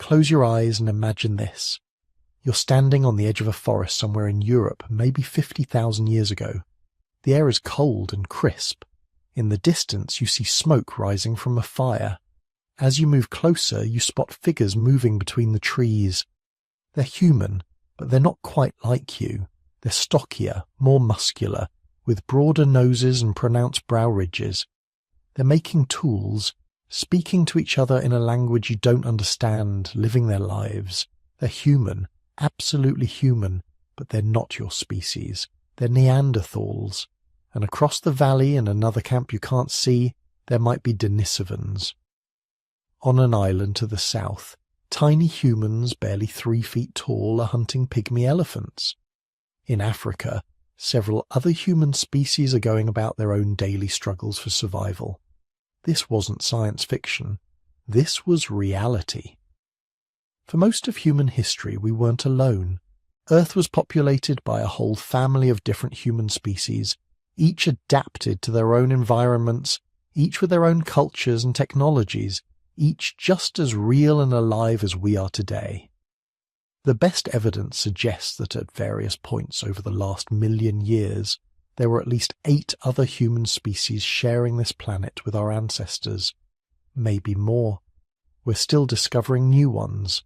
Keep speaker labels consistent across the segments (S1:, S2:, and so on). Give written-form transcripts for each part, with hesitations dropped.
S1: Close your eyes and imagine this. You're standing on the edge of a forest somewhere in Europe, maybe 50,000 years ago. The air is cold and crisp. In the distance, you see smoke rising from a fire. As you move closer, you spot figures moving between the trees. They're human, but they're not quite like you. They're stockier, more muscular, with broader noses and pronounced brow ridges. They're making tools, speaking to each other in a language you don't understand, living their lives. They're human, absolutely human, but they're not your species. They're Neanderthals. And across the valley in another camp you can't see, there might be Denisovans. On an island to the south, tiny humans barely 3 feet tall are hunting pygmy elephants. In Africa, several other human species are going about their own daily struggles for survival. This wasn't science fiction. This was reality. For most of human history, we weren't alone. Earth was populated by a whole family of different human species, each adapted to their own environments, each with their own cultures and technologies, each just as real and alive as we are today. The best evidence suggests that at various points over the last 1,000,000 years, there were at least 8 other human species sharing this planet with our ancestors. Maybe more. We're still discovering new ones.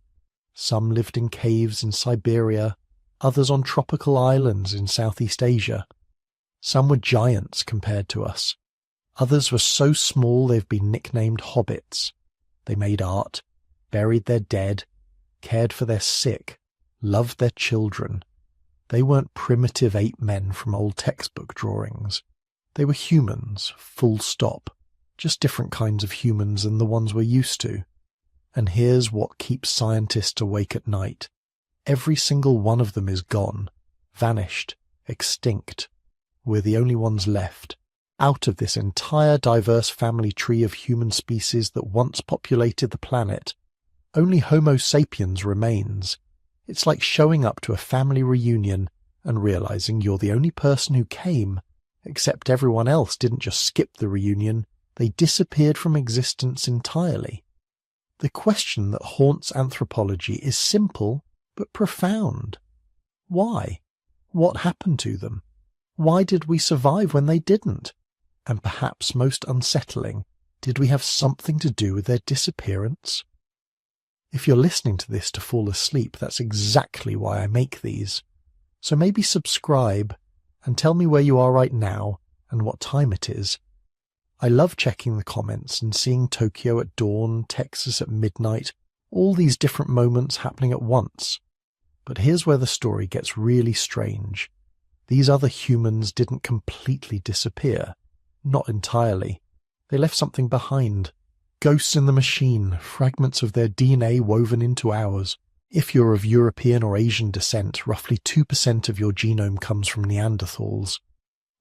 S1: Some lived in caves in Siberia, others on tropical islands in Southeast Asia. Some were giants compared to us. Others were so small they've been nicknamed hobbits. They made art, buried their dead, cared for their sick, loved their children. They weren't primitive ape men from old textbook drawings. They were humans, full stop, just different kinds of humans than the ones we're used to. And here's what keeps scientists awake at night. Every single one of them is gone, vanished, extinct. We're the only ones left. Out of this entire diverse family tree of human species that once populated the planet, only Homo sapiens remains. It's like showing up to a family reunion and realizing you're the only person who came, except everyone else didn't just skip the reunion, they disappeared from existence entirely. The question that haunts anthropology is simple but profound. Why? What happened to them? Why did we survive when they didn't? And perhaps most unsettling, did we have something to do with their disappearance? If you're listening to this to fall asleep, that's exactly why I make these. So maybe subscribe and tell me where you are right now and what time it is. I love checking the comments and seeing Tokyo at dawn, Texas at midnight, all these different moments happening at once. But here's where the story gets really strange. These other humans didn't completely disappear. Not entirely. They left something behind. Ghosts in the machine, fragments of their DNA woven into ours. If you're of European or Asian descent, roughly 2% of your genome comes from Neanderthals.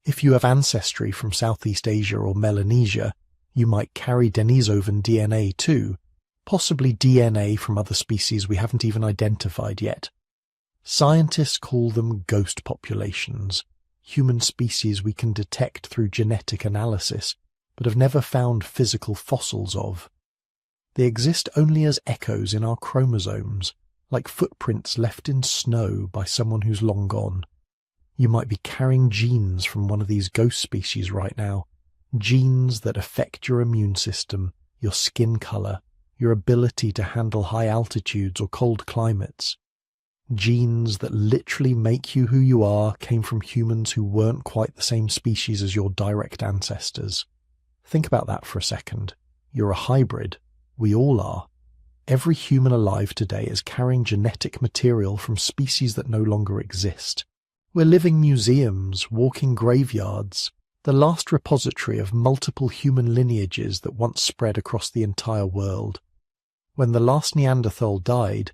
S1: If you have ancestry from Southeast Asia or Melanesia, you might carry Denisovan DNA too, possibly DNA from other species we haven't even identified yet. Scientists call them ghost populations, human species we can detect through genetic analysis, but have never found physical fossils of. They exist only as echoes in our chromosomes, like footprints left in snow by someone who's long gone. You might be carrying genes from one of these ghost species right now, genes that affect your immune system, your skin color, your ability to handle high altitudes or cold climates. Genes that literally make you who you are came from humans who weren't quite the same species as your direct ancestors. Think about that for a second. You're a hybrid. We all are. Every human alive today is carrying genetic material from species that no longer exist. We're living museums, walking graveyards, the last repository of multiple human lineages that once spread across the entire world. When the last Neanderthal died,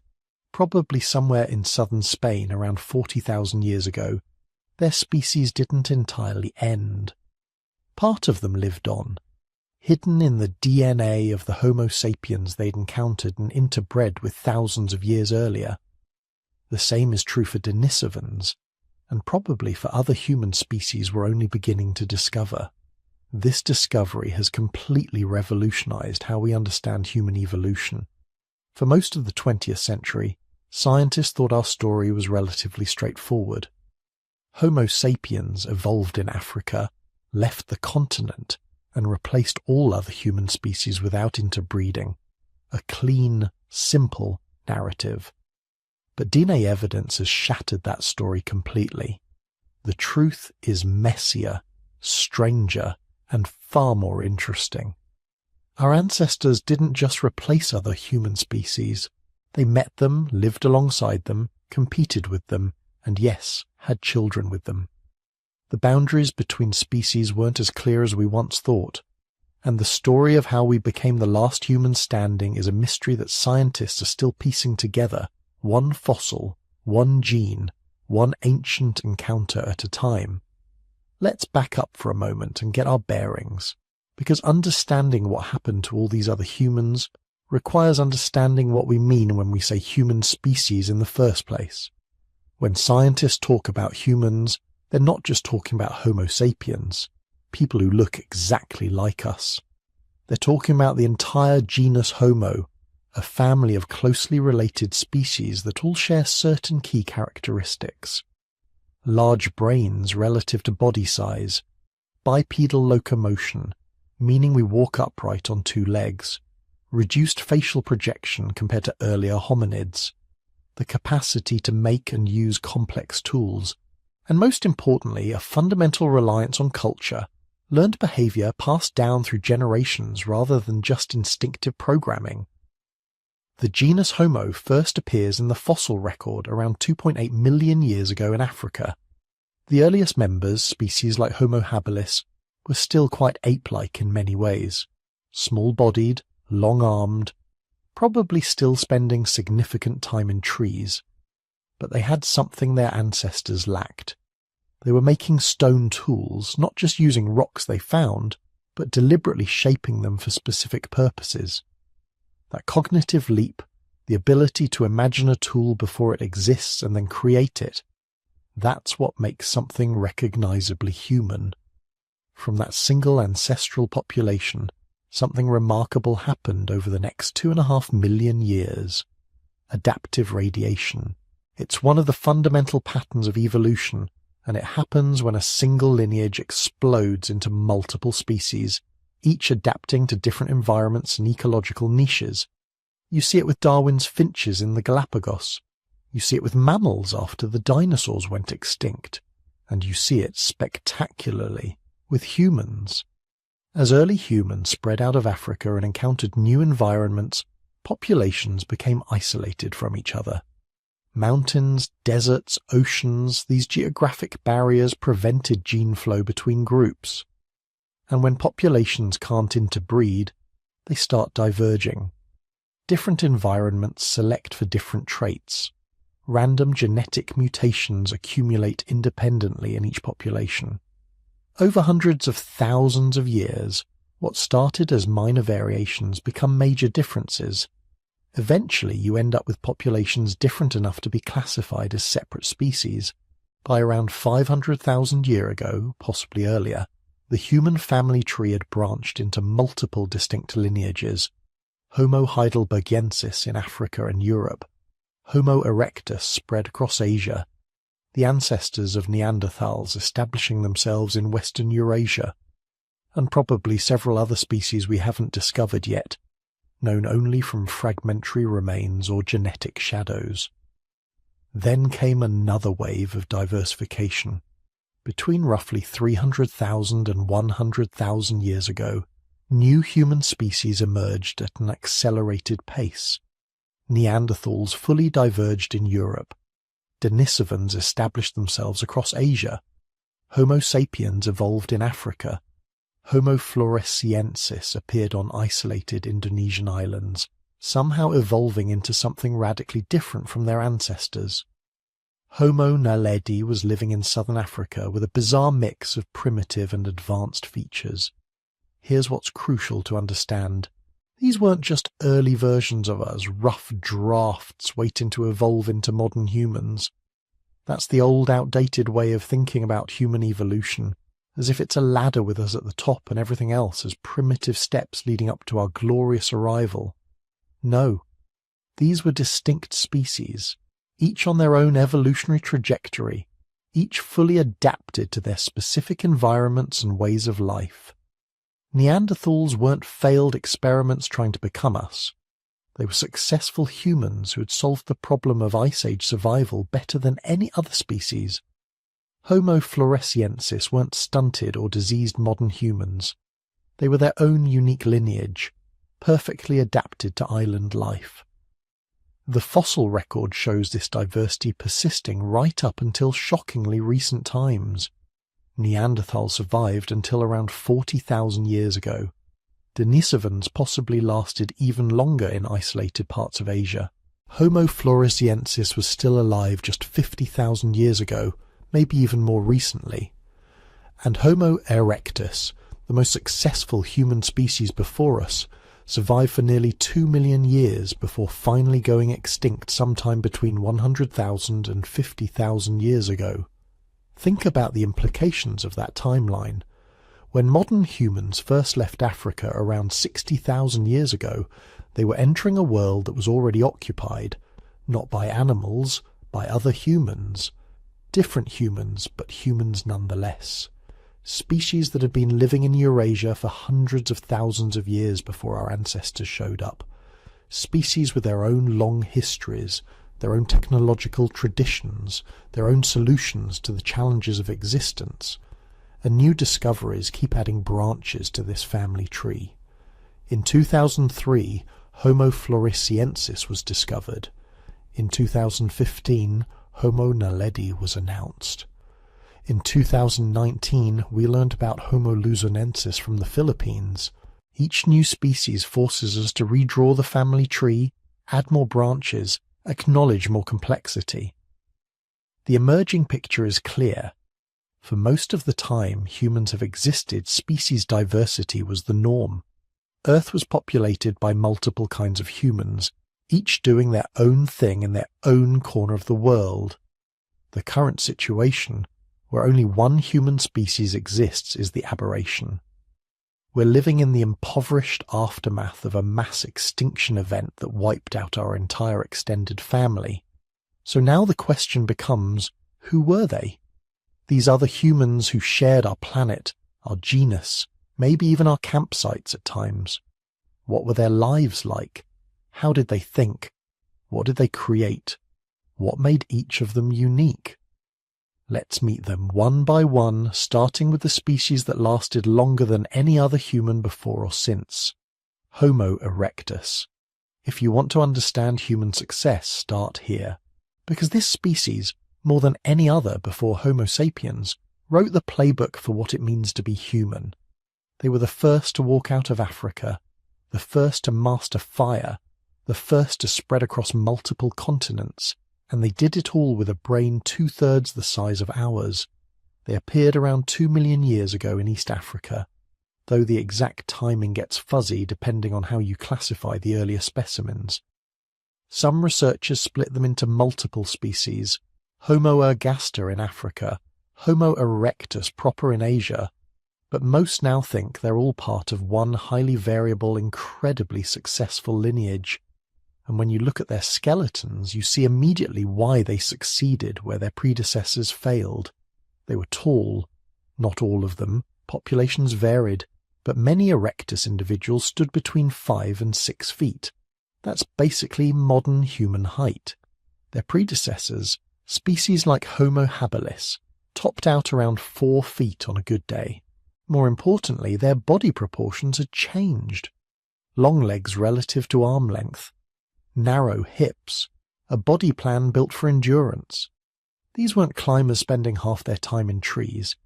S1: probably somewhere in southern Spain around 40,000 years ago, their species didn't entirely end. Part of them lived on, hidden in the DNA of the Homo sapiens they'd encountered and interbred with thousands of years earlier. The same is true for Denisovans, and probably for other human species we're only beginning to discover. This discovery has completely revolutionized how we understand human evolution. For most of the 20th century, scientists thought our story was relatively straightforward. Homo sapiens evolved in Africa, left the continent, and replaced all other human species without interbreeding. A clean, simple narrative. But DNA evidence has shattered that story completely. The truth is messier, stranger, and far more interesting. Our ancestors didn't just replace other human species. They met them, lived alongside them, competed with them, and yes, had children with them. The boundaries between species weren't as clear as we once thought, and the story of how we became the last human standing is a mystery that scientists are still piecing together, one fossil, one gene, one ancient encounter at a time. Let's back up for a moment and get our bearings, because understanding what happened to all these other humans requires understanding what we mean when we say human species in the first place. When scientists talk about humans, they're not just talking about Homo sapiens, people who look exactly like us. They're talking about the entire genus Homo, a family of closely related species that all share certain key characteristics. Large brains relative to body size, bipedal locomotion, meaning we walk upright on two legs, reduced facial projection compared to earlier hominids, the capacity to make and use complex tools, and most importantly, a fundamental reliance on culture, learned behavior passed down through generations rather than just instinctive programming. The genus Homo first appears in the fossil record around 2.8 million years ago in Africa. The earliest members, species like Homo habilis, were still quite ape-like in many ways, small-bodied, long-armed, probably still spending significant time in trees. But they had something their ancestors lacked. They were making stone tools, not just using rocks they found, but deliberately shaping them for specific purposes. That cognitive leap, the ability to imagine a tool before it exists and then create it, that's what makes something recognizably human. From that single ancestral population, something remarkable happened over the next 2.5 million years. Adaptive radiation. It's one of the fundamental patterns of evolution, and it happens when a single lineage explodes into multiple species, each adapting to different environments and ecological niches. You see it with Darwin's finches in the Galapagos. You see it with mammals after the dinosaurs went extinct. And you see it spectacularly with humans. As early humans spread out of Africa and encountered new environments, populations became isolated from each other. Mountains, deserts, oceans, these geographic barriers prevented gene flow between groups. And when populations can't interbreed, they start diverging. Different environments select for different traits. Random genetic mutations accumulate independently in each population. Over hundreds of thousands of years, what started as minor variations become major differences. Eventually, you end up with populations different enough to be classified as separate species. By around 500,000 years ago, possibly earlier, the human family tree had branched into multiple distinct lineages. Homo heidelbergensis in Africa and Europe. Homo erectus spread across Asia. The ancestors of Neanderthals establishing themselves in Western Eurasia, and probably several other species we haven't discovered yet, known only from fragmentary remains or genetic shadows. Then came another wave of diversification. Between roughly 300,000 and 100,000 years ago, new human species emerged at an accelerated pace. Neanderthals fully diverged in Europe. Denisovans established themselves across Asia. Homo sapiens evolved in Africa. Homo floresiensis appeared on isolated Indonesian islands, somehow evolving into something radically different from their ancestors. Homo naledi was living in southern Africa with a bizarre mix of primitive and advanced features. Here's what's crucial to understand. These weren't just early versions of us, rough drafts waiting to evolve into modern humans. That's the old, outdated way of thinking about human evolution, as if it's a ladder with us at the top and everything else as primitive steps leading up to our glorious arrival. No. These were distinct species, each on their own evolutionary trajectory, each fully adapted to their specific environments and ways of life. Neanderthals weren't failed experiments trying to become us. They were successful humans who had solved the problem of Ice Age survival better than any other species. Homo floresiensis weren't stunted or diseased modern humans. They were their own unique lineage, perfectly adapted to island life. The fossil record shows this diversity persisting right up until shockingly recent times. Neanderthals survived until around 40,000 years ago. Denisovans possibly lasted even longer in isolated parts of Asia. Homo floresiensis was still alive just 50,000 years ago, maybe even more recently. And Homo erectus, the most successful human species before us, survived for nearly 2 million years before finally going extinct sometime between 100,000 and 50,000 years ago. Think about the implications of that timeline. When modern humans first left Africa around 60,000 years ago, they were entering a world that was already occupied, not by animals, by other humans. Different humans, but humans nonetheless. Species that had been living in Eurasia for hundreds of thousands of years before our ancestors showed up. Species with their own long histories, their own technological traditions, their own solutions to the challenges of existence. And new discoveries keep adding branches to this family tree. In 2003, Homo floresiensis was discovered. In 2015, Homo naledi was announced. In 2019, we learned about Homo luzonensis from the Philippines. Each new species forces us to redraw the family tree, add more branches, acknowledge more complexity. The emerging picture is clear. For most of the time humans have existed, species diversity was the norm. Earth was populated by multiple kinds of humans, each doing their own thing in their own corner of the world. The current situation, where only one human species exists, is the aberration. We're living in the impoverished aftermath of a mass extinction event that wiped out our entire extended family. So now the question becomes, who were they? These other humans who shared our planet, our genus, maybe even our campsites at times. What were their lives like? How did they think? What did they create? What made each of them unique? Let's meet them one by one, starting with the species that lasted longer than any other human before or since. Homo erectus. If you want to understand human success, start here. Because this species, more than any other before Homo sapiens, wrote the playbook for what it means to be human. They were the first to walk out of Africa, the first to master fire, the first to spread across multiple continents, and they did it all with a brain 2/3 the size of ours. They appeared around 2 million years ago in East Africa, though the exact timing gets fuzzy depending on how you classify the earlier specimens. Some researchers split them into multiple species: Homo ergaster in Africa, Homo erectus proper in Asia, but most now think they're all part of one highly variable, incredibly successful lineage. And when you look at their skeletons, you see immediately why they succeeded where their predecessors failed. They were tall, not all of them, populations varied, but many erectus individuals stood between 5 and 6 feet. That's basically modern human height. Their predecessors, species like Homo habilis, topped out around 4 feet on a good day. More importantly, their body proportions had changed. Long legs relative to arm length, narrow hips, a body plan built for endurance. These weren't climbers spending half their time in trees.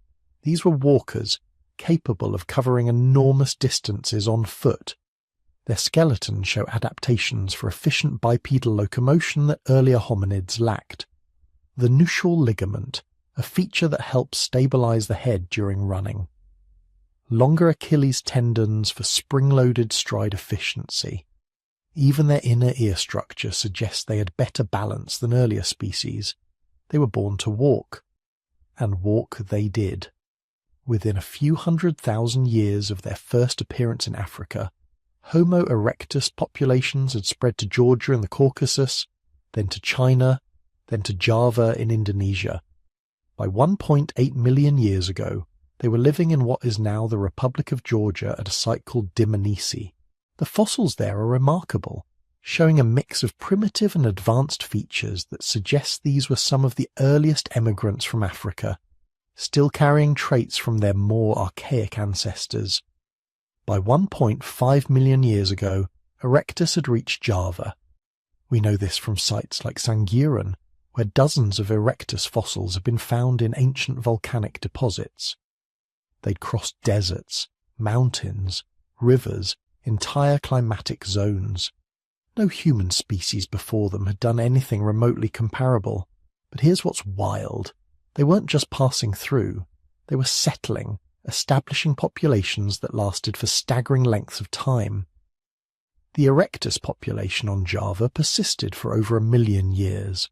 S1: These were walkers, capable of covering enormous distances on foot. Their skeletons show adaptations for efficient bipedal locomotion that earlier hominids lacked. The nuchal ligament, a feature that helps stabilize the head during running. Longer Achilles tendons for spring-loaded stride efficiency. Even their inner ear structure suggests they had better balance than earlier species. They were born to walk. And walk they did. Within a few 100,000 years of their first appearance in Africa, Homo erectus populations had spread to Georgia and the Caucasus, then to China, then to Java in Indonesia. By 1.8 million years ago, they were living in what is now the Republic of Georgia at a site called Dmanisi. The fossils there are remarkable, showing a mix of primitive and advanced features that suggest these were some of the earliest emigrants from Africa, still carrying traits from their more archaic ancestors. By 1.5 million years ago, Erectus had reached Java. We know this from sites like Sangiran, where dozens of Erectus fossils have been found in ancient volcanic deposits. They'd crossed deserts, mountains, rivers, entire climatic zones. No human species before them had done anything remotely comparable. But here's what's wild. They weren't just passing through. They were settling, establishing populations that lasted for staggering lengths of time. The Erectus population on Java persisted for over 1 million years.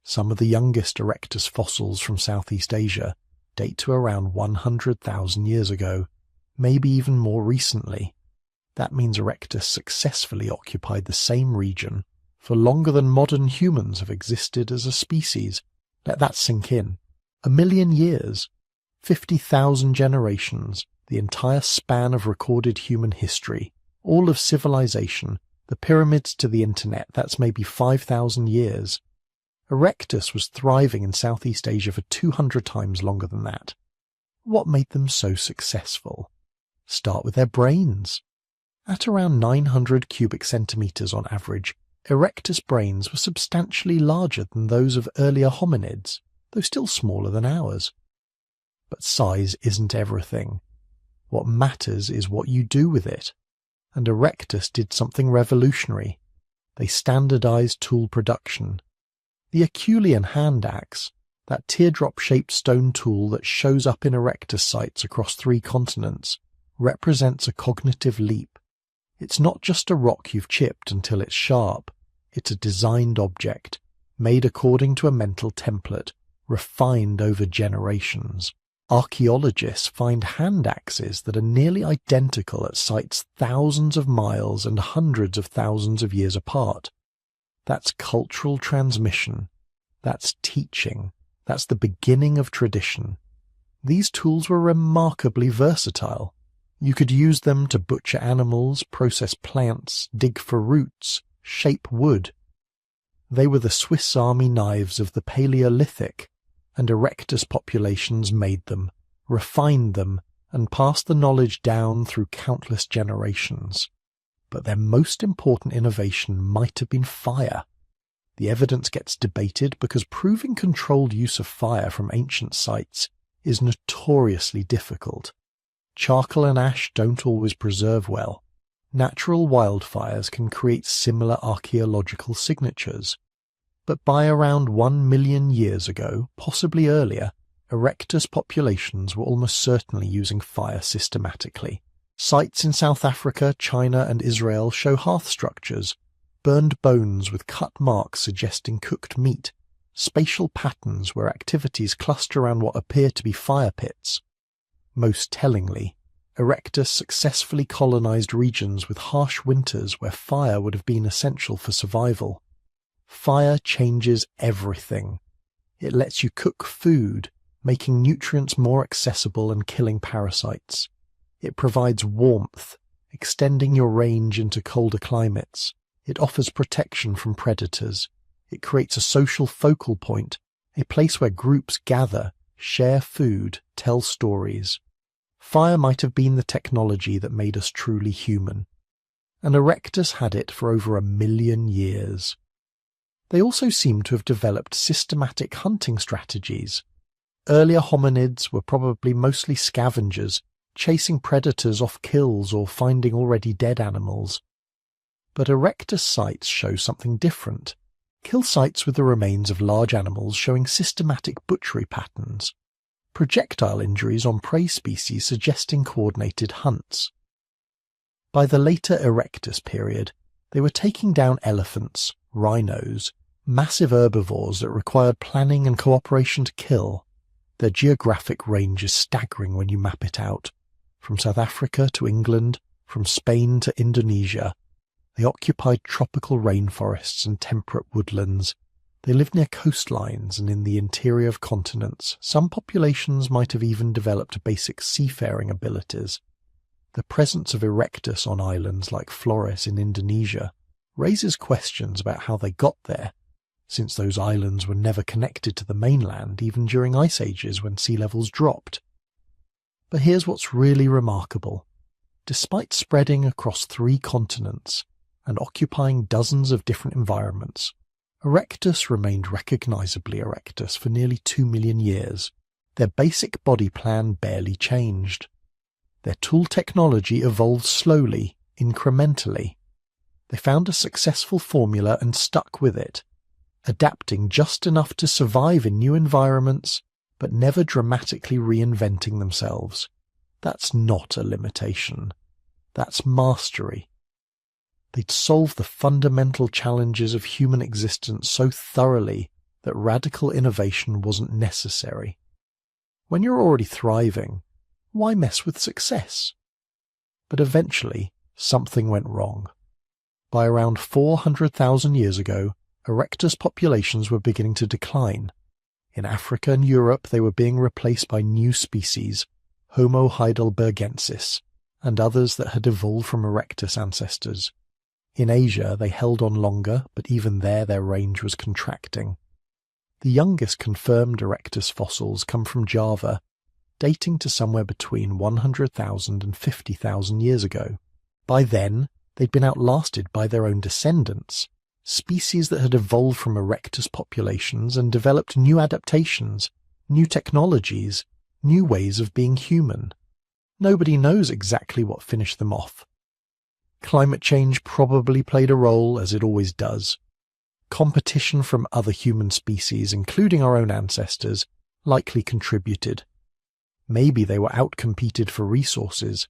S1: Some of the youngest Erectus fossils from Southeast Asia date to around 100,000 years ago, maybe even more recently. That means Erectus successfully occupied the same region for longer than modern humans have existed as a species. Let that sink in. 1 million years, 50,000 generations, the entire span of recorded human history, all of civilization, the pyramids to the internet, that's maybe 5,000 years. Erectus was thriving in Southeast Asia for 200 times longer than that. What made them so successful? Start with their brains. At around 900 cubic centimeters on average, Erectus brains were substantially larger than those of earlier hominids, though still smaller than ours. But size isn't everything. What matters is what you do with it. And Erectus did something revolutionary. They standardized tool production. The Aculean hand axe, that teardrop-shaped stone tool that shows up in Erectus sites across 3 continents, represents a cognitive leap. It's not just a rock you've chipped until it's sharp. It's a designed object, made according to a mental template, refined over generations. Archaeologists find hand axes that are nearly identical at sites thousands of miles and hundreds of thousands of years apart. That's cultural transmission. That's teaching. That's the beginning of tradition. These tools were remarkably versatile. You could use them to butcher animals, process plants, dig for roots, shape wood. They were the Swiss Army knives of the Paleolithic, and Erectus populations made them, refined them, and passed the knowledge down through countless generations. But their most important innovation might have been fire. The evidence gets debated because proving controlled use of fire from ancient sites is notoriously difficult. Charcoal and ash don't always preserve well. Natural wildfires can create similar archaeological signatures. But by around 1 million years ago, possibly earlier, Erectus populations were almost certainly using fire systematically. Sites in South Africa, China and Israel show hearth structures, burned bones with cut marks suggesting cooked meat, spatial patterns where activities cluster around what appear to be fire pits. Most tellingly, Erectus successfully colonized regions with harsh winters where fire would have been essential for survival. Fire changes everything. It lets you cook food, making nutrients more accessible and killing parasites. It provides warmth, extending your range into colder climates. It offers protection from predators. It creates a social focal point, a place where groups gather, share food, tell stories. Fire might have been the technology that made us truly human. And Erectus had it for over 1 million years. They also seem to have developed systematic hunting strategies. Earlier hominids were probably mostly scavengers, chasing predators off kills or finding already dead animals. But Erectus sites show something different. Kill sites with the remains of large animals showing systematic butchery patterns. Projectile injuries on prey species suggesting coordinated hunts. By the later Erectus period, they were taking down elephants, rhinos, massive herbivores that required planning and cooperation to kill. Their geographic range is staggering when you map it out. From South Africa to England, from Spain to Indonesia. They occupied tropical rainforests and temperate woodlands. They lived near coastlines and in the interior of continents. Some populations might have even developed basic seafaring abilities. The presence of erectus on islands like Flores in Indonesia raises questions about how they got there, since those islands were never connected to the mainland even during ice ages when sea levels dropped. But here's what's really remarkable. Despite spreading across 3 continents and occupying dozens of different environments, erectus remained recognizably erectus for nearly 2 million years. Their basic body plan barely changed. Their tool technology evolved slowly, incrementally. They found a successful formula and stuck with it, adapting just enough to survive in new environments, but never dramatically reinventing themselves. That's not a limitation. That's mastery. They'd solved the fundamental challenges of human existence so thoroughly that radical innovation wasn't necessary. When you're already thriving, why mess with success? But eventually, something went wrong. By around 400,000 years ago, erectus populations were beginning to decline. In Africa and Europe, they were being replaced by new species, Homo heidelbergensis, and others that had evolved from erectus ancestors. In Asia, they held on longer, but even there their range was contracting. The youngest confirmed erectus fossils come from Java, dating to somewhere between 100,000 and 50,000 years ago. By then, they'd been outlasted by their own descendants, species that had evolved from erectus populations and developed new adaptations, new technologies, new ways of being human. Nobody knows exactly what finished them off. Climate change probably played a role, as it always does. Competition from other human species, including our own ancestors, likely contributed. Maybe they were outcompeted for resources.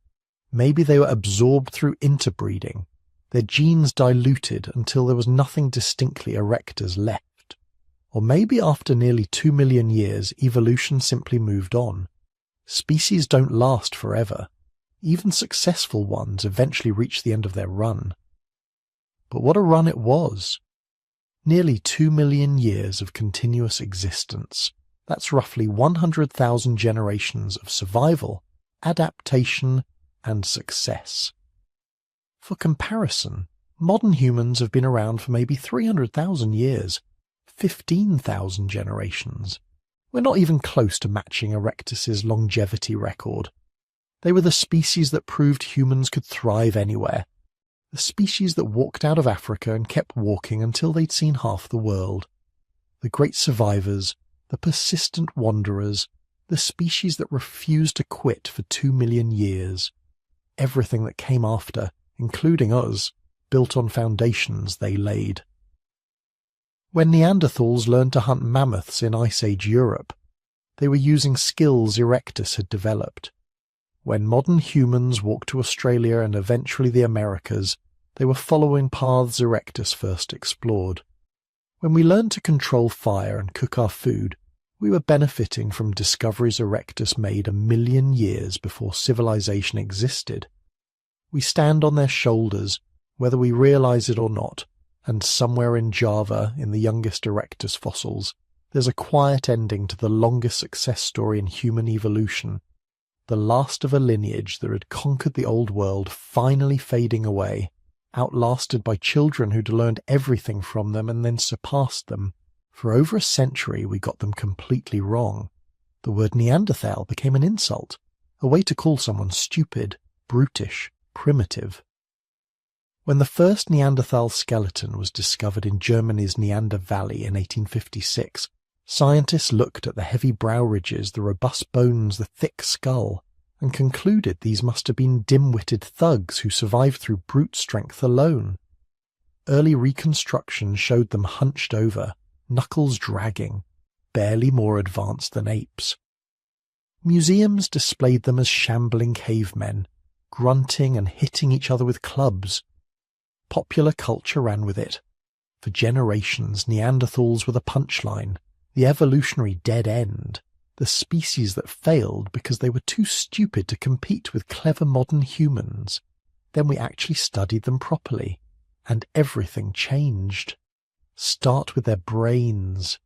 S1: Maybe they were absorbed through interbreeding, their genes diluted until there was nothing distinctly erectus left. Or maybe after nearly 2 million years, evolution simply moved on. Species don't last forever. Even successful ones eventually reach the end of their run. But what a run it was! Nearly 2 million years of continuous existence. That's roughly 100,000 generations of survival, adaptation, and success. For comparison, modern humans have been around for maybe 300,000 years, 15,000 generations. We're not even close to matching erectus's longevity record. They were the species that proved humans could thrive anywhere. The species that walked out of Africa and kept walking until they'd seen half the world. The great survivors, the persistent wanderers, the species that refused to quit for 2 million years. Everything that came after, including us, built on foundations they laid. When Neanderthals learned to hunt mammoths in Ice Age Europe, they were using skills erectus had developed. When modern humans walked to Australia and eventually the Americas, they were following paths erectus first explored. When we learned to control fire and cook our food, we were benefiting from discoveries erectus made 1 million years before civilization existed. We stand on their shoulders, whether we realize it or not, and somewhere in Java, in the youngest erectus fossils, there's a quiet ending to the longest success story in human evolution. The last of a lineage that had conquered the old world finally fading away, outlasted by children who'd learned everything from them and then surpassed them. For over a century we got them completely wrong. The word Neanderthal became an insult, a way to call someone stupid, brutish, primitive. When the first Neanderthal skeleton was discovered in Germany's Neander Valley in 1856, scientists looked at the heavy brow ridges, the robust bones, the thick skull, and concluded these must have been dim-witted thugs who survived through brute strength alone. Early reconstruction showed them hunched over, knuckles dragging, barely more advanced than apes. Museums displayed them as shambling cavemen, grunting and hitting each other with clubs. Popular culture ran with it. For generations, Neanderthals were the punchline, the evolutionary dead end, the species that failed because they were too stupid to compete with clever modern humans. Then we actually studied them properly, and everything changed. Start with their brains.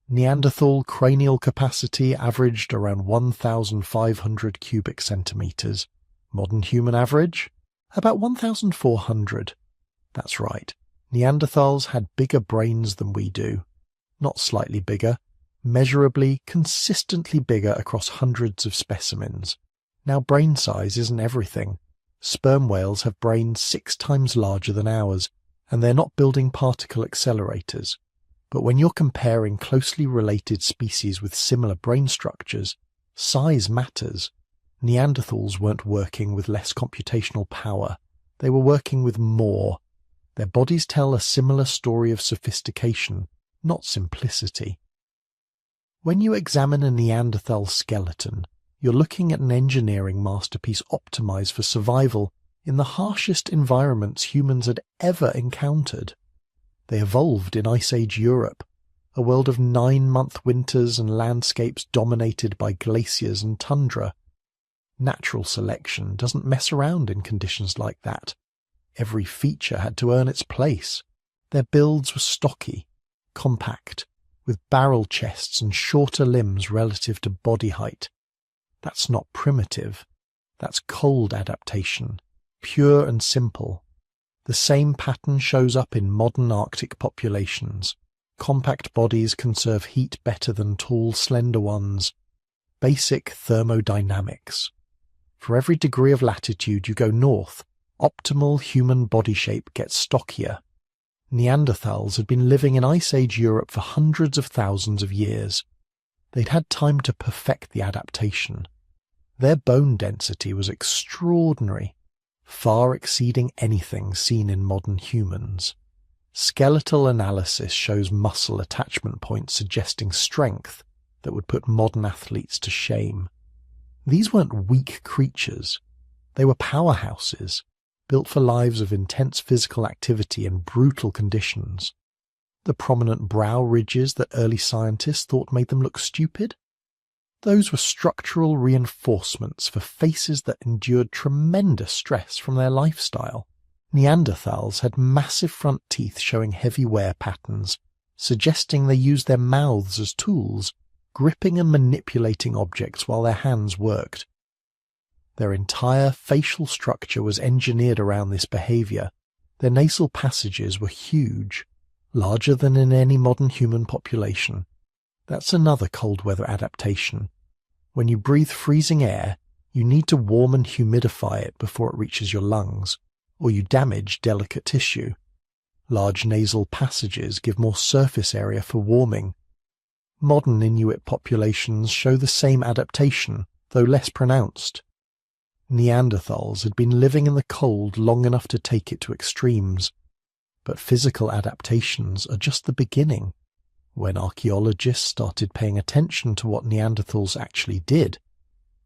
S1: Neanderthal cranial capacity averaged around 1,500 cubic centimeters. Modern human average? About 1,400. That's right. Neanderthals had bigger brains than we do. Not slightly bigger, measurably, consistently bigger across hundreds of specimens. Now, brain size isn't everything. Sperm whales have brains 6 times larger than ours, and they're not building particle accelerators. But when you're comparing closely related species with similar brain structures, size matters. Neanderthals weren't working with less computational power. They were working with more. Their bodies tell a similar story of sophistication, not simplicity. When you examine a Neanderthal skeleton, you're looking at an engineering masterpiece optimized for survival in the harshest environments humans had ever encountered. They evolved in Ice Age Europe, a world of 9-month winters and landscapes dominated by glaciers and tundra. Natural selection doesn't mess around in conditions like that. Every feature had to earn its place. Their builds were stocky, compact, with barrel chests and shorter limbs relative to body height. That's not primitive. That's cold adaptation, pure and simple. The same pattern shows up in modern Arctic populations. Compact bodies conserve heat better than tall, slender ones. Basic thermodynamics. For every degree of latitude you go north, optimal human body shape gets stockier. Neanderthals had been living in Ice Age Europe for hundreds of thousands of years. They'd had time to perfect the adaptation. Their bone density was extraordinary, far exceeding anything seen in modern humans. Skeletal analysis shows muscle attachment points suggesting strength that would put modern athletes to shame. These weren't weak creatures. They were powerhouses, built for lives of intense physical activity and brutal conditions. The prominent brow ridges that early scientists thought made them look stupid? Those were structural reinforcements for faces that endured tremendous stress from their lifestyle. Neanderthals had massive front teeth showing heavy wear patterns, suggesting they used their mouths as tools, gripping and manipulating objects while their hands worked. Their entire facial structure was engineered around this behavior. Their nasal passages were huge, larger than in any modern human population. That's another cold weather adaptation. When you breathe freezing air, you need to warm and humidify it before it reaches your lungs, or you damage delicate tissue. Large nasal passages give more surface area for warming. Modern Inuit populations show the same adaptation, though less pronounced. Neanderthals had been living in the cold long enough to take it to extremes. But physical adaptations are just the beginning. When archaeologists started paying attention to what Neanderthals actually did,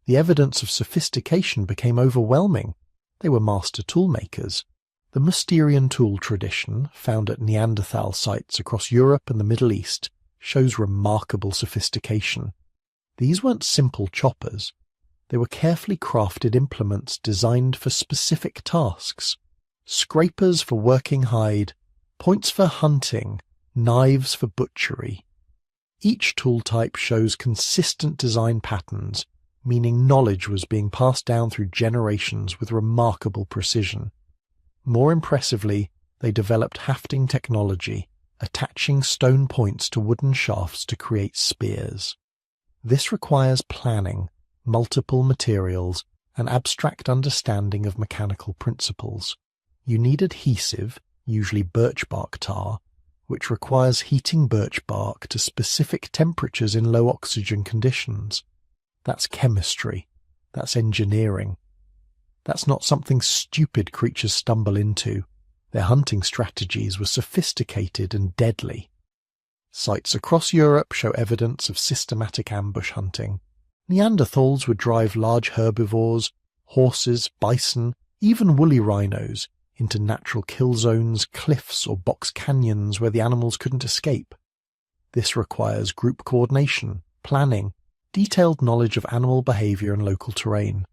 S1: the evidence of sophistication became overwhelming. They were master toolmakers. The Mousterian tool tradition, found at Neanderthal sites across Europe and the Middle East, shows remarkable sophistication. These weren't simple choppers. They were carefully crafted implements designed for specific tasks. Scrapers for working hide, points for hunting, knives for butchery. Each tool type shows consistent design patterns, meaning knowledge was being passed down through generations with remarkable precision. More impressively, they developed hafting technology, attaching stone points to wooden shafts to create spears. This requires planning, multiple materials, and abstract understanding of mechanical principles. You need adhesive, usually birch bark tar, which requires heating birch bark to specific temperatures in low oxygen conditions. That's chemistry. That's engineering. That's not something stupid creatures stumble into. Their hunting strategies were sophisticated and deadly. Sites across Europe show evidence of systematic ambush hunting. Neanderthals would drive large herbivores, horses, bison, even woolly rhinos, into natural kill zones, cliffs, or box canyons where the animals couldn't escape. This requires group coordination, planning, detailed knowledge of animal behavior and local terrain.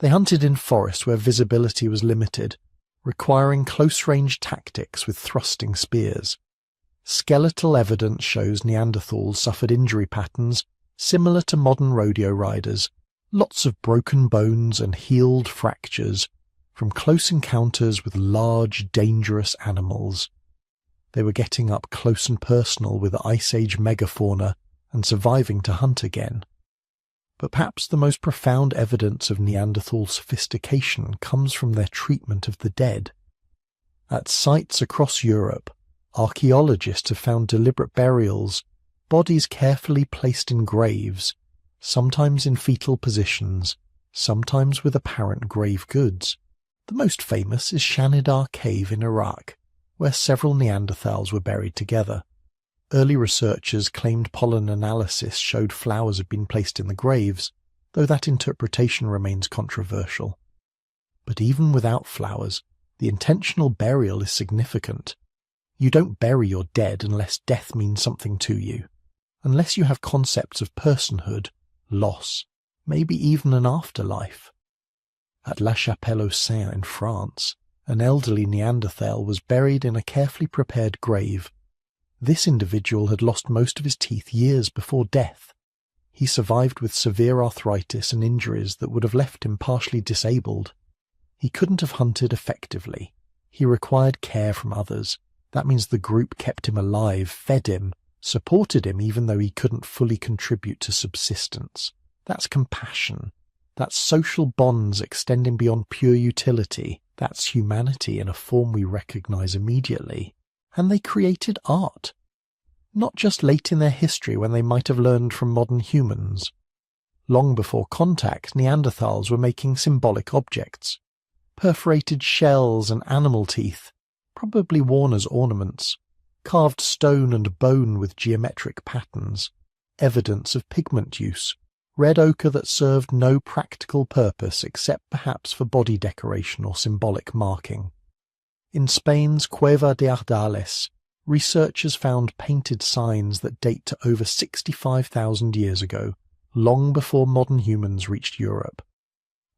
S1: They hunted in forests where visibility was limited, requiring close-range tactics with thrusting spears. Skeletal evidence shows Neanderthals suffered injury patterns similar to modern rodeo riders, lots of broken bones and healed fractures from close encounters with large, dangerous animals. They were getting up close and personal with Ice Age megafauna and surviving to hunt again. But perhaps the most profound evidence of Neanderthal sophistication comes from their treatment of the dead. At sites across Europe, archaeologists have found deliberate burials, bodies carefully placed in graves, sometimes in fetal positions, sometimes with apparent grave goods. The most famous is Shanidar Cave in Iraq, where several Neanderthals were buried together. Early researchers claimed pollen analysis showed flowers had been placed in the graves, though that interpretation remains controversial. But even without flowers, the intentional burial is significant. You don't bury your dead unless death means something to you, unless you have concepts of personhood, loss, maybe even an afterlife. At La Chapelle-aux-Saints in France, an elderly Neanderthal was buried in a carefully prepared grave. This individual had lost most of his teeth years before death. He survived with severe arthritis and injuries that would have left him partially disabled. He couldn't have hunted effectively. He required care from others. That means the group kept him alive, fed him, supported him even though he couldn't fully contribute to subsistence. That's compassion. That's social bonds extending beyond pure utility. That's humanity in a form we recognize immediately. And they created art. Not just late in their history when they might have learned from modern humans. Long before contact, Neanderthals were making symbolic objects. Perforated shells and animal teeth, probably worn as ornaments. Carved stone and bone with geometric patterns. Evidence of pigment use. Red ochre that served no practical purpose except perhaps for body decoration or symbolic marking. In Spain's Cueva de Ardales, researchers found painted signs that date to over 65,000 years ago, long before modern humans reached Europe.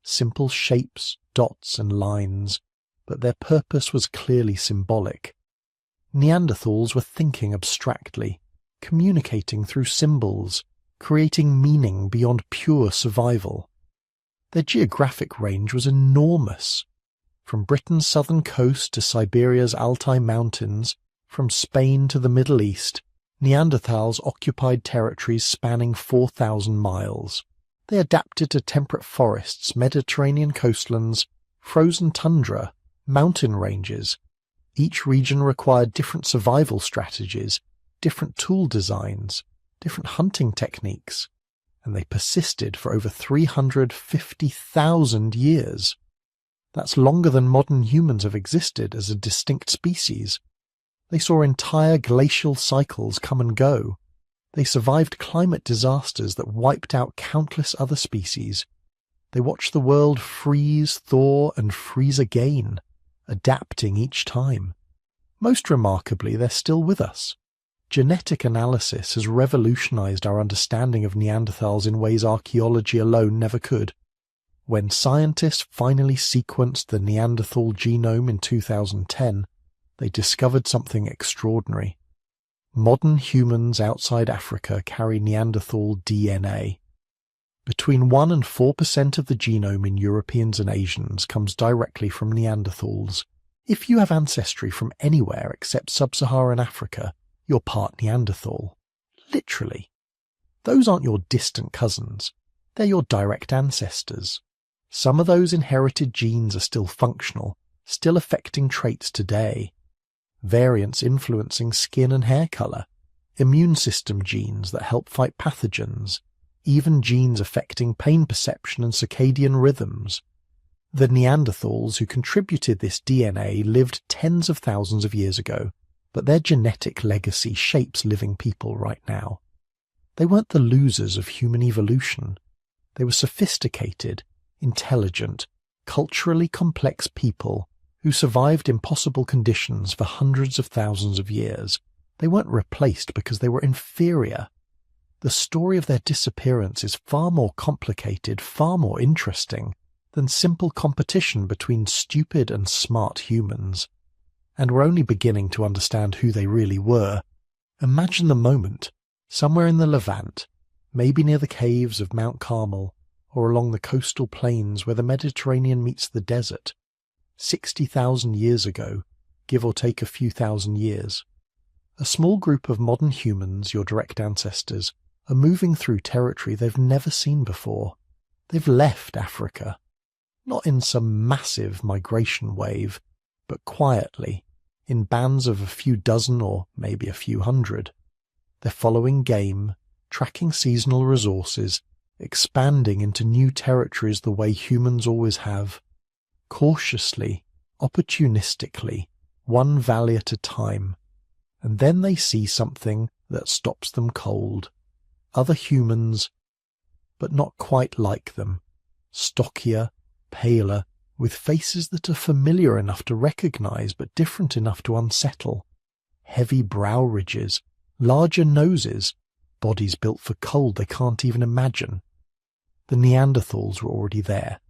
S1: Simple shapes, dots and lines, but their purpose was clearly symbolic. Neanderthals were thinking abstractly, communicating through symbols, creating meaning beyond pure survival. Their geographic range was enormous. From Britain's southern coast to Siberia's Altai Mountains, from Spain to the Middle East, Neanderthals occupied territories spanning 4,000 miles. They adapted to temperate forests, Mediterranean coastlands, frozen tundra, mountain ranges. Each region required different survival strategies, different tool designs, different hunting techniques, and they persisted for over 350,000 years. That's longer than modern humans have existed as a distinct species. They saw entire glacial cycles come and go. They survived climate disasters that wiped out countless other species. They watched the world freeze, thaw, and freeze again, adapting each time. Most remarkably, they're still with us. Genetic analysis has revolutionized our understanding of Neanderthals in ways archaeology alone never could. When scientists finally sequenced the Neanderthal genome in 2010, they discovered something extraordinary. Modern humans outside Africa carry Neanderthal DNA. Between 1 and 4% of the genome in Europeans and Asians comes directly from Neanderthals. If you have ancestry from anywhere except sub-Saharan Africa, you're part Neanderthal. Literally. Those aren't your distant cousins. They're your direct ancestors. Some of those inherited genes are still functional, still affecting traits today. Variants influencing skin and hair color, immune system genes that help fight pathogens, even genes affecting pain perception and circadian rhythms. The Neanderthals who contributed this DNA lived tens of thousands of years ago, but their genetic legacy shapes living people right now. They weren't the losers of human evolution. They were sophisticated, intelligent, culturally complex people who survived impossible conditions for hundreds of thousands of years. They weren't replaced because they were inferior. The story of their disappearance is far more complicated, far more interesting than simple competition between stupid and smart humans. And we're only beginning to understand who they really were. Imagine the moment, somewhere in the Levant, maybe near the caves of Mount Carmel, or along the coastal plains where the Mediterranean meets the desert, 60,000 years ago, give or take a few thousand years. A small group of modern humans, your direct ancestors, are moving through territory they've never seen before. They've left Africa, not in some massive migration wave, but quietly, in bands of a few dozen or maybe a few hundred. They're following game, tracking seasonal resources, expanding into new territories the way humans always have. Cautiously, opportunistically, one valley at a time. And then they see something that stops them cold. Other humans, but not quite like them. Stockier, paler, with faces that are familiar enough to recognize but different enough to unsettle. Heavy brow ridges, larger noses, bodies built for cold they can't even imagine. The Neanderthals were already there.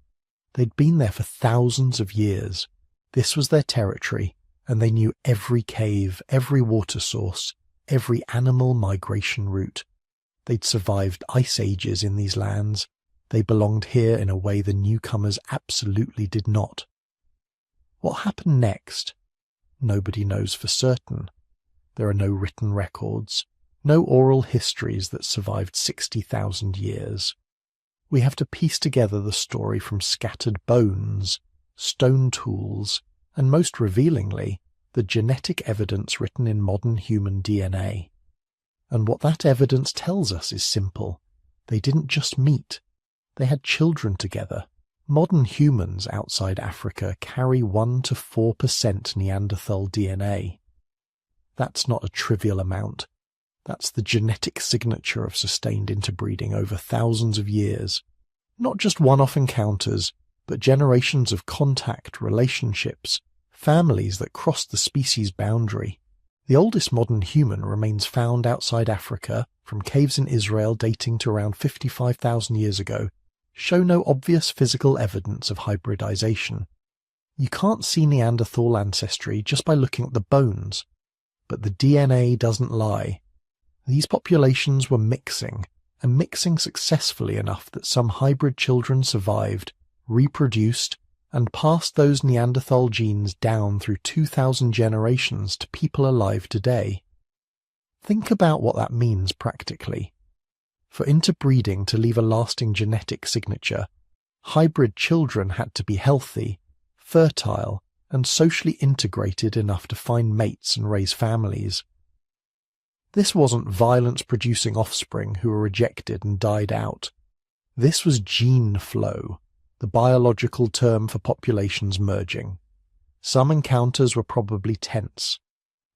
S1: They'd been there for thousands of years. This was their territory, and they knew every cave, every water source, every animal migration route. They'd survived ice ages in these lands. They belonged here in a way the newcomers absolutely did not. What happened next? Nobody knows for certain. There are no written records, no oral histories that survived 60,000 years. We have to piece together the story from scattered bones, stone tools, and most revealingly, the genetic evidence written in modern human DNA. And what that evidence tells us is simple. They didn't just meet. They had children together. Modern humans outside Africa carry 1 to 4% Neanderthal DNA. That's not a trivial amount. That's the genetic signature of sustained interbreeding over thousands of years. Not just one-off encounters, but generations of contact, relationships, families that cross the species boundary. The oldest modern human remains found outside Africa, from caves in Israel dating to around 55,000 years ago, show no obvious physical evidence of hybridization. You can't see Neanderthal ancestry just by looking at the bones, but the DNA doesn't lie. These populations were mixing, and mixing successfully enough that some hybrid children survived, reproduced, and passed those Neanderthal genes down through 2,000 generations to people alive today. Think about what that means practically. For interbreeding to leave a lasting genetic signature, hybrid children had to be healthy, fertile, and socially integrated enough to find mates and raise families. This wasn't violence-producing offspring who were rejected and died out. This was gene flow, the biological term for populations merging. Some encounters were probably tense.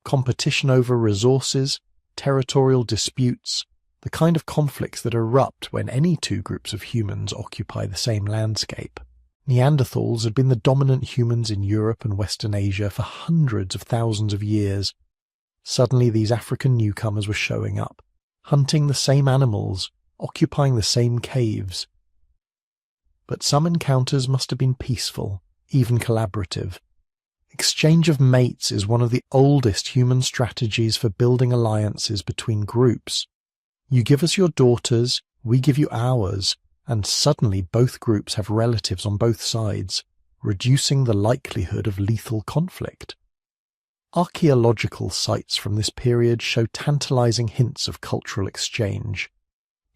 S1: Competition over resources, territorial disputes, the kind of conflicts that erupt when any two groups of humans occupy the same landscape. Neanderthals had been the dominant humans in Europe and Western Asia for hundreds of thousands of years. Suddenly these African newcomers were showing up, hunting the same animals, occupying the same caves. But some encounters must have been peaceful, even collaborative. Exchange of mates is one of the oldest human strategies for building alliances between groups. You give us your daughters, we give you ours, and suddenly both groups have relatives on both sides, reducing the likelihood of lethal conflict. Archaeological sites from this period show tantalizing hints of cultural exchange.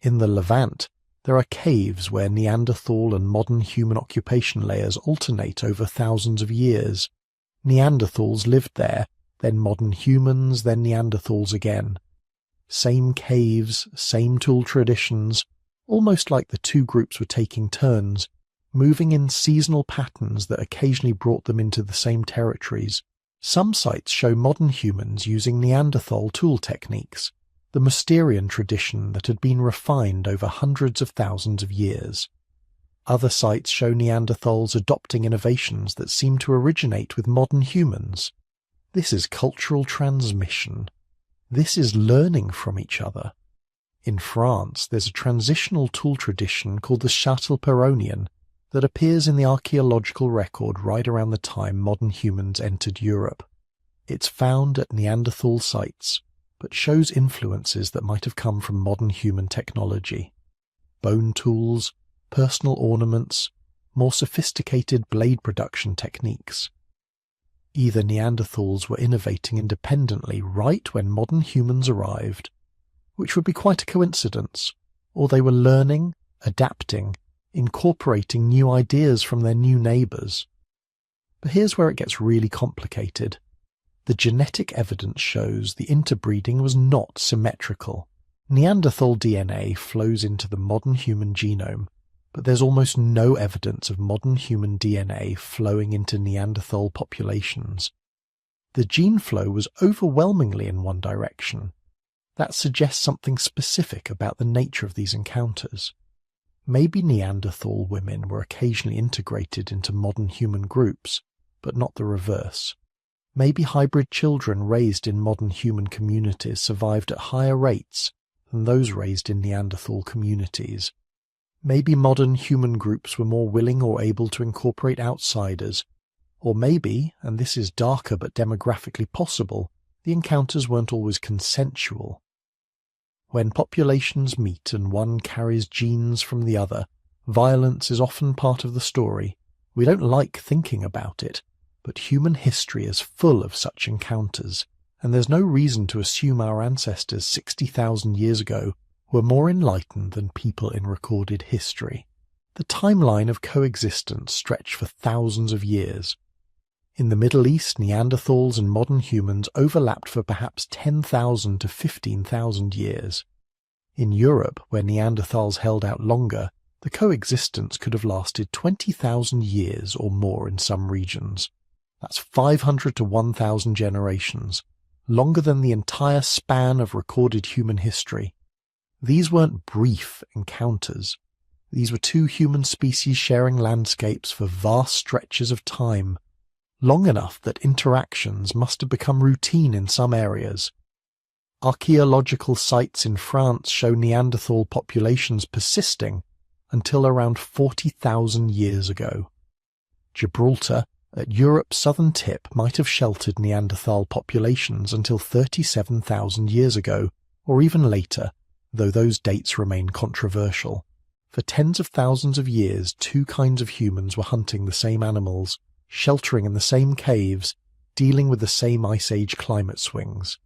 S1: In the Levant, there are caves where Neanderthal and modern human occupation layers alternate over thousands of years. Neanderthals lived there, then modern humans, then Neanderthals again. Same caves, same tool traditions, almost like the two groups were taking turns, moving in seasonal patterns that occasionally brought them into the same territories. Some sites show modern humans using Neanderthal tool techniques, the Mousterian tradition that had been refined over hundreds of thousands of years. Other sites show Neanderthals adopting innovations that seem to originate with modern humans. This is cultural transmission. This is learning from each other. In France, there's a transitional tool tradition called the Châtelperronian. that appears in the archaeological record right around the time modern humans entered Europe. It's found at Neanderthal sites, but shows influences that might have come from modern human technology. Bone tools, personal ornaments, more sophisticated blade production techniques. Either Neanderthals were innovating independently right when modern humans arrived, which would be quite a coincidence, or they were learning, adapting, incorporating new ideas from their new neighbours. But here's where it gets really complicated. The genetic evidence shows the interbreeding was not symmetrical. Neanderthal DNA flows into the modern human genome, but there's almost no evidence of modern human DNA flowing into Neanderthal populations. The gene flow was overwhelmingly in one direction. That suggests something specific about the nature of these encounters. Maybe Neanderthal women were occasionally integrated into modern human groups, but not the reverse. Maybe hybrid children raised in modern human communities survived at higher rates than those raised in Neanderthal communities. Maybe modern human groups were more willing or able to incorporate outsiders. Or maybe, and this is darker but demographically possible, the encounters weren't always consensual. When populations meet and one carries genes from the other, violence is often part of the story. We don't like thinking about it, but human history is full of such encounters, and there's no reason to assume our ancestors 60,000 years ago were more enlightened than people in recorded history. The timeline of coexistence stretched for thousands of years. In the Middle East, Neanderthals and modern humans overlapped for perhaps 10,000 to 15,000 years. In Europe, where Neanderthals held out longer, the coexistence could have lasted 20,000 years or more in some regions. That's 500 to 1,000 generations, longer than the entire span of recorded human history. These weren't brief encounters. These were two human species sharing landscapes for vast stretches of time, long enough that interactions must have become routine in some areas. Archaeological sites in France show Neanderthal populations persisting until around 40,000 years ago. Gibraltar, at Europe's southern tip, might have sheltered Neanderthal populations until 37,000 years ago, or even later, though those dates remain controversial. For tens of thousands of years, two kinds of humans were hunting the same animals, sheltering in the same caves, dealing with the same Ice Age climate swings.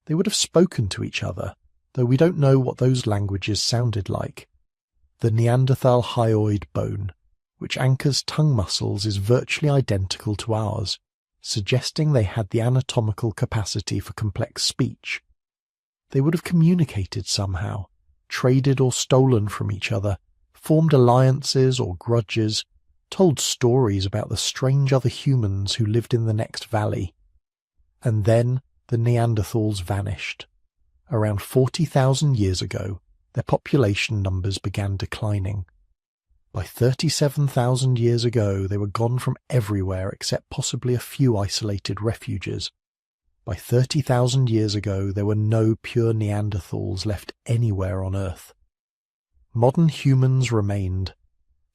S1: They would have spoken to each other, though we don't know what those languages sounded like. The Neanderthal hyoid bone, which anchors tongue muscles, is virtually identical to ours, suggesting they had the anatomical capacity for complex speech. They would have communicated somehow, traded or stolen from each other, formed alliances or grudges, told stories about the strange other humans who lived in the next valley. And then the Neanderthals vanished. Around 40,000 years ago, their population numbers began declining. By 37,000 years ago, they were gone from everywhere except possibly a few isolated refuges. By 30,000 years ago, there were no pure Neanderthals left anywhere on Earth. Modern humans remained,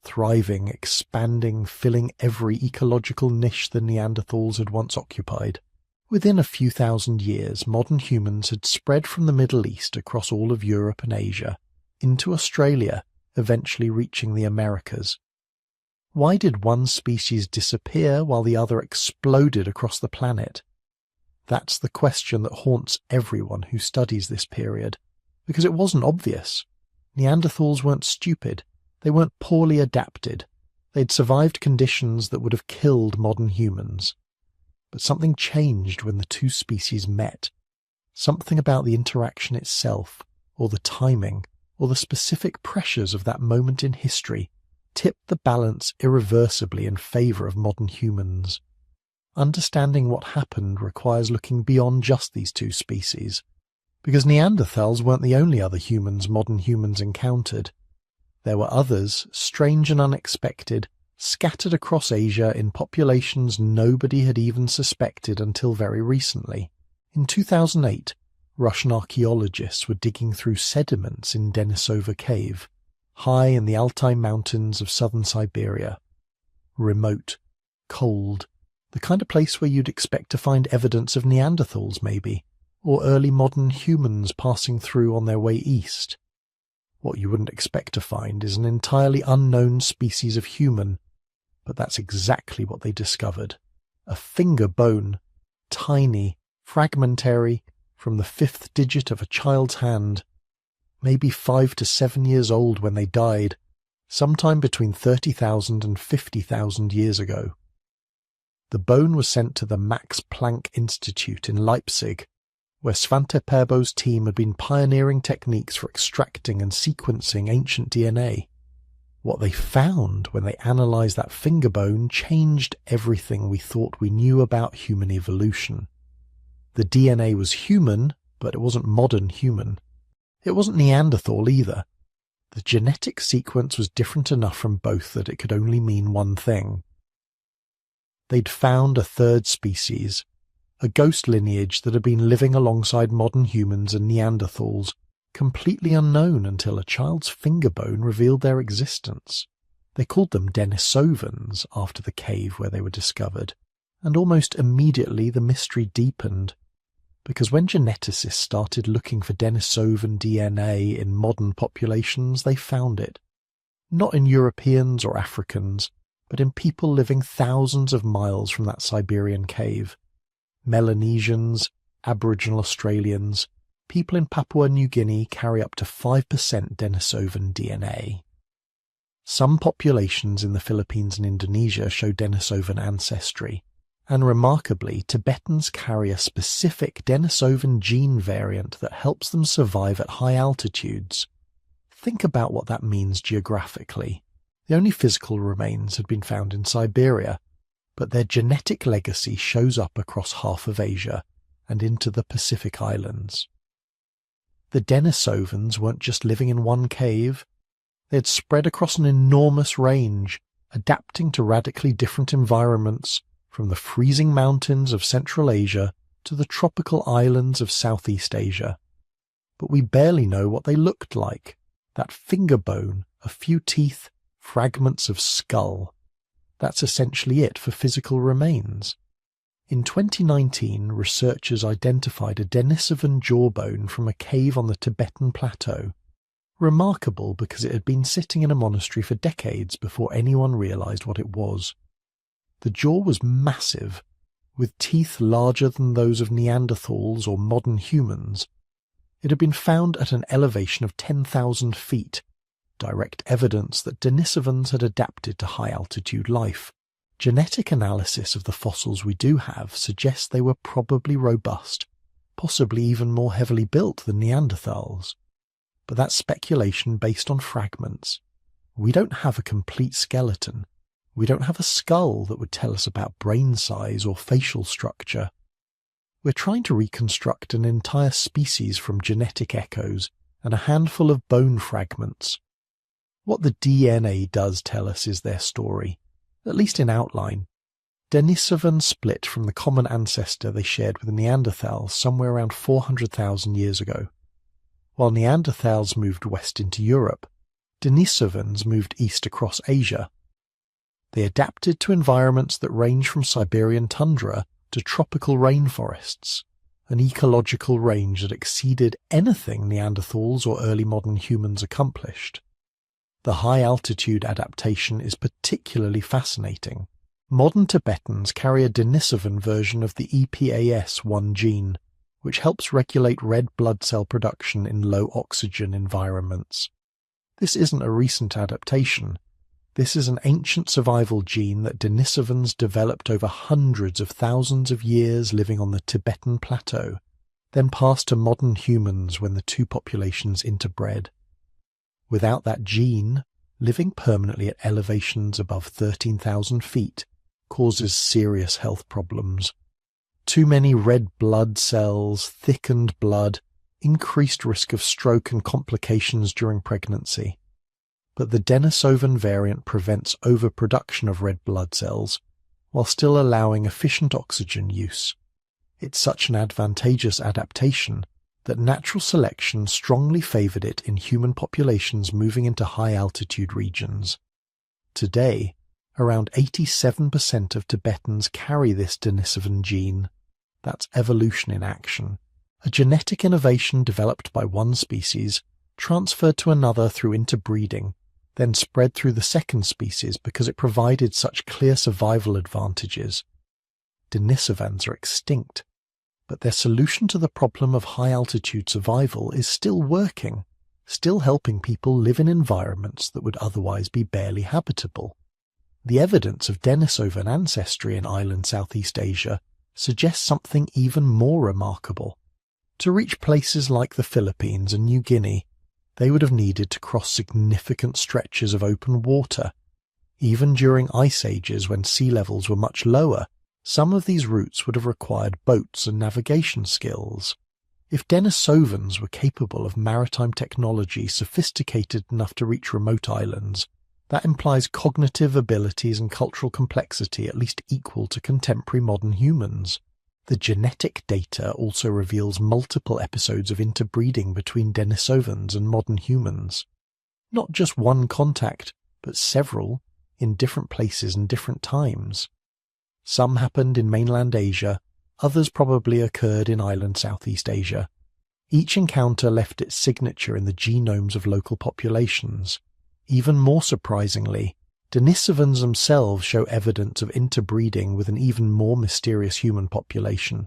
S1: thriving, expanding, filling every ecological niche the Neanderthals had once occupied. Within a few thousand years, modern humans had spread from the Middle East across all of Europe and Asia, into Australia, eventually reaching the Americas. Why did one species disappear while the other exploded across the planet? That's the question that haunts everyone who studies this period, because it wasn't obvious. Neanderthals weren't stupid. They weren't poorly adapted. They'd survived conditions that would have killed modern humans. But something changed when the two species met. Something about the interaction itself, or the timing, or the specific pressures of that moment in history tipped the balance irreversibly in favour of modern humans. Understanding what happened requires looking beyond just these two species, because Neanderthals weren't the only other humans modern humans encountered. There were others, strange and unexpected, scattered across Asia in populations nobody had even suspected until very recently. In 2008, Russian archaeologists were digging through sediments in Denisova Cave, high in the Altai Mountains of southern Siberia. Remote, cold, the kind of place where you'd expect to find evidence of Neanderthals maybe, or early modern humans passing through on their way east. What you wouldn't expect to find is an entirely unknown species of human, but that's exactly what they discovered. A finger bone, tiny, fragmentary, from the 5th digit of a child's hand, maybe 5 to 7 years old when they died, sometime between 30,000 and 50,000 years ago. The bone was sent to the Max Planck Institute in Leipzig, where Svante Pääbo's team had been pioneering techniques for extracting and sequencing ancient DNA. What they found when they analysed that finger bone changed everything we thought we knew about human evolution. The DNA was human, but it wasn't modern human. It wasn't Neanderthal either. The genetic sequence was different enough from both that it could only mean one thing. They'd found a third species, a ghost lineage that had been living alongside modern humans and Neanderthals, completely unknown until a child's finger bone revealed their existence. They called them Denisovans after the cave where they were discovered, and almost immediately the mystery deepened, because when geneticists started looking for Denisovan DNA in modern populations, they found it. Not in Europeans or Africans, but in people living thousands of miles from that Siberian cave. Melanesians, Aboriginal Australians, people in Papua New Guinea carry up to 5% Denisovan DNA. Some populations in the Philippines and Indonesia show Denisovan ancestry, and remarkably, Tibetans carry a specific Denisovan gene variant that helps them survive at high altitudes. Think about what that means geographically. The only physical remains had been found in Siberia, but their genetic legacy shows up across half of Asia and into the Pacific Islands. The Denisovans weren't just living in one cave. They had spread across an enormous range, adapting to radically different environments, from the freezing mountains of Central Asia to the tropical islands of Southeast Asia. But we barely know what they looked like. That finger bone, a few teeth, fragments of skull. That's essentially it for physical remains. In 2019, researchers identified a Denisovan jawbone from a cave on the Tibetan plateau. Remarkable because it had been sitting in a monastery for decades before anyone realized what it was. The jaw was massive, with teeth larger than those of Neanderthals or modern humans. It had been found at an elevation of 10,000 feet, direct evidence that Denisovans had adapted to high-altitude life. Genetic analysis of the fossils we do have suggests they were probably robust, possibly even more heavily built than Neanderthals. But that's speculation based on fragments. We don't have a complete skeleton. We don't have a skull that would tell us about brain size or facial structure. We're trying to reconstruct an entire species from genetic echoes and a handful of bone fragments. What the DNA does tell us is their story, at least in outline. Denisovans split from the common ancestor they shared with Neanderthals somewhere around 400,000 years ago. While Neanderthals moved west into Europe, Denisovans moved east across Asia. They adapted to environments that range from Siberian tundra to tropical rainforests, an ecological range that exceeded anything Neanderthals or early modern humans accomplished. The high-altitude adaptation is particularly fascinating. Modern Tibetans carry a Denisovan version of the EPAS1 gene, which helps regulate red blood cell production in low-oxygen environments. This isn't a recent adaptation. This is an ancient survival gene that Denisovans developed over hundreds of thousands of years living on the Tibetan plateau, then passed to modern humans when the two populations interbred. Without that gene, living permanently at elevations above 13,000 feet causes serious health problems. Too many red blood cells, thickened blood, increased risk of stroke and complications during pregnancy. But the Denisovan variant prevents overproduction of red blood cells while still allowing efficient oxygen use. It's such an advantageous adaptation that natural selection strongly favored it in human populations moving into high-altitude regions. Today, around 87% of Tibetans carry this Denisovan gene. That's evolution in action. A genetic innovation developed by one species, transferred to another through interbreeding, then spread through the second species because it provided such clear survival advantages. Denisovans are extinct, but their solution to the problem of high-altitude survival is still working, still helping people live in environments that would otherwise be barely habitable. The evidence of Denisovan ancestry in island Southeast Asia suggests something even more remarkable. To reach places like the Philippines and New Guinea, they would have needed to cross significant stretches of open water. Even during ice ages when sea levels were much lower, some of these routes would have required boats and navigation skills. If Denisovans were capable of maritime technology sophisticated enough to reach remote islands, that implies cognitive abilities and cultural complexity at least equal to contemporary modern humans. The genetic data also reveals multiple episodes of interbreeding between Denisovans and modern humans. Not just one contact, but several, in different places and different times. Some happened in mainland Asia, others probably occurred in island Southeast Asia. Each encounter left its signature in the genomes of local populations. Even more surprisingly, Denisovans themselves show evidence of interbreeding with an even more mysterious human population.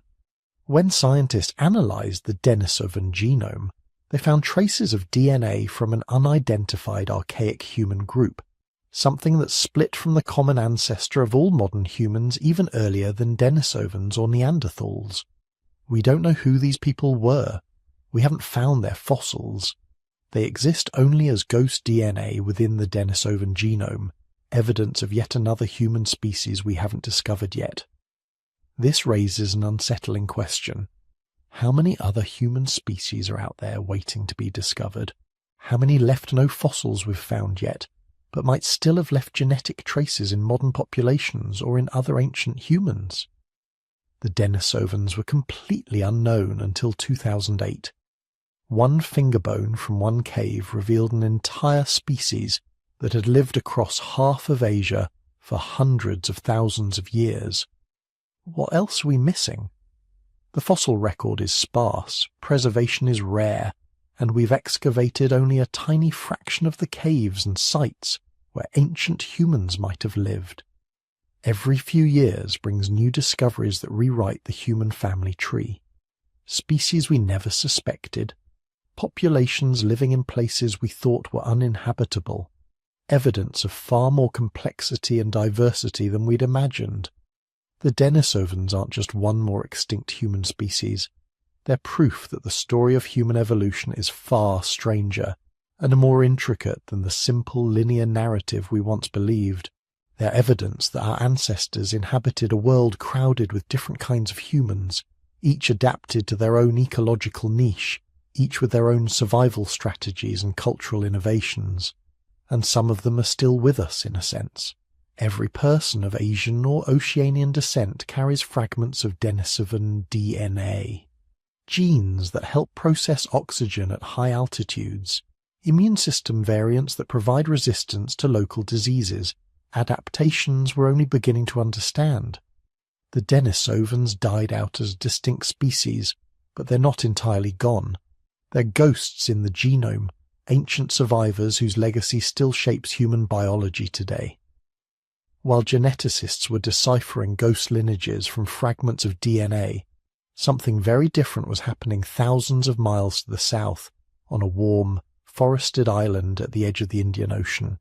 S1: When scientists analyzed the Denisovan genome, they found traces of DNA from an unidentified archaic human group, something that split from the common ancestor of all modern humans even earlier than Denisovans or Neanderthals. We don't know who these people were. We haven't found their fossils. They exist only as ghost DNA within the Denisovan genome, evidence of yet another human species we haven't discovered yet. This raises an unsettling question. How many other human species are out there waiting to be discovered? How many left no fossils we've found yet, but might still have left genetic traces in modern populations or in other ancient humans? The Denisovans were completely unknown until 2008. One finger bone from one cave revealed an entire species that had lived across half of Asia for hundreds of thousands of years. What else are we missing? The fossil record is sparse, preservation is rare, and we've excavated only a tiny fraction of the caves and sites where ancient humans might have lived. Every few years brings new discoveries that rewrite the human family tree. Species we never suspected, populations living in places we thought were uninhabitable, evidence of far more complexity and diversity than we'd imagined. The Denisovans aren't just one more extinct human species. They're proof that the story of human evolution is far stranger and more intricate than the simple linear narrative we once believed. They're evidence that our ancestors inhabited a world crowded with different kinds of humans, each adapted to their own ecological niche, each with their own survival strategies and cultural innovations. And some of them are still with us in a sense. Every person of Asian or Oceanian descent carries fragments of Denisovan DNA. Genes that help process oxygen at high altitudes, immune system variants that provide resistance to local diseases, adaptations we're only beginning to understand. The Denisovans died out as a distinct species, but they're not entirely gone. They're ghosts in the genome, ancient survivors whose legacy still shapes human biology today. While geneticists were deciphering ghost lineages from fragments of DNA, something very different was happening thousands of miles to the south, on a warm, forested island at the edge of the Indian Ocean.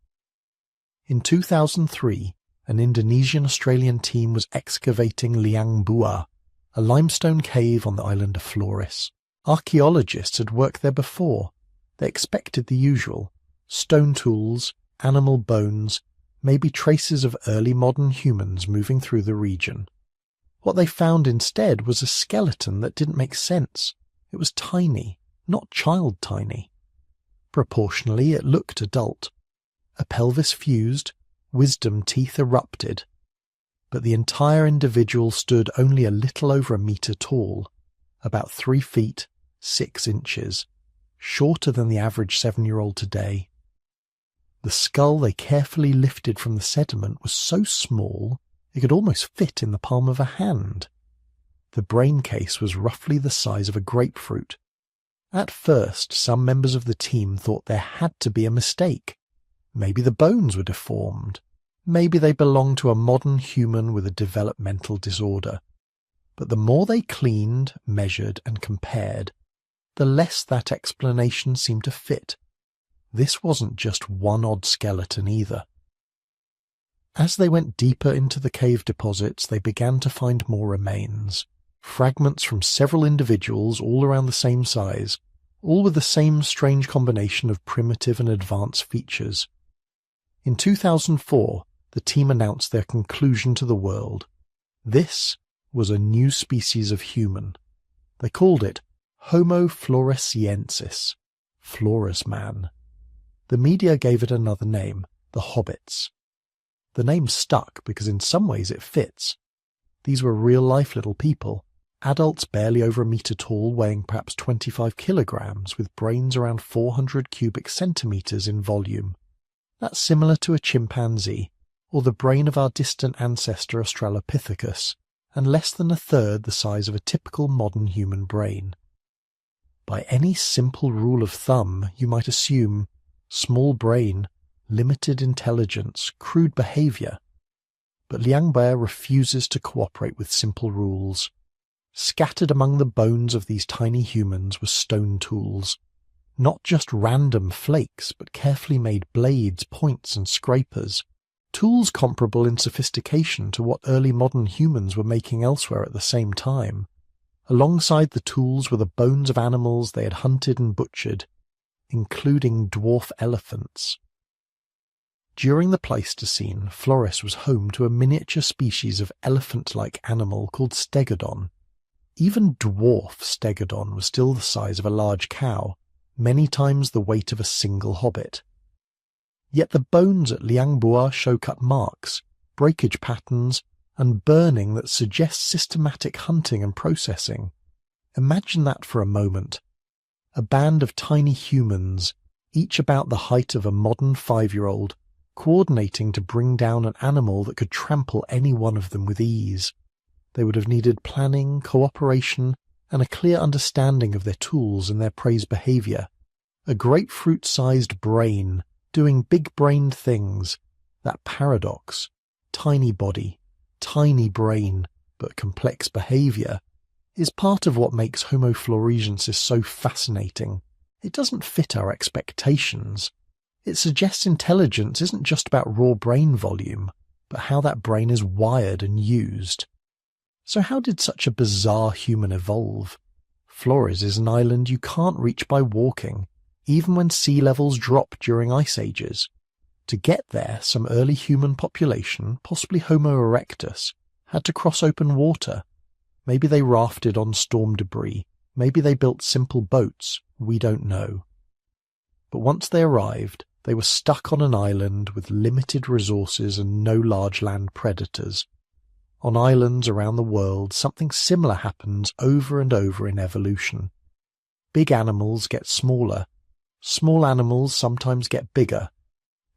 S1: In 2003, an Indonesian-Australian team was excavating Liang Bua, a limestone cave on the island of Flores. Archaeologists had worked there before. They expected the usual: stone tools, animal bones, maybe traces of early modern humans moving through the region. What they found instead was a skeleton that didn't make sense. It was tiny, not child-tiny. Proportionally, it looked adult. A pelvis fused, wisdom teeth erupted. But the entire individual stood only a little over a metre tall, about 3 feet, 6 inches, shorter than the average 7-year-old today. The skull they carefully lifted from the sediment was so small it could almost fit in the palm of a hand. The brain case was roughly the size of a grapefruit. At first, some members of the team thought there had to be a mistake. Maybe the bones were deformed. Maybe they belonged to a modern human with a developmental disorder. But the more they cleaned, measured, and compared, the less that explanation seemed to fit. This wasn't just one odd skeleton either. As they went deeper into the cave deposits, they began to find more remains. Fragments from several individuals all around the same size, all with the same strange combination of primitive and advanced features. In 2004, the team announced their conclusion to the world. This was a new species of human. They called it Homo floresiensis, Flora's man. The media gave it another name, the Hobbits. The name stuck because in some ways it fits. These were real-life little people, adults barely over a metre tall, weighing perhaps 25 kilograms, with brains around 400 cubic centimetres in volume. That's similar to a chimpanzee, or the brain of our distant ancestor Australopithecus, and less than a third the size of a typical modern human brain. By any simple rule of thumb, you might assume small brain, limited intelligence, crude behaviour. But Liang Bei refuses to cooperate with simple rules. Scattered among the bones of these tiny humans were stone tools. Not just random flakes, but carefully made blades, points, and scrapers. Tools comparable in sophistication to what early modern humans were making elsewhere at the same time. Alongside the tools were the bones of animals they had hunted and butchered, including dwarf elephants. During the Pleistocene, Flores was home to a miniature species of elephant-like animal called stegodon. Even dwarf stegodon was still the size of a large cow, many times the weight of a single hobbit. Yet the bones at Liangbua show cut marks, breakage patterns, and burning that suggests systematic hunting and processing. Imagine that for a moment. A band of tiny humans, each about the height of a modern 5-year-old, coordinating to bring down an animal that could trample any one of them with ease. They would have needed planning, cooperation, and a clear understanding of their tools and their prey's behaviour. A grapefruit-sized brain, doing big-brained things. That paradox. Tiny body, tiny brain, but complex behaviour, is part of what makes Homo floresiensis so fascinating. It doesn't fit our expectations. It suggests intelligence isn't just about raw brain volume, but how that brain is wired and used. So how did such a bizarre human evolve? Flores is an island you can't reach by walking, even when sea levels drop during ice ages. To get there, some early human population, possibly Homo erectus, had to cross open water. Maybe they rafted on storm debris. Maybe they built simple boats. We don't know. But once they arrived, they were stuck on an island with limited resources and no large land predators. On islands around the world, something similar happens over and over in evolution. Big animals get smaller. Small animals sometimes get bigger.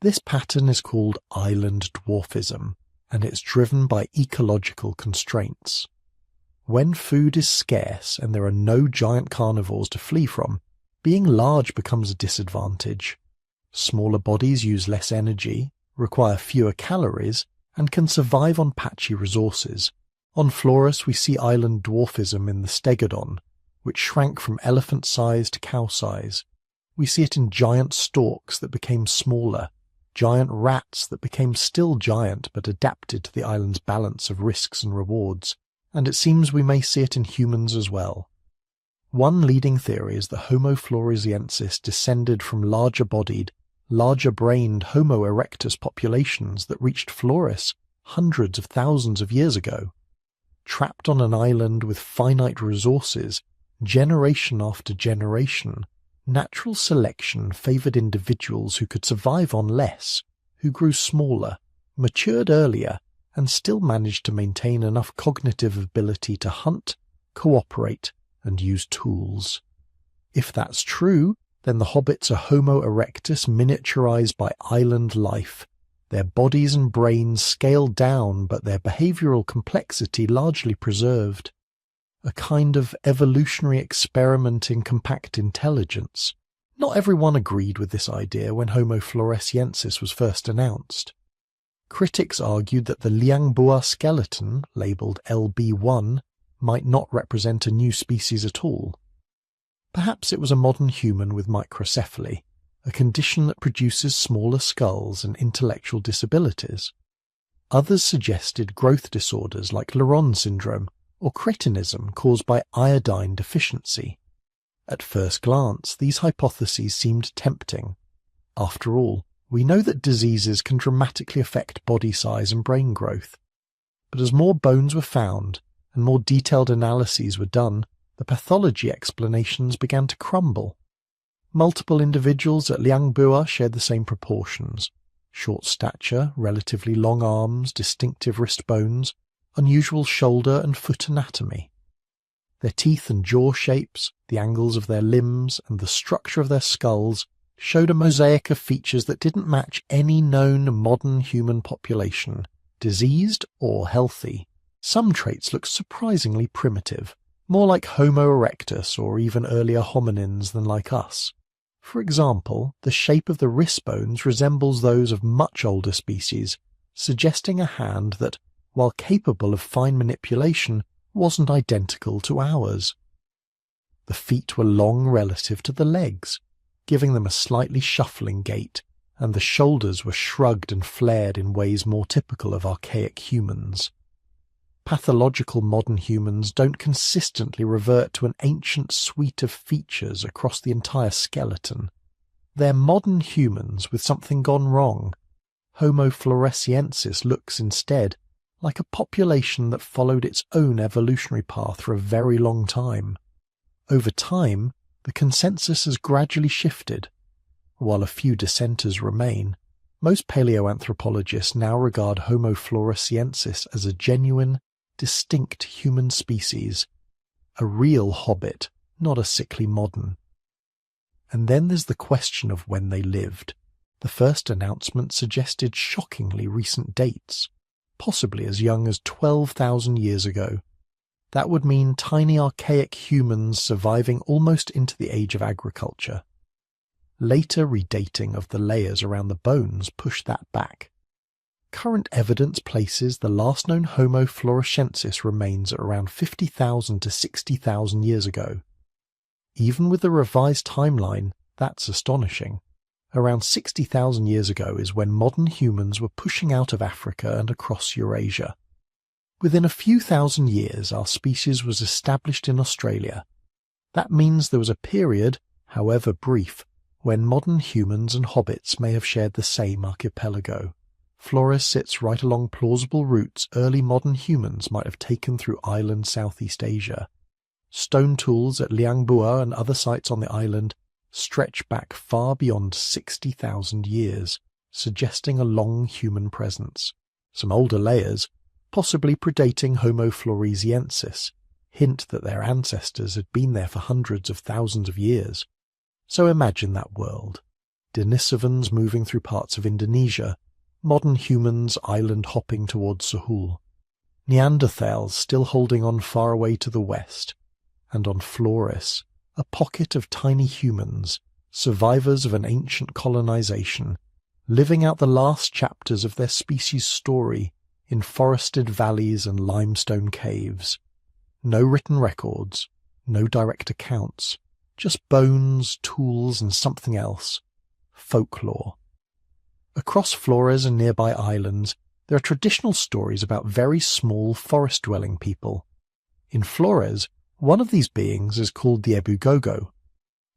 S1: This pattern is called island dwarfism, and it's driven by ecological constraints. When food is scarce and there are no giant carnivores to flee from, being large becomes a disadvantage. Smaller bodies use less energy, require fewer calories, and can survive on patchy resources. On Flores we see island dwarfism in the stegodon, which shrank from elephant size to cow size. We see it in giant storks that became smaller, giant rats that became still giant but adapted to the island's balance of risks and rewards, and it seems we may see it in humans as well. One leading theory is that Homo floresiensis descended from larger-bodied, larger-brained Homo erectus populations that reached Flores hundreds of thousands of years ago. Trapped on an island with finite resources, generation after generation, natural selection favoured individuals who could survive on less, who grew smaller, matured earlier, and still managed to maintain enough cognitive ability to hunt, cooperate, and use tools. If that's true, then the hobbits are Homo erectus miniaturized by island life, their bodies and brains scaled down but their behavioral complexity largely preserved. A kind of evolutionary experiment in compact intelligence. Not everyone agreed with this idea when Homo floresiensis was first announced. Critics argued that the Liangbua skeleton, labelled LB1, might not represent a new species at all. Perhaps it was a modern human with microcephaly, a condition that produces smaller skulls and intellectual disabilities. Others suggested growth disorders like Laron syndrome or cretinism caused by iodine deficiency. At first glance, these hypotheses seemed tempting. After all, we know that diseases can dramatically affect body size and brain growth. But as more bones were found and more detailed analyses were done, the pathology explanations began to crumble. Multiple individuals at Liangbua shared the same proportions: short stature, relatively long arms, distinctive wrist bones, unusual shoulder and foot anatomy. Their teeth and jaw shapes, the angles of their limbs, and the structure of their skulls showed a mosaic of features that didn't match any known modern human population, diseased or healthy. Some traits looked surprisingly primitive, more like Homo erectus or even earlier hominins than like us. For example, the shape of the wrist bones resembles those of much older species, suggesting a hand that, while capable of fine manipulation, wasn't identical to ours. The feet were long relative to the legs, giving them a slightly shuffling gait, and the shoulders were shrugged and flared in ways more typical of archaic humans. Pathological modern humans don't consistently revert to an ancient suite of features across the entire skeleton. They're modern humans with something gone wrong. Homo floresiensis looks instead like a population that followed its own evolutionary path for a very long time. Over time, the consensus has gradually shifted. While a few dissenters remain, most paleoanthropologists now regard Homo floresiensis as a genuine, distinct human species, a real hobbit, not a sickly modern. And then there's the question of when they lived. The first announcement suggested shockingly recent dates, possibly as young as 12,000 years ago. That would mean tiny archaic humans surviving almost into the age of agriculture. Later redating of the layers around the bones pushed that back. Current evidence places the last known Homo floresiensis remains at around 50,000 to 60,000 years ago. Even with the revised timeline, that's astonishing. Around 60,000 years ago is when modern humans were pushing out of Africa and across Eurasia. Within a few thousand years, our species was established in Australia. That means there was a period, however brief, when modern humans and hobbits may have shared the same archipelago. Flores sits right along plausible routes early modern humans might have taken through island Southeast Asia. Stone tools at Liangbua and other sites on the island stretch back far beyond 60,000 years, suggesting a long human presence. Some older layers, possibly predating Homo floresiensis, hint that their ancestors had been there for hundreds of thousands of years. So imagine that world. Denisovans moving through parts of Indonesia, modern humans island hopping towards Sahul, Neanderthals still holding on far away to the west, and on Flores, a pocket of tiny humans, survivors of an ancient colonization, living out the last chapters of their species' story in forested valleys and limestone caves. No written records, no direct accounts, just bones, tools, and something else. Folklore. Across Flores and nearby islands, there are traditional stories about very small forest-dwelling people. In Flores, one of these beings is called the Ebugogo.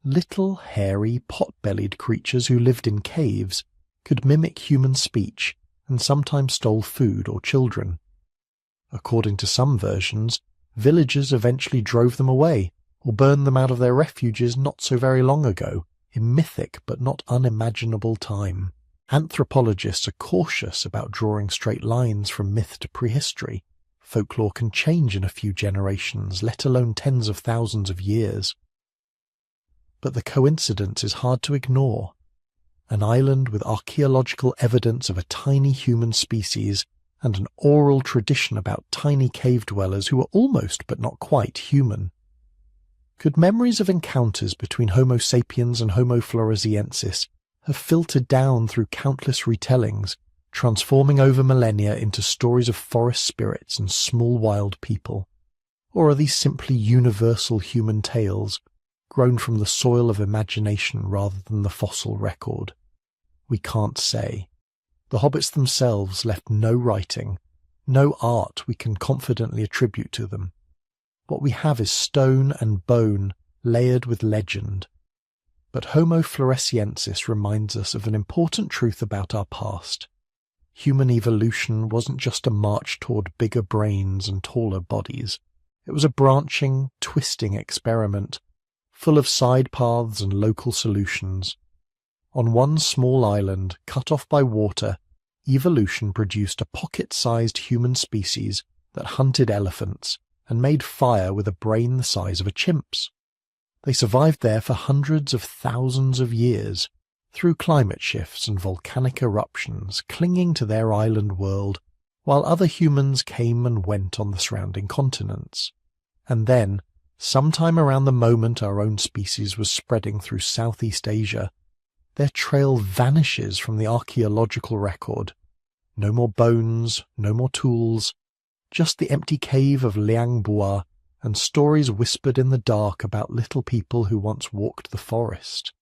S1: Little, hairy, pot-bellied creatures who lived in caves, could mimic human speech, and sometimes stole food or children. According to some versions, villagers eventually drove them away, or burned them out of their refuges not so very long ago, in mythic but not unimaginable time. Anthropologists are cautious about drawing straight lines from myth to prehistory. Folklore can change in a few generations, let alone tens of thousands of years. but the coincidence is hard to ignore. An island with archaeological evidence of a tiny human species and an oral tradition about tiny cave dwellers who were almost but not quite human. Could memories of encounters between Homo sapiens and Homo floresiensis have filtered down through countless retellings, transforming over millennia into stories of forest spirits and small wild people? Or are these simply universal human tales, grown from the soil of imagination rather than the fossil record? We can't say. The hobbits themselves left no writing, no art we can confidently attribute to them. What we have is stone and bone layered with legend. But Homo floresiensis reminds us of an important truth about our past. Human evolution wasn't just a march toward bigger brains and taller bodies. It was a branching, twisting experiment, full of side paths and local solutions. On one small island, cut off by water, evolution produced a pocket-sized human species that hunted elephants and made fire with a brain the size of a chimp's. They survived there for hundreds of thousands of years, through climate shifts and volcanic eruptions, clinging to their island world, while other humans came and went on the surrounding continents. And then, sometime around the moment our own species was spreading through Southeast Asia, their trail vanishes from the archaeological record. No more bones, no more tools, just the empty cave of Liang Bua and stories whispered in the dark about little people who once walked the forest.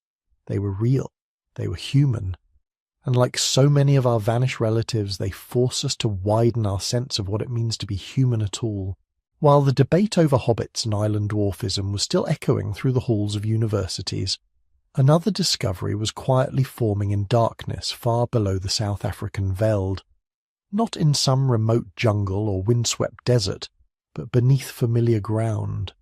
S1: They were real, they were human, and like so many of our vanished relatives, they force us to widen our sense of what it means to be human at all. While the debate over hobbits and island dwarfism was still echoing through the halls of universities, another discovery was quietly forming in darkness far below the South African veld, not in some remote jungle or windswept desert, but beneath familiar ground,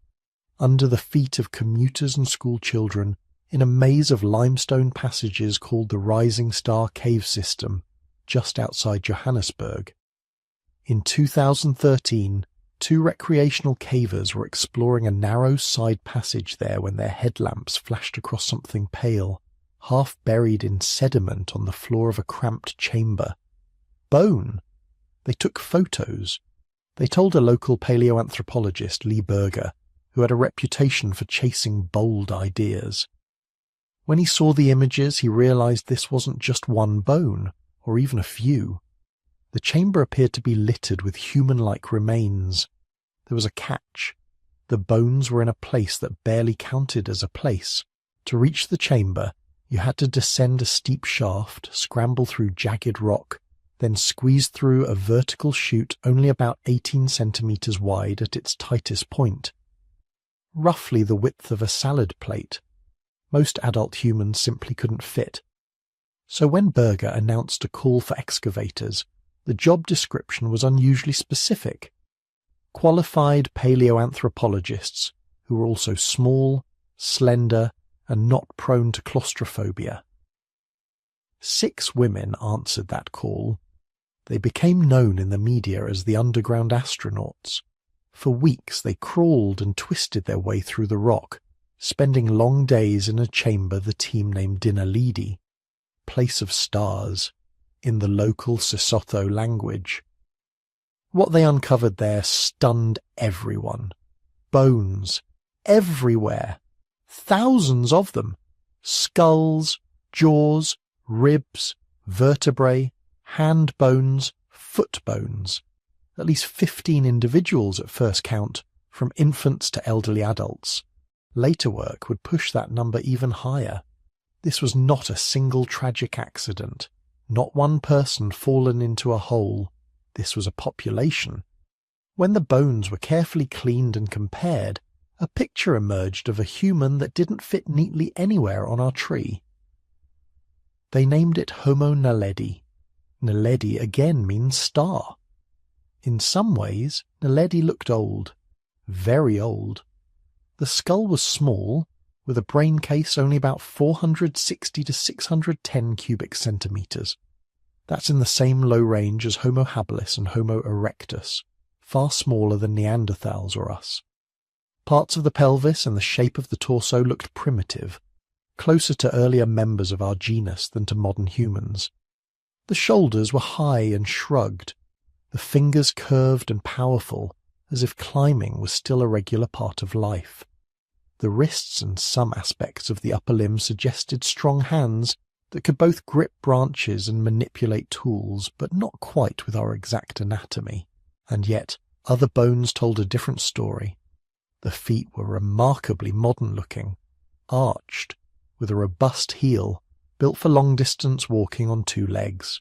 S1: under the feet of commuters and school children, in a maze of limestone passages called the Rising Star Cave System, just outside Johannesburg. In 2013, 2 recreational cavers were exploring a narrow side passage there when their headlamps flashed across something pale, half buried in sediment on the floor of a cramped chamber. Bone! They took photos. They told a local paleoanthropologist, Lee Berger, who had a reputation for chasing bold ideas. When he saw the images, he realized this wasn't just one bone, or even a few. The chamber appeared to be littered with human-like remains. There was a catch. The bones were in a place that barely counted as a place. To reach the chamber, you had to descend a steep shaft, scramble through jagged rock, then squeeze through a vertical chute only about 18 centimeters wide at its tightest point. Roughly the width of a salad plate. Most adult humans simply couldn't fit. So when Berger announced a call for excavators, the job description was unusually specific. Qualified paleoanthropologists who were also small, slender, and not prone to claustrophobia. 6 women answered that call. They became known in the media as the underground astronauts. For weeks they crawled and twisted their way through the rock, spending long days in a chamber the team named Dinalidi, place of stars, in the local Sesotho language. What they uncovered there stunned everyone. Bones, everywhere. Thousands of them. Skulls, jaws, ribs, vertebrae, hand bones, foot bones. At least 15 individuals at first count, from infants to elderly adults. Later work would push that number even higher. This was not a single tragic accident, not one person fallen into a hole. This was a population. When the bones were carefully cleaned and compared, a picture emerged of a human that didn't fit neatly anywhere on our tree. They named it Homo naledi. Naledi again means star. In some ways, Naledi looked old, very old. The skull was small, with a brain case only about 460 to 610 cubic centimeters. That's in the same low range as Homo habilis and Homo erectus, far smaller than Neanderthals or us. Parts of the pelvis and the shape of the torso looked primitive, closer to earlier members of our genus than to modern humans. The shoulders were high and shrugged, the fingers curved and powerful, as if climbing was still a regular part of life. The wrists and some aspects of the upper limb suggested strong hands that could both grip branches and manipulate tools, but not quite with our exact anatomy. And yet, other bones told a different story. The feet were remarkably modern-looking, arched, with a robust heel, built for long-distance walking on two legs.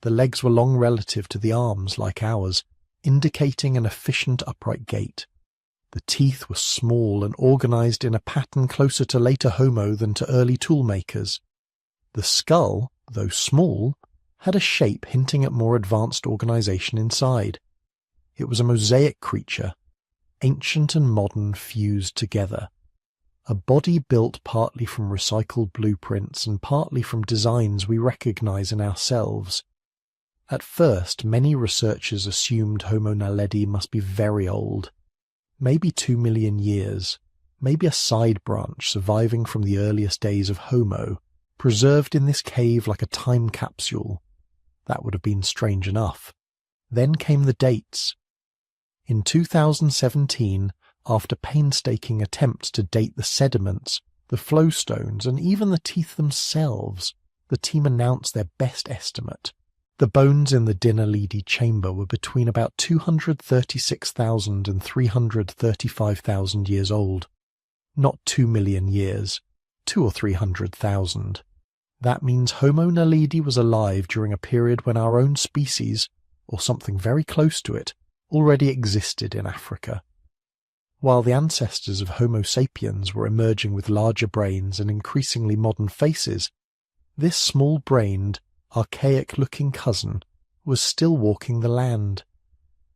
S1: The legs were long relative to the arms, like ours, indicating an efficient upright gait. The teeth were small and organized in a pattern closer to later Homo than to early toolmakers. The skull, though small, had a shape hinting at more advanced organization inside. It was a mosaic creature, ancient and modern fused together. A body built partly from recycled blueprints and partly from designs we recognize in ourselves. At first, many researchers assumed Homo naledi must be very old. Maybe 2 million years, maybe a side branch surviving from the earliest days of Homo, preserved in this cave like a time capsule. That would have been strange enough. Then came the dates. In 2017, after painstaking attempts to date the sediments, the flowstones, and even the teeth themselves, the team announced their best estimate. The bones in the Dinaledi chamber were between about 236,000 and 335,000 years old. Not 2 million years, 200,000 or 300,000. That means Homo naledi was alive during a period when our own species, or something very close to it, already existed in Africa. While the ancestors of Homo sapiens were emerging with larger brains and increasingly modern faces, this small-brained, archaic-looking cousin was still walking the land.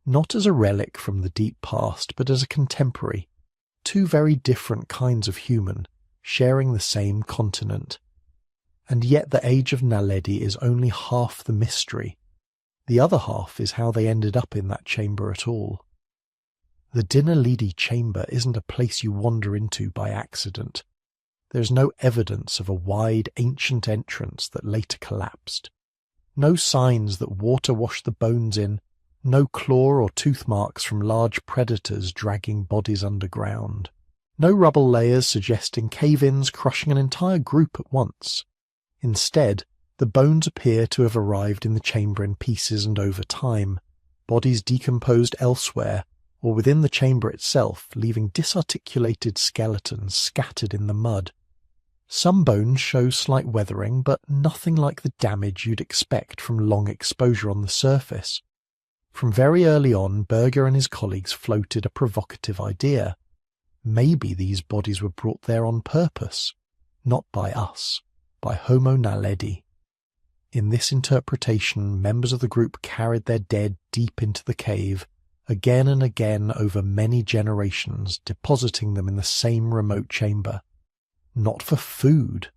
S1: Not as a relic from the deep past, but as a contemporary. Two very different kinds of human, sharing the same continent. And yet the age of Naledi is only half the mystery. The other half is how they ended up in that chamber at all. The Dinaledi chamber isn't a place you wander into by accident. There's no evidence of a wide, ancient entrance that later collapsed. No signs that water washed the bones in, no claw or tooth marks from large predators dragging bodies underground. No rubble layers suggesting cave-ins crushing an entire group at once. Instead, the bones appear to have arrived in the chamber in pieces and over time, bodies decomposed elsewhere, or within the chamber itself, leaving disarticulated skeletons scattered in the mud. Some bones show slight weathering, but nothing like the damage you'd expect from long exposure on the surface. From very early on, Berger and his colleagues floated a provocative idea. Maybe these bodies were brought there on purpose, not by us, by Homo naledi. In this interpretation, members of the group carried their dead deep into the cave, again and again over many generations, depositing them in the same remote chamber. Not for food.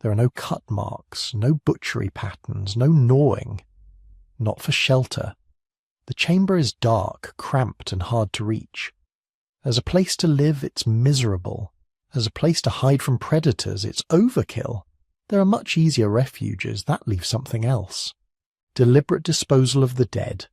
S1: There are no cut marks, no butchery patterns, no gnawing. Not for shelter. The chamber is dark, cramped, and hard to reach. As a place to live, it's miserable. As a place to hide from predators, it's overkill. There are much easier refuges. That leaves something else. Deliberate disposal of the dead.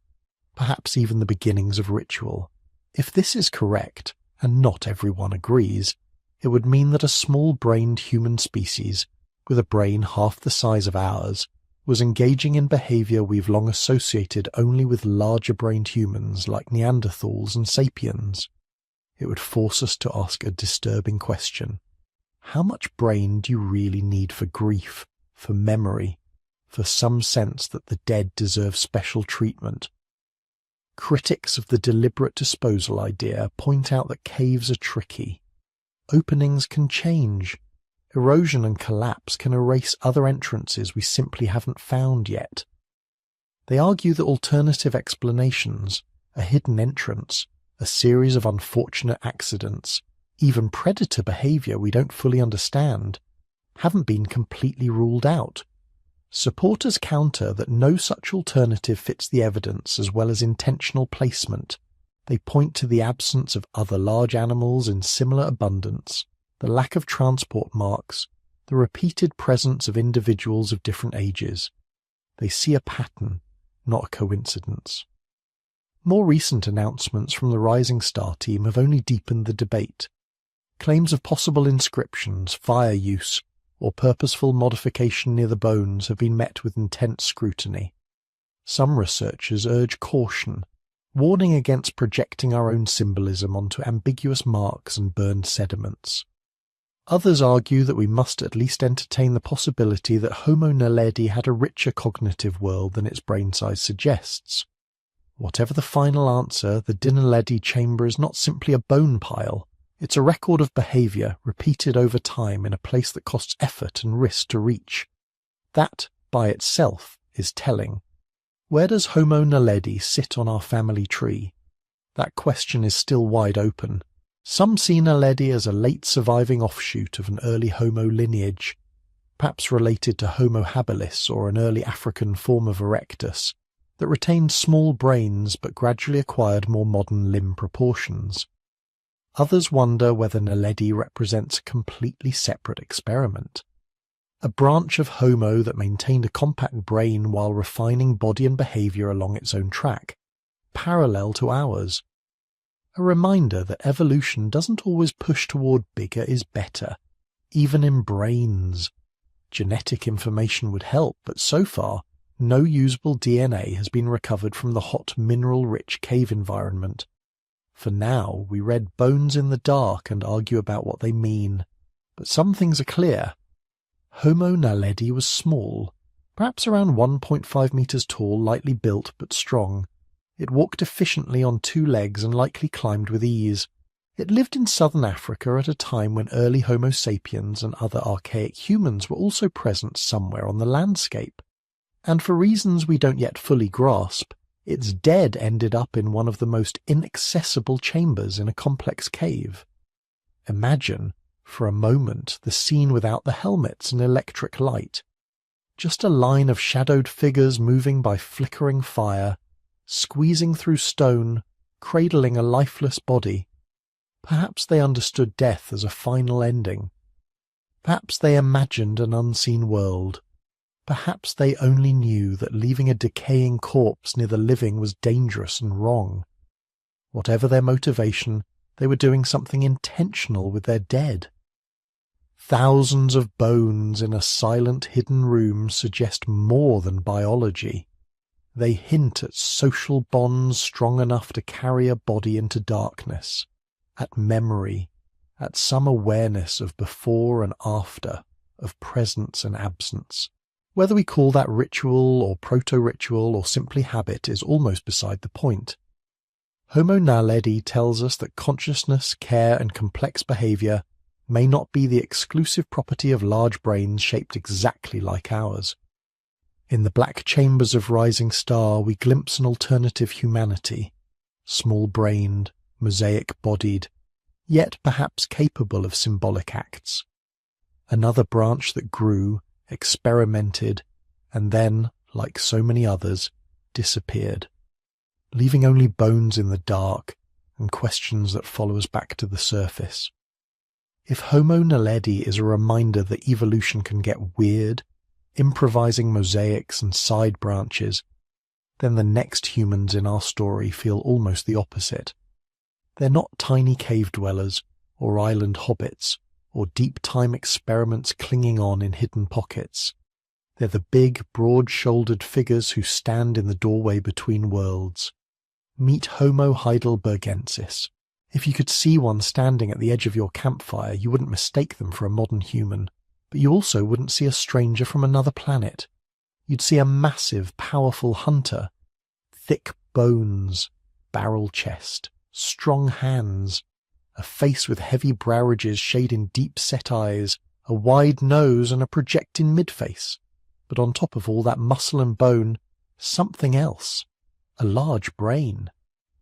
S1: Perhaps even the beginnings of ritual. If this is correct, and not everyone agrees, it would mean that a small-brained human species, with a brain half the size of ours, was engaging in behavior we've long associated only with larger-brained humans like Neanderthals and sapiens. It would force us to ask a disturbing question. How much brain do you really need for grief, for memory, for some sense that the dead deserve special treatment? Critics of the deliberate disposal idea point out that caves are tricky. Openings can change. Erosion and collapse can erase other entrances we simply haven't found yet. They argue that alternative explanations, a hidden entrance, a series of unfortunate accidents, even predator behavior we don't fully understand, haven't been completely ruled out. Supporters counter that no such alternative fits the evidence as well as intentional placement, They point to the absence of other large animals in similar abundance, the lack of transport marks, the repeated presence of individuals of different ages. They see a pattern, not a coincidence. More recent announcements from the Rising Star team have only deepened the debate. Claims of possible inscriptions, fire use, or purposeful modification near the bones have been met with intense scrutiny. Some researchers urge caution, warning against projecting our own symbolism onto ambiguous marks and burned sediments. Others argue that we must at least entertain the possibility that Homo naledi had a richer cognitive world than its brain size suggests. Whatever the final answer, the Dinaledi chamber is not simply a bone pile. It's a record of behaviour repeated over time in a place that costs effort and risk to reach. That, by itself, is telling. Where does Homo naledi sit on our family tree? That question is still wide open. Some see naledi as a late surviving offshoot of an early Homo lineage, perhaps related to Homo habilis or an early African form of erectus, that retained small brains but gradually acquired more modern limb proportions. Others wonder whether naledi represents a completely separate experiment. A branch of Homo that maintained a compact brain while refining body and behaviour along its own track, parallel to ours. A reminder that evolution doesn't always push toward bigger is better, even in brains. Genetic information would help, but so far, no usable DNA has been recovered from the hot mineral-rich cave environment. For now, we read bones in the dark and argue about what they mean. But some things are clear. Homo naledi was small, perhaps around 1.5 meters tall, lightly built but strong. It walked efficiently on 2 legs and likely climbed with ease. It lived in southern Africa at a time when early Homo sapiens and other archaic humans were also present somewhere on the landscape. And for reasons we don't yet fully grasp, its dead ended up in one of the most inaccessible chambers in a complex cave. Imagine, for a moment, the scene without the helmets and electric light. Just a line of shadowed figures moving by flickering fire, squeezing through stone, cradling a lifeless body. Perhaps they understood death as a final ending. Perhaps they imagined an unseen world. Perhaps they only knew that leaving a decaying corpse near the living was dangerous and wrong. Whatever their motivation, they were doing something intentional with their dead. Thousands of bones in a silent hidden room suggest more than biology. They hint at social bonds strong enough to carry a body into darkness, at memory, at some awareness of before and after, of presence and absence. Whether we call that ritual or proto-ritual or simply habit is almost beside the point. Homo naledi tells us that consciousness, care, and complex behaviour may not be the exclusive property of large brains shaped exactly like ours. In the black chambers of Rising Star we glimpse an alternative humanity, small-brained, mosaic-bodied, yet perhaps capable of symbolic acts. Another branch that grew, experimented, and then, like so many others, disappeared, leaving only bones in the dark and questions that follow us back to the surface. If Homo naledi is a reminder that evolution can get weird, improvising mosaics and side branches, then the next humans in our story feel almost the opposite. They're not tiny cave dwellers, or island hobbits, or deep-time experiments clinging on in hidden pockets. They're the big, broad-shouldered figures who stand in the doorway between worlds. Meet Homo heidelbergensis. If you could see one standing at the edge of your campfire, you wouldn't mistake them for a modern human, but you also wouldn't see a stranger from another planet. You'd see a massive, powerful hunter. Thick bones, barrel chest, strong hands, a face with heavy brow ridges shading deep-set eyes, a wide nose and a projecting mid-face. But on top of all that muscle and bone, something else. A large brain.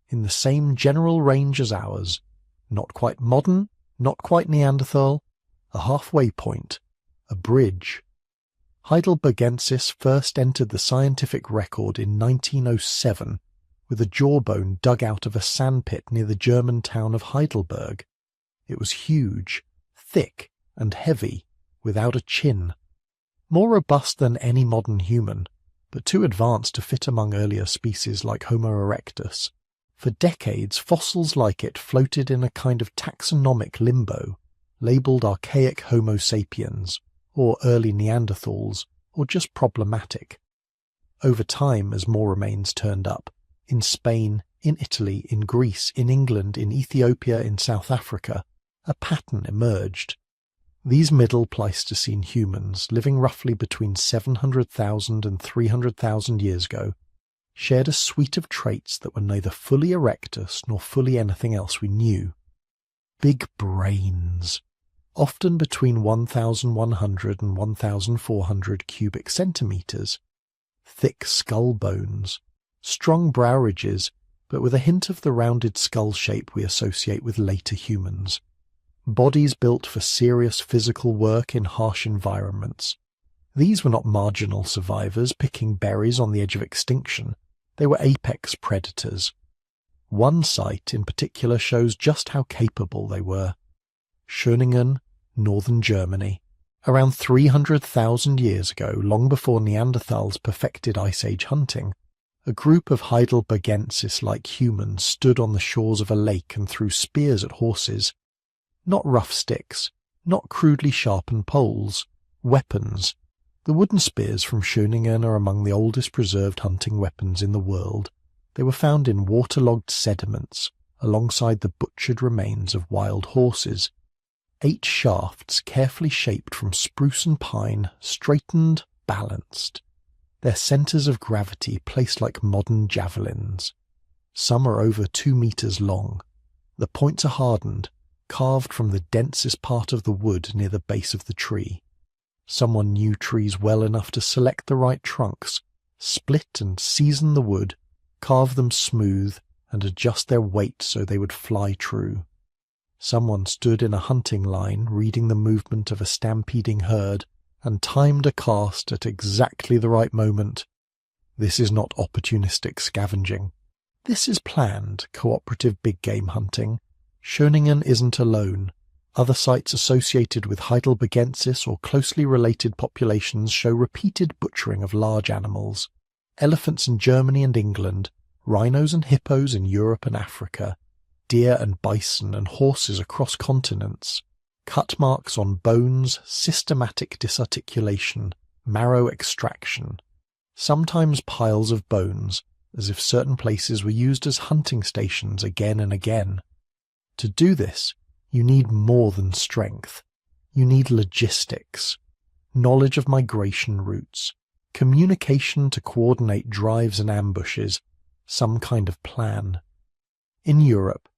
S1: In the same general range as ours. Not quite modern, not quite Neanderthal. A halfway point. A bridge. Heidelbergensis first entered the scientific record in 1907, with a jawbone dug out of a sandpit near the German town of Heidelberg. It was huge, thick, and heavy, without a chin. More robust than any modern human, but too advanced to fit among earlier species like Homo erectus. For decades, fossils like it floated in a kind of taxonomic limbo, labelled archaic Homo sapiens, or early Neanderthals, or just problematic. Over time, as more remains turned up, in Spain, in Italy, in Greece, in England, in Ethiopia, in South Africa, a pattern emerged. These middle Pleistocene humans, living roughly between 700,000 and 300,000 years ago, shared a suite of traits that were neither fully erectus nor fully anything else we knew. Big brains, often between 1,100 and 1,400 cubic centimetres, thick skull bones, strong brow ridges, but with a hint of the rounded skull shape we associate with later humans. Bodies built for serious physical work in harsh environments. These were not marginal survivors picking berries on the edge of extinction. They were apex predators. One site in particular shows just how capable they were. Schöningen, northern Germany. Around 300,000 years ago, long before Neanderthals perfected Ice Age hunting, a group of Heidelbergensis-like humans stood on the shores of a lake and threw spears at horses. Not rough sticks, not crudely sharpened poles, weapons. The wooden spears from Schöningen are among the oldest preserved hunting weapons in the world. They were found in waterlogged sediments, alongside the butchered remains of wild horses. 8 shafts carefully shaped from spruce and pine, straightened, balanced. Their centres of gravity placed like modern javelins. Some are over 2 meters long. The points are hardened, carved from the densest part of the wood near the base of the tree. Someone knew trees well enough to select the right trunks, split and season the wood, carve them smooth, and adjust their weight so they would fly true. Someone stood in a hunting line reading the movement of a stampeding herd and timed a cast at exactly the right moment. This is not opportunistic scavenging. This is planned, cooperative big game hunting. Schöningen isn't alone. Other sites associated with Heidelbergensis or closely related populations show repeated butchering of large animals. Elephants in Germany and England, rhinos and hippos in Europe and Africa, deer and bison and horses across continents, cut marks on bones, systematic disarticulation, marrow extraction, sometimes piles of bones, as if certain places were used as hunting stations again and again. To do this, you need more than strength. You need logistics, knowledge of migration routes, communication to coordinate drives and ambushes, some kind of plan. In Europe,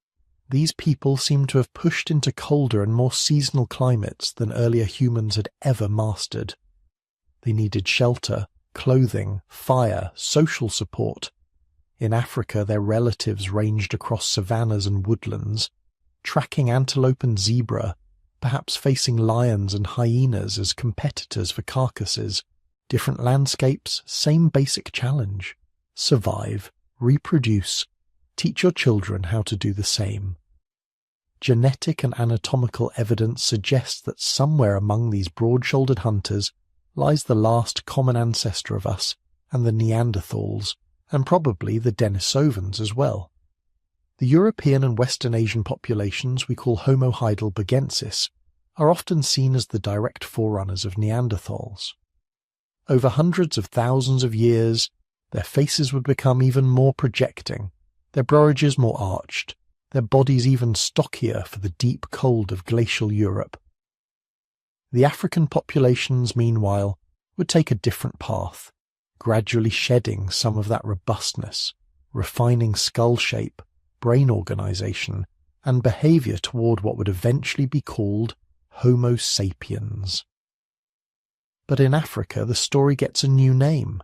S1: these people seem to have pushed into colder and more seasonal climates than earlier humans had ever mastered. They needed shelter, clothing, fire, social support. In Africa, their relatives ranged across savannas and woodlands, tracking antelope and zebra, perhaps facing lions and hyenas as competitors for carcasses. Different landscapes, same basic challenge. Survive, reproduce, teach your children how to do the same. Genetic and anatomical evidence suggests that somewhere among these broad-shouldered hunters lies the last common ancestor of us and the Neanderthals, and probably the Denisovans as well. The European and Western Asian populations we call Homo heidelbergensis are often seen as the direct forerunners of Neanderthals. Over hundreds of thousands of years, their faces would become even more projecting, their brow ridges more arched, their bodies even stockier for the deep cold of glacial Europe. The African populations, meanwhile, would take a different path, gradually shedding some of that robustness, refining skull shape, brain organization, and behavior toward what would eventually be called Homo sapiens. But in Africa, the story gets a new name.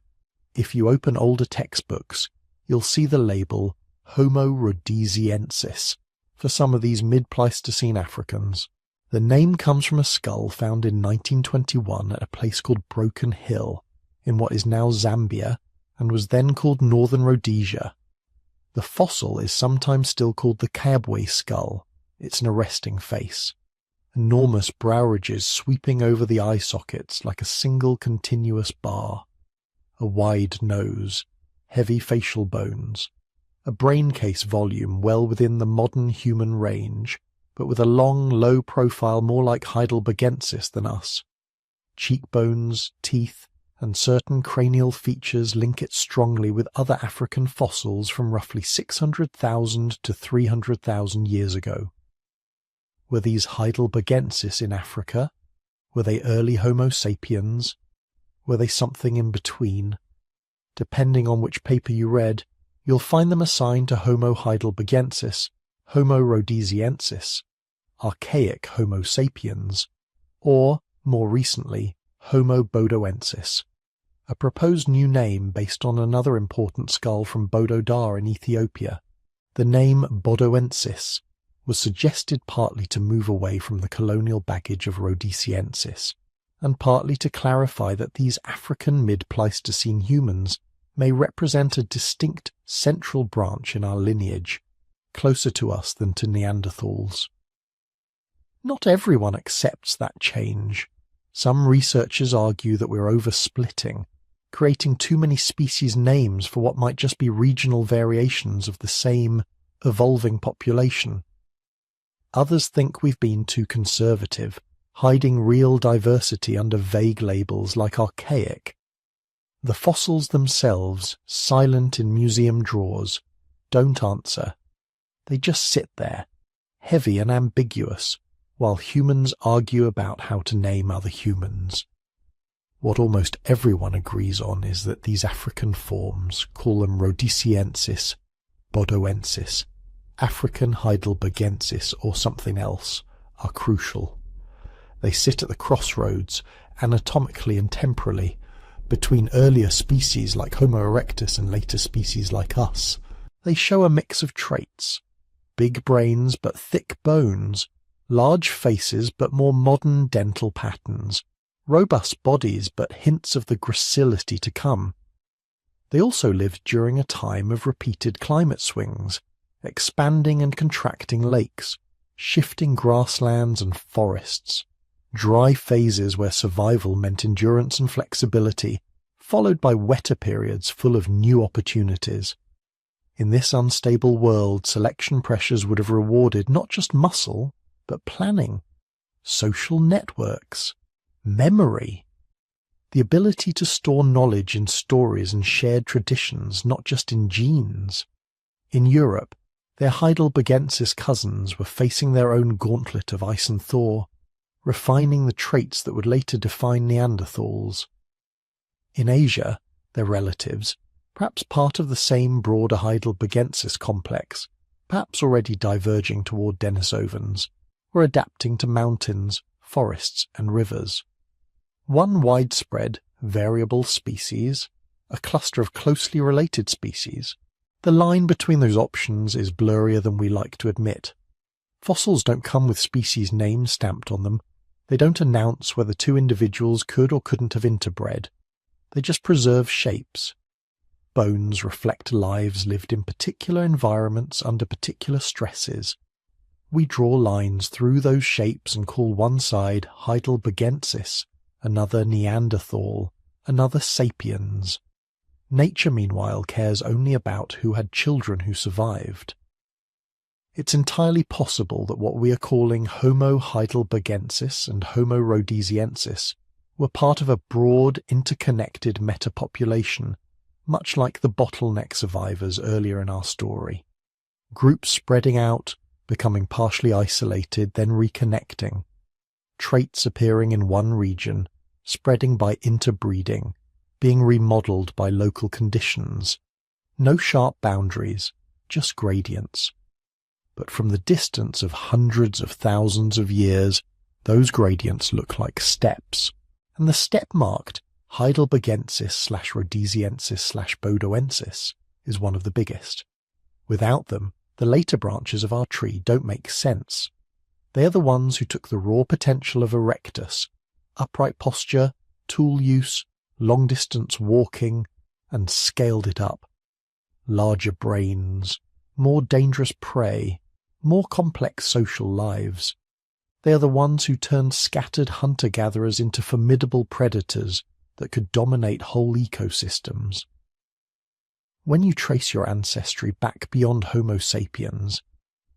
S1: If you open older textbooks, you'll see the label Homo rhodesiensis for some of these mid-Pleistocene Africans. The name comes from a skull found in 1921 at a place called Broken Hill, in what is now Zambia, and was then called Northern Rhodesia. The fossil is sometimes still called the Kabwe skull. It's an arresting face. Enormous brow ridges sweeping over the eye sockets like a single continuous bar. A wide nose, heavy facial bones. A brain case volume well within the modern human range, but with a long, low profile more like Heidelbergensis than us. Cheekbones, teeth, and certain cranial features link it strongly with other African fossils from roughly 600,000 to 300,000 years ago. Were these Heidelbergensis in Africa? Were they early Homo sapiens? Were they something in between? Depending on which paper you read, you'll find them assigned to Homo heidelbergensis, Homo rhodesiensis, archaic Homo sapiens, or, more recently, Homo bodoensis, a proposed new name based on another important skull from Bododar in Ethiopia. The name Bodoensis was suggested partly to move away from the colonial baggage of Rhodesiensis, and partly to clarify that these African mid-Pleistocene humans may represent a distinct central branch in our lineage, closer to us than to Neanderthals. Not everyone accepts that change. Some researchers argue that we're oversplitting, creating too many species names for what might just be regional variations of the same evolving population. Others think we've been too conservative, hiding real diversity under vague labels like archaic. The fossils themselves, silent in museum drawers, don't answer. They just sit there, heavy and ambiguous, while humans argue about how to name other humans. What almost everyone agrees on is that these African forms, call them Rhodesiensis, Bodoensis, African Heidelbergensis or something else, are crucial. They sit at the crossroads, anatomically and temporally, between earlier species like Homo erectus and later species like us. They show a mix of traits: big brains but thick bones, large faces but more modern dental patterns, robust bodies but hints of the gracility to come. They also lived during a time of repeated climate swings, expanding and contracting lakes, shifting grasslands and forests, dry phases where survival meant endurance and flexibility, followed by wetter periods full of new opportunities. In this unstable world, selection pressures would have rewarded not just muscle, but planning, social networks, memory, the ability to store knowledge in stories and shared traditions, not just in genes. In Europe, their Heidelbergensis cousins were facing their own gauntlet of ice and thaw, refining the traits that would later define Neanderthals. In Asia, their relatives, perhaps part of the same broader Heidelbergensis complex, perhaps already diverging toward Denisovans, were adapting to mountains, forests and rivers. One widespread, variable species, a cluster of closely related species. The line between those options is blurrier than we like to admit. Fossils don't come with species names stamped on them. They don't announce whether two individuals could or couldn't have interbred. They just preserve shapes. Bones reflect lives lived in particular environments under particular stresses. We draw lines through those shapes and call one side Heidelbergensis, another Neanderthal, another Sapiens. Nature, meanwhile, cares only about who had children who survived. It's entirely possible that what we are calling Homo heidelbergensis and Homo rhodesiensis were part of a broad, interconnected metapopulation, much like the bottleneck survivors earlier in our story. Groups spreading out, becoming partially isolated, then reconnecting. Traits appearing in one region, spreading by interbreeding, being remodeled by local conditions. No sharp boundaries, just gradients. But from the distance of hundreds of thousands of years, those gradients look like steps. And the step marked Heidelbergensis/Rhodesiensis/Bodoensis is one of the biggest. Without them, the later branches of our tree don't make sense. They are the ones who took the raw potential of erectus, upright posture, tool use, long-distance walking, and scaled it up. Larger brains, more dangerous prey, more complex social lives. They are the ones who turned scattered hunter-gatherers into formidable predators that could dominate whole ecosystems. When you trace your ancestry back beyond Homo sapiens,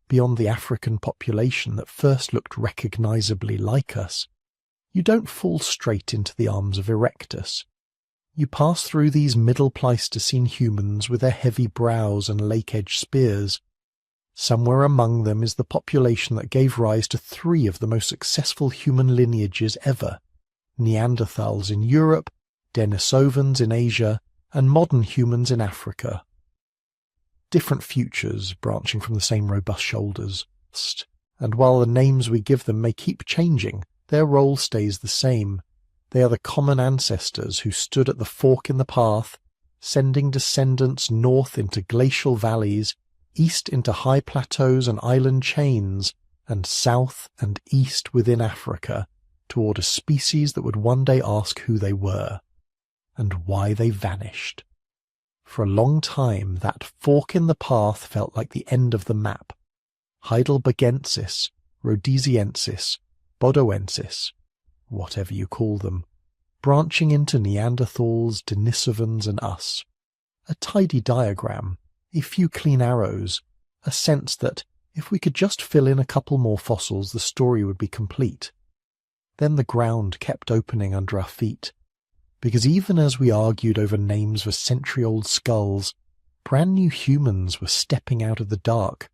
S1: beyond the African population that first looked recognizably like us, you don't fall straight into the arms of Erectus. You pass through these middle Pleistocene humans with their heavy brows and lake-edge spears. Somewhere among them is the population that gave rise to 3 of the most successful human lineages ever: Neanderthals in Europe, Denisovans in Asia, and modern humans in Africa. Different futures branching from the same robust shoulders, and while the names we give them may keep changing, their role stays the same. They are the common ancestors who stood at the fork in the path, sending descendants north into glacial valleys, east into high plateaus and island chains, and south and east within Africa, toward a species that would one day ask who they were, and why they vanished. For a long time that fork in the path felt like the end of the map. Heidelbergensis, Rhodesiensis, Bodoensis, whatever you call them, branching into Neanderthals, Denisovans and us. A tidy diagram, a few clean arrows, a sense that if we could just fill in a couple more fossils the story would be complete. Then the ground kept opening under our feet, because even as we argued over names for century-old skulls, brand new humans were stepping out of the dark,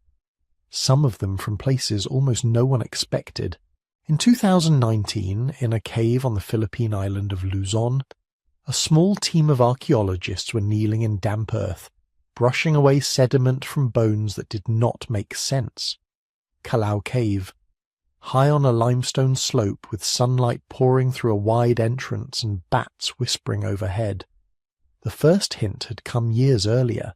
S1: some of them from places almost no one expected. In 2019, in a cave on the Philippine island of Luzon, a small team of archaeologists were kneeling in damp earth, brushing away sediment from bones that did not make sense. Kalau Cave, high on a limestone slope with sunlight pouring through a wide entrance and bats whispering overhead. The first hint had come years earlier,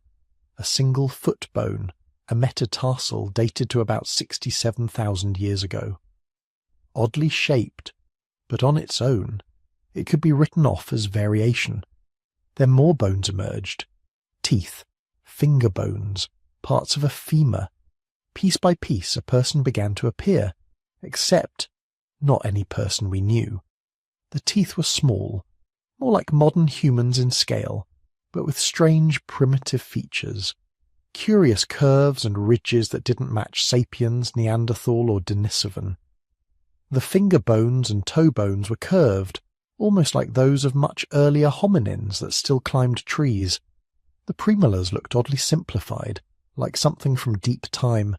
S1: a single foot bone, a metatarsal dated to about 67,000 years ago. Oddly shaped, but on its own, it could be written off as variation. Then more bones emerged. Teeth, finger bones, parts of a femur. Piece by piece a person began to appear, except not any person we knew. The teeth were small, more like modern humans in scale, but with strange primitive features. Curious curves and ridges that didn't match sapiens, Neanderthal or Denisovan. The finger bones and toe bones were curved, almost like those of much earlier hominins that still climbed trees. The premolars looked oddly simplified, like something from deep time.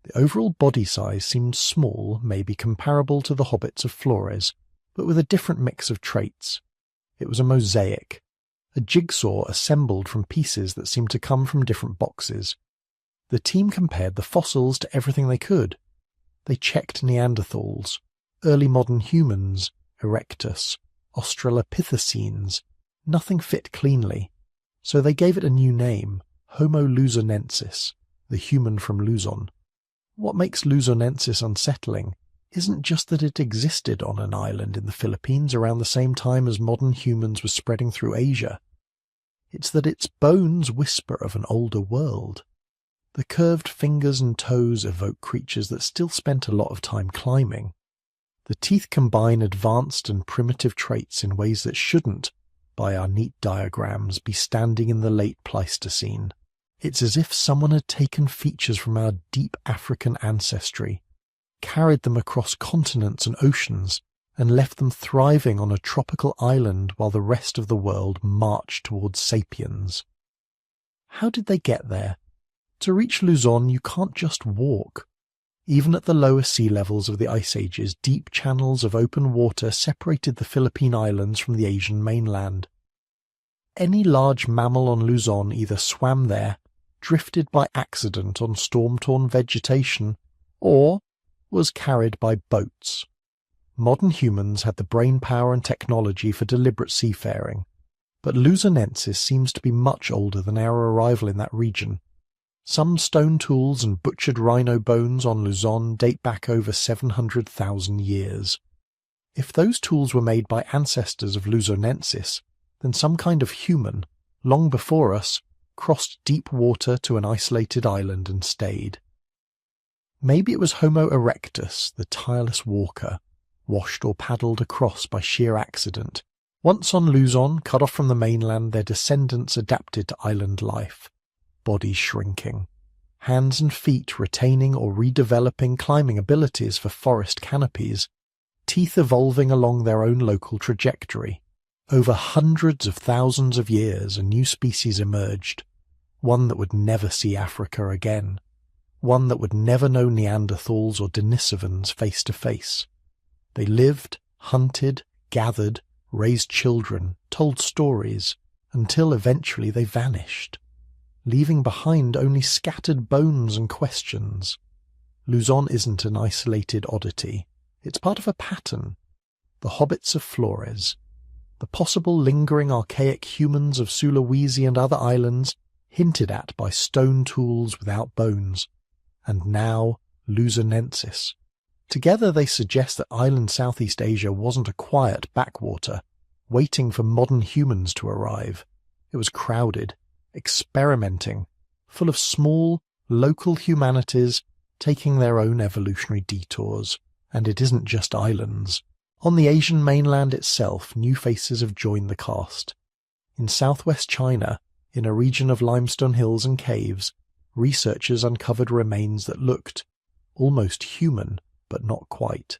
S1: The overall body size seemed small, maybe comparable to the hobbits of Flores, but with a different mix of traits. It was a mosaic, a jigsaw assembled from pieces that seemed to come from different boxes. The team compared the fossils to everything they could. They checked Neanderthals, early modern humans, Erectus, Australopithecines. Nothing fit cleanly, so they gave it a new name, Homo luzonensis, the human from Luzon. What makes Luzonensis unsettling isn't just that it existed on an island in the Philippines around the same time as modern humans were spreading through Asia. It's that its bones whisper of an older world. The curved fingers and toes evoke creatures that still spent a lot of time climbing. The teeth combine advanced and primitive traits in ways that shouldn't, by our neat diagrams, be standing in the late Pleistocene. It's as if someone had taken features from our deep African ancestry, carried them across continents and oceans, and left them thriving on a tropical island while the rest of the world marched towards sapiens. How did they get there? To reach Luzon, you can't just walk. Even at the lower sea levels of the Ice Ages, deep channels of open water separated the Philippine Islands from the Asian mainland. Any large mammal on Luzon either swam there, drifted by accident on storm-torn vegetation, or was carried by boats. Modern humans had the brainpower and technology for deliberate seafaring, but Luzonensis seems to be much older than our arrival in that region. Some stone tools and butchered rhino bones on Luzon date back over 700,000 years. If those tools were made by ancestors of Luzonensis, then some kind of human, long before us, crossed deep water to an isolated island and stayed. Maybe it was Homo erectus, the tireless walker, washed or paddled across by sheer accident. Once on Luzon, cut off from the mainland, their descendants adapted to island life, bodies shrinking, hands and feet retaining or redeveloping climbing abilities for forest canopies, teeth evolving along their own local trajectory. Over hundreds of thousands of years, a new species emerged, one that would never see Africa again, one that would never know Neanderthals or Denisovans face to face. They lived, hunted, gathered, raised children, told stories, until eventually they vanished, leaving behind only scattered bones and questions. Luzon isn't an isolated oddity. It's part of a pattern. The hobbits of Flores, the possible lingering archaic humans of Sulawesi and other islands, hinted at by stone tools without bones, and now Luzonensis. Together they suggest that island Southeast Asia wasn't a quiet backwater, waiting for modern humans to arrive. It was crowded, experimenting, full of small, local humanities taking their own evolutionary detours. And it isn't just islands. On the Asian mainland itself, new faces have joined the cast. In southwest China, in a region of limestone hills and caves, researchers uncovered remains that looked almost human, but not quite.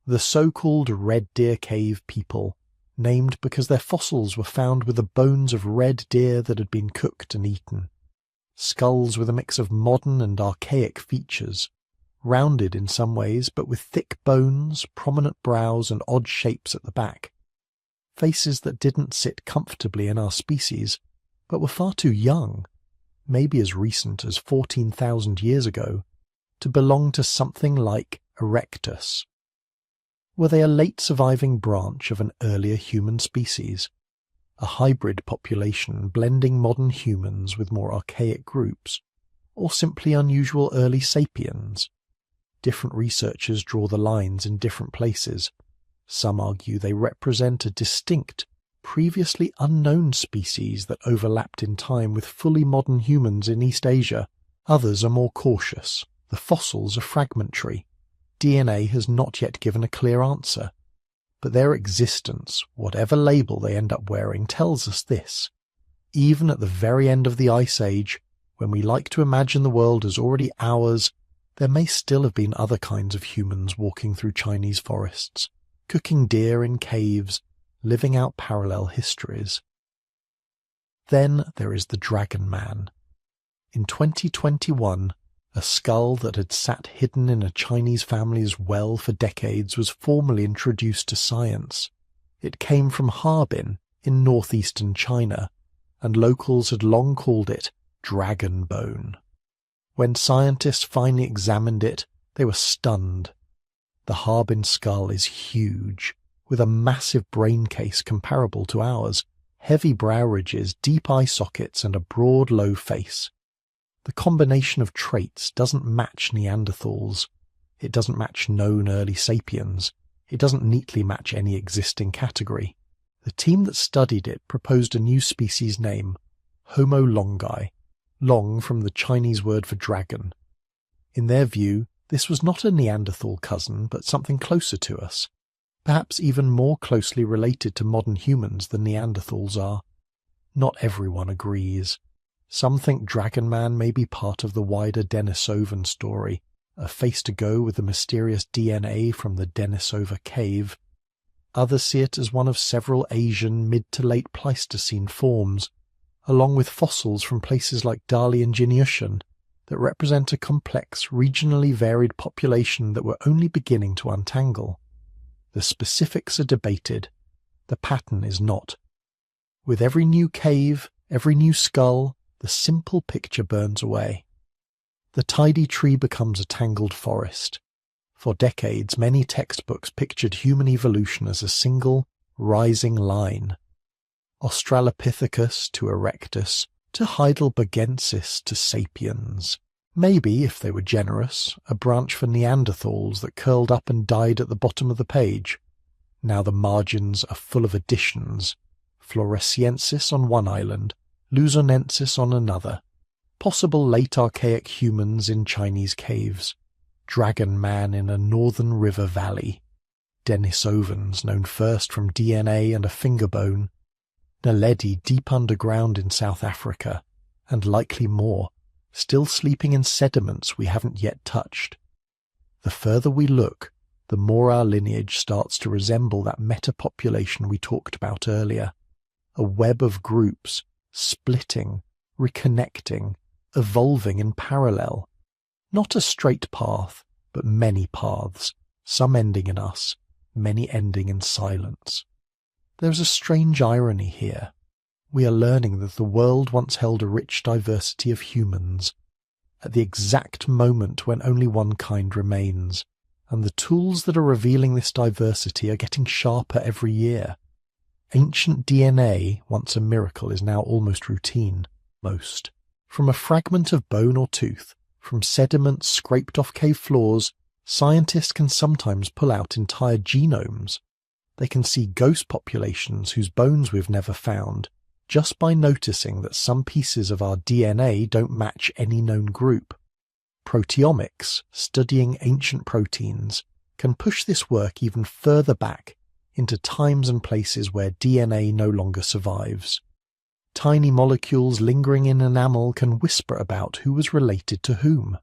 S1: The so-called Red Deer Cave people, named because their fossils were found with the bones of red deer that had been cooked and eaten. Skulls with a mix of modern and archaic features, rounded in some ways, but with thick bones, prominent brows, and odd shapes at the back. Faces that didn't sit comfortably in our species, but were far too young, maybe as recent as 14,000 years ago, to belong to something like Erectus. Were they a late surviving branch of an earlier human species? A hybrid population blending modern humans with more archaic groups? Or simply unusual early sapiens? Different researchers draw the lines in different places. Some argue they represent a distinct, previously unknown species that overlapped in time with fully modern humans in East Asia. Others are more cautious. The fossils are fragmentary. DNA has not yet given a clear answer. But their existence, whatever label they end up wearing, tells us this. Even at the very end of the Ice Age, when we like to imagine the world as already ours, there may still have been other kinds of humans walking through Chinese forests, cooking deer in caves, living out parallel histories. Then there is the Dragon Man. In 2021, a skull that had sat hidden in a Chinese family's well for decades was formally introduced to science. It came from Harbin in northeastern China, and locals had long called it dragon bone. When scientists finally examined it, they were stunned. The Harbin skull is huge, with a massive brain case comparable to ours, heavy brow ridges, deep eye sockets, and a broad, low face. The combination of traits doesn't match Neanderthals. It doesn't match known early sapiens. It doesn't neatly match any existing category. The team that studied it proposed a new species name, Homo longi, long from the Chinese word for dragon. In their view, this was not a Neanderthal cousin, but something closer to us, perhaps even more closely related to modern humans than Neanderthals are. Not everyone agrees. Some think Dragon Man may be part of the wider Denisovan story, a face to go with the mysterious DNA from the Denisova cave. Others see it as one of several Asian mid to late Pleistocene forms, along with fossils from places like Dali and Jinyushan, that represent a complex, regionally varied population that we're only beginning to untangle. The specifics are debated. The pattern is not. With every new cave, every new skull, the simple picture burns away. The tidy tree becomes a tangled forest. For decades, many textbooks pictured human evolution as a single, rising line. Australopithecus to Erectus, to Heidelbergensis to Sapiens. Maybe, if they were generous, a branch for Neanderthals that curled up and died at the bottom of the page. Now the margins are full of additions. Floresiensis on one island, Luzonensis on another, possible late archaic humans in Chinese caves, dragon man in a northern river valley, Denisovans known first from DNA and a finger bone, Naledi deep underground in South Africa, and likely more, still sleeping in sediments we haven't yet touched. The further we look, the more our lineage starts to resemble that metapopulation we talked about earlier, a web of groups, splitting, reconnecting, evolving in parallel. Not a straight path, but many paths, some ending in us, many ending in silence. There's a strange irony here. We are learning that the world once held a rich diversity of humans, at the exact moment when only one kind remains, and the tools that are revealing this diversity are getting sharper every year. Ancient DNA, once a miracle, is now almost routine, most. From a fragment of bone or tooth, from sediments scraped off cave floors, scientists can sometimes pull out entire genomes. They can see ghost populations whose bones we've never found, just by noticing that some pieces of our DNA don't match any known group. Proteomics, studying ancient proteins, can push this work even further back into times and places where DNA no longer survives. Tiny molecules lingering in enamel can whisper about who was related to whom.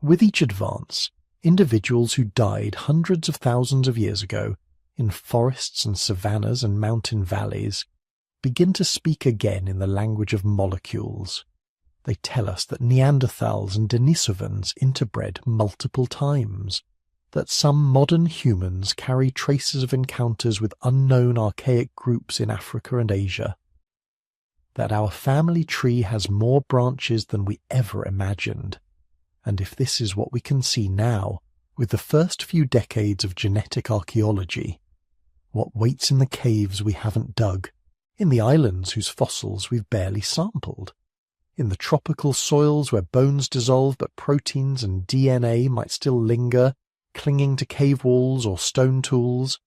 S1: With each advance, individuals who died hundreds of thousands of years ago in forests and savannas and mountain valleys begin to speak again in the language of molecules. They tell us that Neanderthals and Denisovans interbred multiple times, that some modern humans carry traces of encounters with unknown archaic groups in Africa and Asia, that our family tree has more branches than we ever imagined. And if this is what we can see now, with the first few decades of genetic archaeology, what waits in the caves we haven't dug, in the islands whose fossils we've barely sampled, in the tropical soils where bones dissolve but proteins and DNA might still linger, clinging to cave walls or stone tools.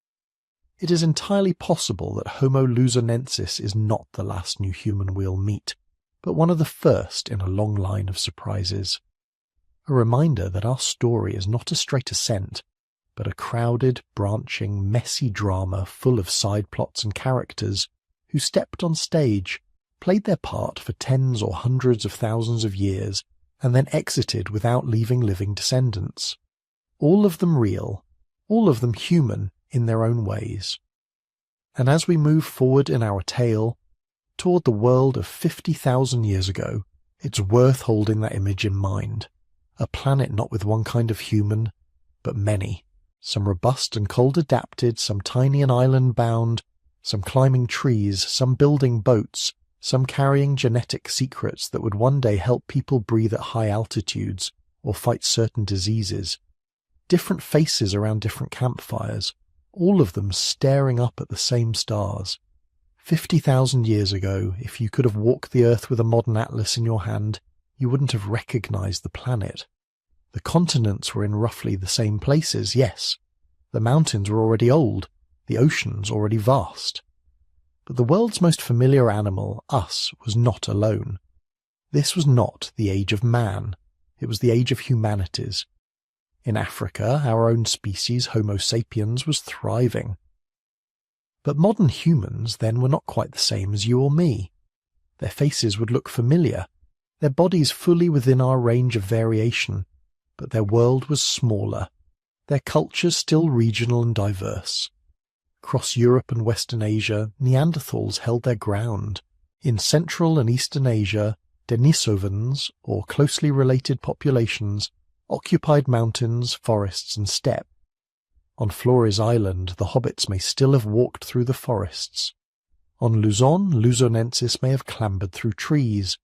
S1: It is entirely possible that Homo luzonensis is not the last new human we'll meet, but one of the first in a long line of surprises. A reminder that our story is not a straight ascent, but a crowded, branching, messy drama full of side plots and characters who stepped on stage, played their part for tens or hundreds of thousands of years, and then exited without leaving living descendants. All of them real, all of them human in their own ways. And as we move forward in our tale, toward the world of 50,000 years ago, it's worth holding that image in mind. A planet not with one kind of human, but many. Some robust and cold adapted, some tiny and island bound, some climbing trees, some building boats, some carrying genetic secrets that would one day help people breathe at high altitudes or fight certain diseases. Different faces around different campfires, all of them staring up at the same stars. 50,000 years ago, if you could have walked the Earth with a modern atlas in your hand, you wouldn't have recognized the planet. The continents were in roughly the same places, yes. The mountains were already old, the oceans already vast. But the world's most familiar animal, us, was not alone. This was not the age of man. It was the age of humanities. In Africa, our own species, Homo sapiens, was thriving. But modern humans then were not quite the same as you or me. Their faces would look familiar, their bodies fully within our range of variation, but their world was smaller, their cultures still regional and diverse. Across Europe and Western Asia, Neanderthals held their ground. In Central and Eastern Asia, Denisovans, or closely related populations, occupied mountains, forests and steppe. On Flores Island, the hobbits may still have walked through the forests. On Luzon, Luzonensis may have clambered through trees.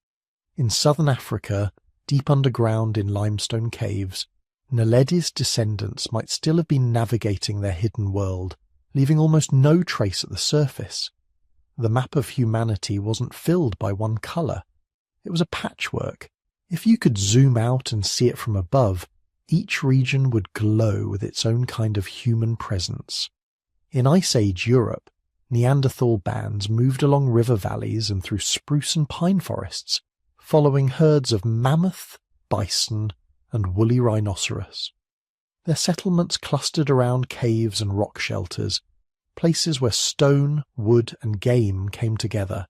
S1: In southern Africa, deep underground in limestone caves, Naledi's descendants might still have been navigating their hidden world, leaving almost no trace at the surface. The map of humanity wasn't filled by one colour. It was a patchwork. If you could zoom out and see it from above, each region would glow with its own kind of human presence. In Ice Age Europe, Neanderthal bands moved along river valleys and through spruce and pine forests, following herds of mammoth, bison, and woolly rhinoceros. Their settlements clustered around caves and rock shelters, places where stone, wood, and game came together.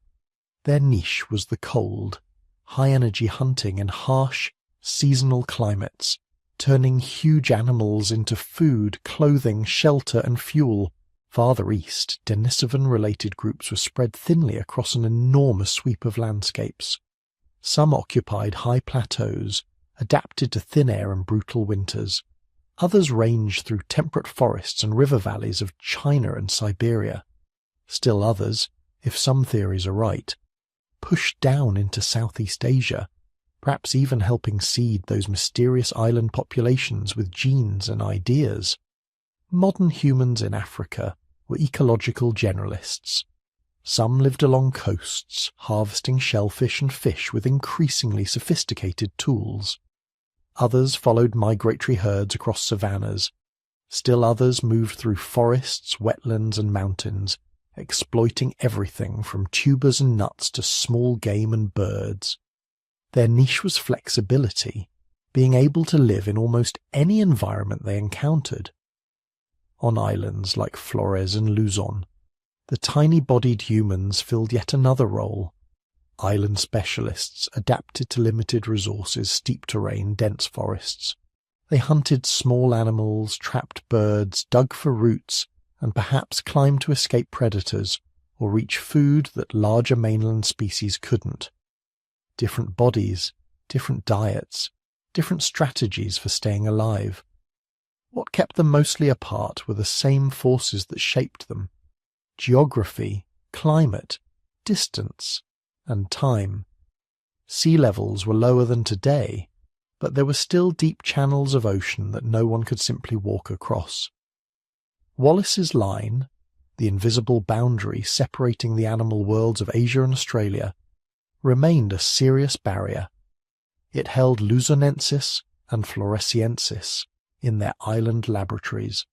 S1: Their niche was the cold, high-energy hunting in harsh, seasonal climates, turning huge animals into food, clothing, shelter, and fuel. Farther east, Denisovan-related groups were spread thinly across an enormous sweep of landscapes. Some occupied high plateaus, adapted to thin air and brutal winters. Others ranged through temperate forests and river valleys of China and Siberia. Still others, if some theories are right, pushed down into Southeast Asia, perhaps even helping seed those mysterious island populations with genes and ideas. Modern humans in Africa were ecological generalists. Some lived along coasts, harvesting shellfish and fish with increasingly sophisticated tools. Others followed migratory herds across savannas. Still others moved through forests, wetlands, and mountains, exploiting everything from tubers and nuts to small game and birds. Their niche was flexibility, being able to live in almost any environment they encountered. On islands like Flores and Luzon, the tiny-bodied humans filled yet another role. Island specialists adapted to limited resources, steep terrain, dense forests. They hunted small animals, trapped birds, dug for roots, and perhaps climbed to escape predators or reach food that larger mainland species couldn't. Different bodies, different diets, different strategies for staying alive. What kept them mostly apart were the same forces that shaped them: geography, climate, distance, and time. Sea levels were lower than today, but there were still deep channels of ocean that no one could simply walk across. Wallace's line, the invisible boundary separating the animal worlds of Asia and Australia, remained a serious barrier. It held Luzonensis and Floresiensis in their island laboratories,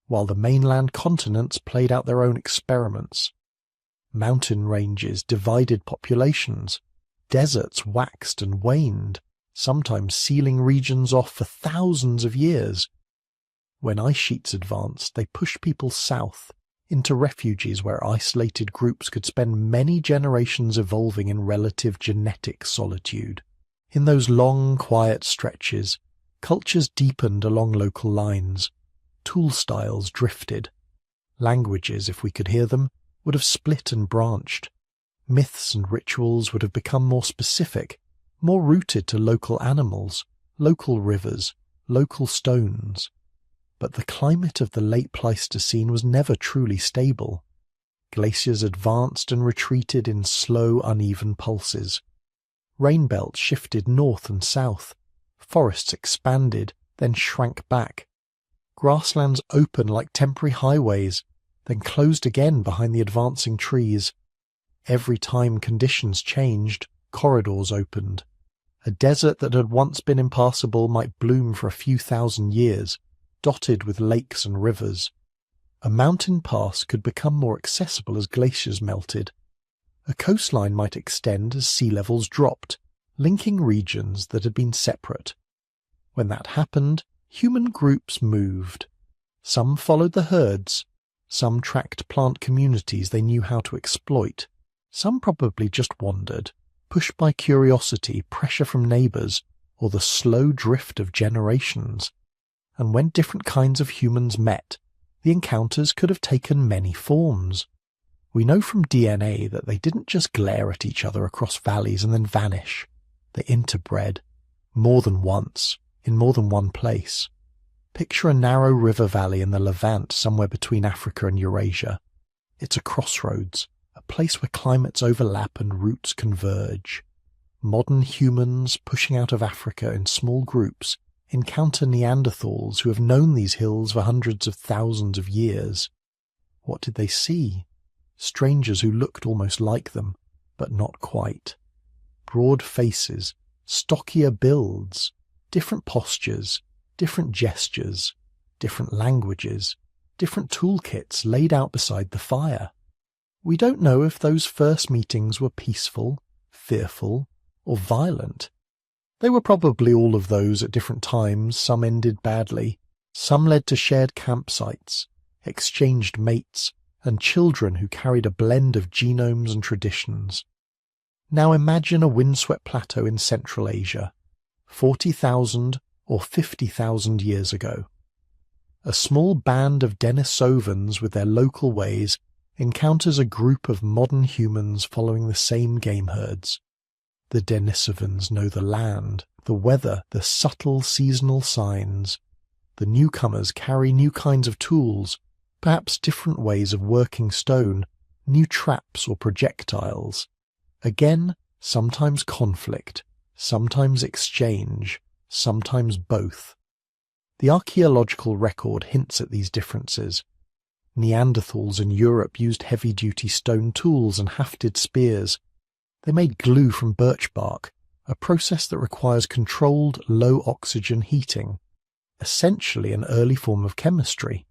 S1: while the mainland continents played out their own experiments. Mountain ranges divided populations, deserts waxed and waned, sometimes sealing regions off for thousands of years. When ice sheets advanced, they pushed people south, into refuges where isolated groups could spend many generations evolving in relative genetic solitude. In those long, quiet stretches, cultures deepened along local lines. Tool styles drifted. Languages, if we could hear them, would have split and branched. Myths and rituals would have become more specific, more rooted to local animals, local rivers, local stones. But the climate of the late Pleistocene was never truly stable. Glaciers advanced and retreated in slow, uneven pulses. Rain belts shifted north and south. Forests expanded, then shrank back. Grasslands opened like temporary highways, then closed again behind the advancing trees. Every time conditions changed, corridors opened. A desert that had once been impassable might bloom for a few thousand years, dotted with lakes and rivers. A mountain pass could become more accessible as glaciers melted. A coastline might extend as sea levels dropped, linking regions that had been separate. When that happened, human groups moved. Some followed the herds. Some tracked plant communities they knew how to exploit. Some probably just wandered, pushed by curiosity, pressure from neighbours, or the slow drift of generations. And when different kinds of humans met, the encounters could have taken many forms. We know from DNA that they didn't just glare at each other across valleys and then vanish. They interbred, more than once, in more than one place. Picture a narrow river valley in the Levant somewhere between Africa and Eurasia. It's a crossroads, a place where climates overlap and roots converge. Modern humans pushing out of Africa in small groups encounter Neanderthals who have known these hills for hundreds of thousands of years. What did they see? Strangers who looked almost like them, but not quite. Broad faces, stockier builds, different postures, different gestures, different languages, different toolkits laid out beside the fire. We don't know if those first meetings were peaceful, fearful, or violent. They were probably all of those at different times. Some ended badly. Some led to shared campsites, exchanged mates, and children who carried a blend of genomes and traditions. Now imagine a windswept plateau in Central Asia, 40,000 or 50,000 years ago. A small band of Denisovans with their local ways encounters a group of modern humans following the same game herds. The Denisovans know the land, the weather, the subtle seasonal signs. The newcomers carry new kinds of tools, perhaps different ways of working stone, new traps or projectiles. Again, sometimes conflict, sometimes exchange, sometimes both. The archaeological record hints at these differences. Neanderthals in Europe used heavy-duty stone tools and hafted spears. They made glue from birch bark, a process that requires controlled, low-oxygen heating, essentially an early form of chemistry.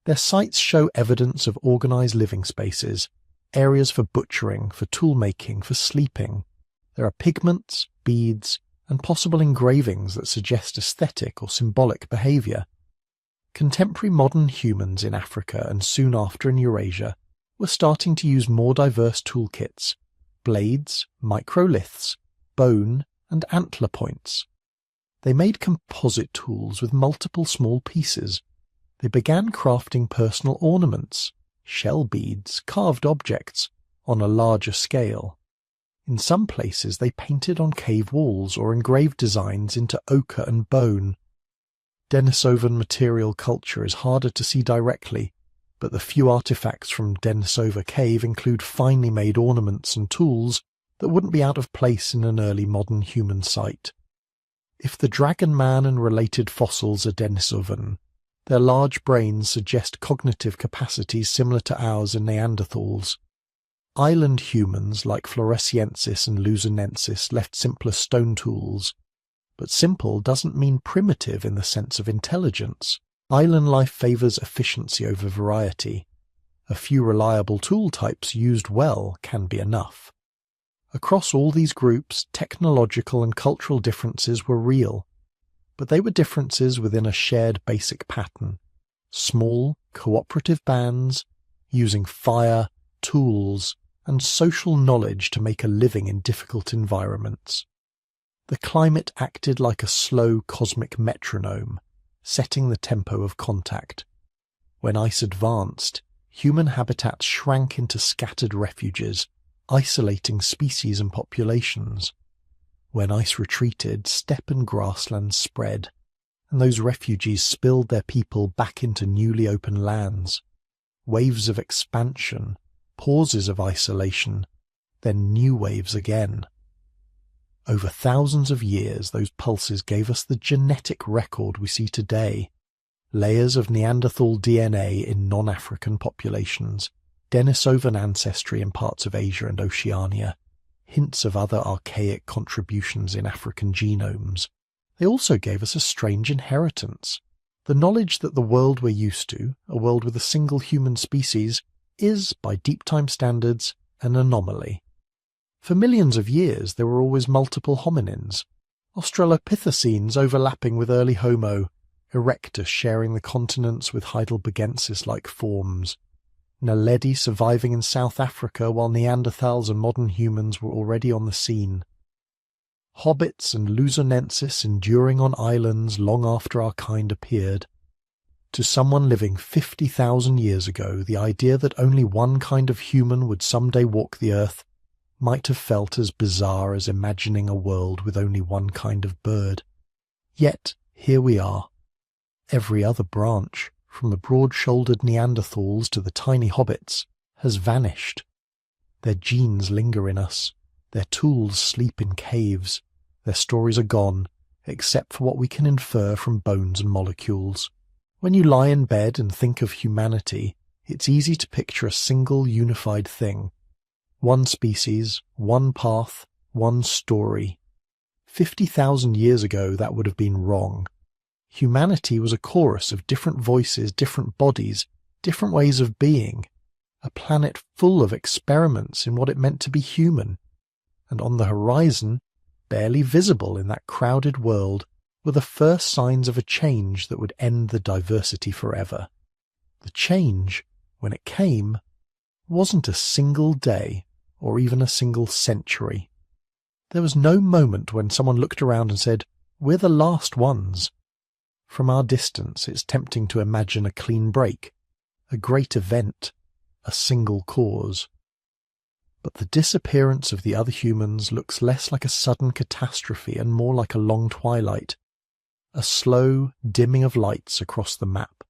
S1: Their sites show evidence of organized living spaces, areas for butchering, for tool-making, for sleeping. There are pigments, beads, and possible engravings that suggest aesthetic or symbolic behavior. Contemporary modern humans in Africa and soon after in Eurasia were starting to use more diverse toolkits: blades, microliths, bone, and antler points. They made composite tools with multiple small pieces. They began crafting personal ornaments, shell beads, carved objects, on a larger scale. In some places they painted on cave walls or engraved designs into ochre and bone. Denisovan material culture is harder to see directly, but the few artifacts from Denisova Cave include finely made ornaments and tools that wouldn't be out of place in an early modern human site. If the dragon man and related fossils are Denisovan, their large brains suggest cognitive capacities similar to ours in Neanderthals. Island humans like Floresiensis and Luzonensis left simpler stone tools. But simple doesn't mean primitive in the sense of intelligence. Island life favours efficiency over variety. A few reliable tool types used well can be enough. Across all these groups, technological and cultural differences were real, but they were differences within a shared basic pattern. Small, cooperative bands, using fire, tools, and social knowledge to make a living in difficult environments. The climate acted like a slow cosmic metronome, setting the tempo of contact. When ice advanced, human habitats shrank into scattered refuges, isolating species and populations. When ice retreated, steppe and grasslands spread, and those refugees spilled their people back into newly open lands. Waves of expansion, pauses of isolation, then new waves again. Over thousands of years, those pulses gave us the genetic record we see today. Layers of Neanderthal DNA in non-African populations, Denisovan ancestry in parts of Asia and Oceania, hints of other archaic contributions in African genomes. They also gave us a strange inheritance. The knowledge that the world we're used to, a world with a single human species, is, by deep time standards, an anomaly. For millions of years there were always multiple hominins, Australopithecines overlapping with early Homo, Erectus sharing the continents with Heidelbergensis-like forms, Naledi surviving in South Africa while Neanderthals and modern humans were already on the scene. Hobbits and Luzonensis enduring on islands long after our kind appeared. To someone living 50,000 years ago, the idea that only one kind of human would someday walk the earth might have felt as bizarre as imagining a world with only one kind of bird. Yet, here we are. Every other branch, from the broad-shouldered Neanderthals to the tiny hobbits, has vanished. Their genes linger in us, their tools sleep in caves, their stories are gone, except for what we can infer from bones and molecules. When you lie in bed and think of humanity, it's easy to picture a single unified thing. One species, one path, one story. 50,000 years ago that would have been wrong. Humanity was a chorus of different voices, different bodies, different ways of being. a planet full of experiments in what it meant to be human, and on the horizon, barely visible in that crowded world, were the first signs of a change that would end the diversity forever. The change, when it came, wasn't a single day or even a single century. There was no moment when someone looked around and said, "We're the last ones." From our distance, it's tempting to imagine a clean break, a great event, a single cause. But the disappearance of the other humans looks less like a sudden catastrophe and more like a long twilight, a slow dimming of lights across the map.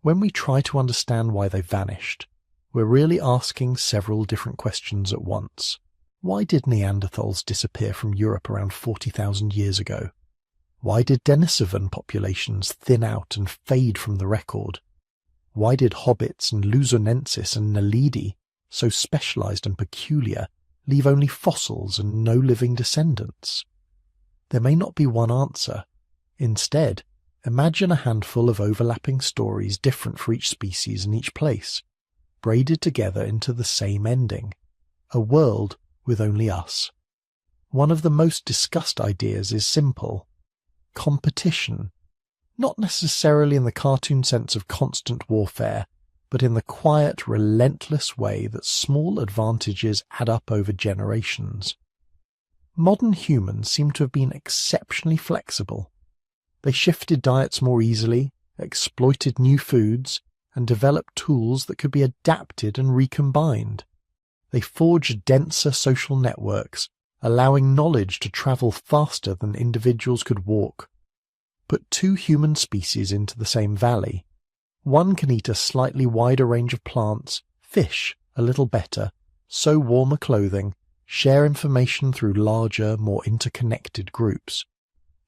S1: When we try to understand why they vanished, we're really asking several different questions at once. Why did Neanderthals disappear from Europe around 40,000 years ago? Why did Denisovan populations thin out and fade from the record? Why did hobbits and Luzonensis and Naledi, so specialized and peculiar, leave only fossils and no living descendants? There may not be one answer. Instead, imagine a handful of overlapping stories different for each species and each place, braided together into the same ending, a world with only us. One of the most discussed ideas is simple: competition. Not necessarily in the cartoon sense of constant warfare, but in the quiet, relentless way that small advantages add up over generations. Modern humans seem to have been exceptionally flexible. They shifted diets more easily, exploited new foods, and developed tools that could be adapted and recombined. They forged denser social networks, allowing knowledge to travel faster than individuals could walk. Put two human species into the same valley. One can eat a slightly wider range of plants, fish a little better, sew warmer clothing, share information through larger, more interconnected groups.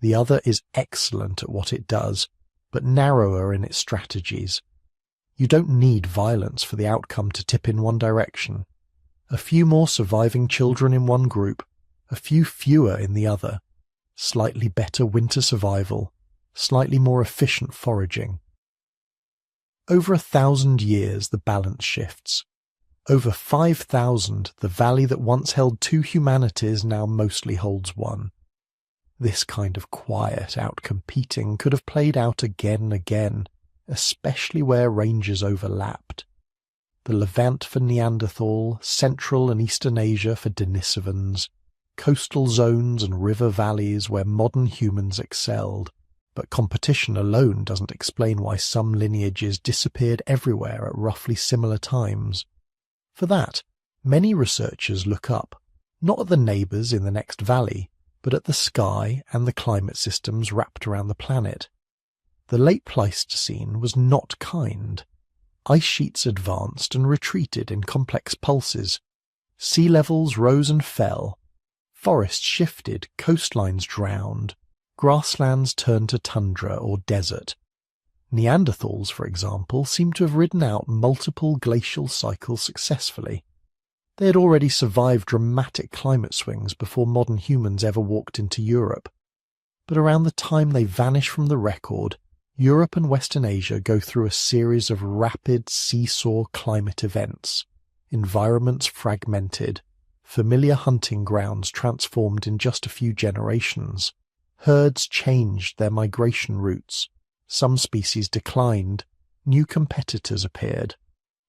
S1: The other is excellent at what it does, but narrower in its strategies. You don't need violence for the outcome to tip in one direction. A few more surviving children in one group, a few fewer in the other. Slightly better winter survival, slightly more efficient foraging. Over 1,000 years the balance shifts. Over 5,000, the valley that once held two humanities now mostly holds one. This kind of quiet out-competing could have played out again and again, especially where ranges overlapped. The Levant for Neanderthal, Central and Eastern Asia for Denisovans, coastal zones and river valleys where modern humans excelled. But competition alone doesn't explain why some lineages disappeared everywhere at roughly similar times. For that, many researchers look up, not at the neighbours in the next valley, but at the sky and the climate systems wrapped around the planet. The late Pleistocene was not kind. Ice sheets advanced and retreated in complex pulses. Sea levels rose and fell. Forests shifted, coastlines drowned. Grasslands turned to tundra or desert. Neanderthals, for example, seem to have ridden out multiple glacial cycles successfully. They had already survived dramatic climate swings before modern humans ever walked into Europe. But around the time they vanish from the record, Europe and Western Asia go through a series of rapid seesaw climate events, environments fragmented, familiar hunting grounds transformed in just a few generations. Herds changed their migration routes, some species declined, new competitors appeared.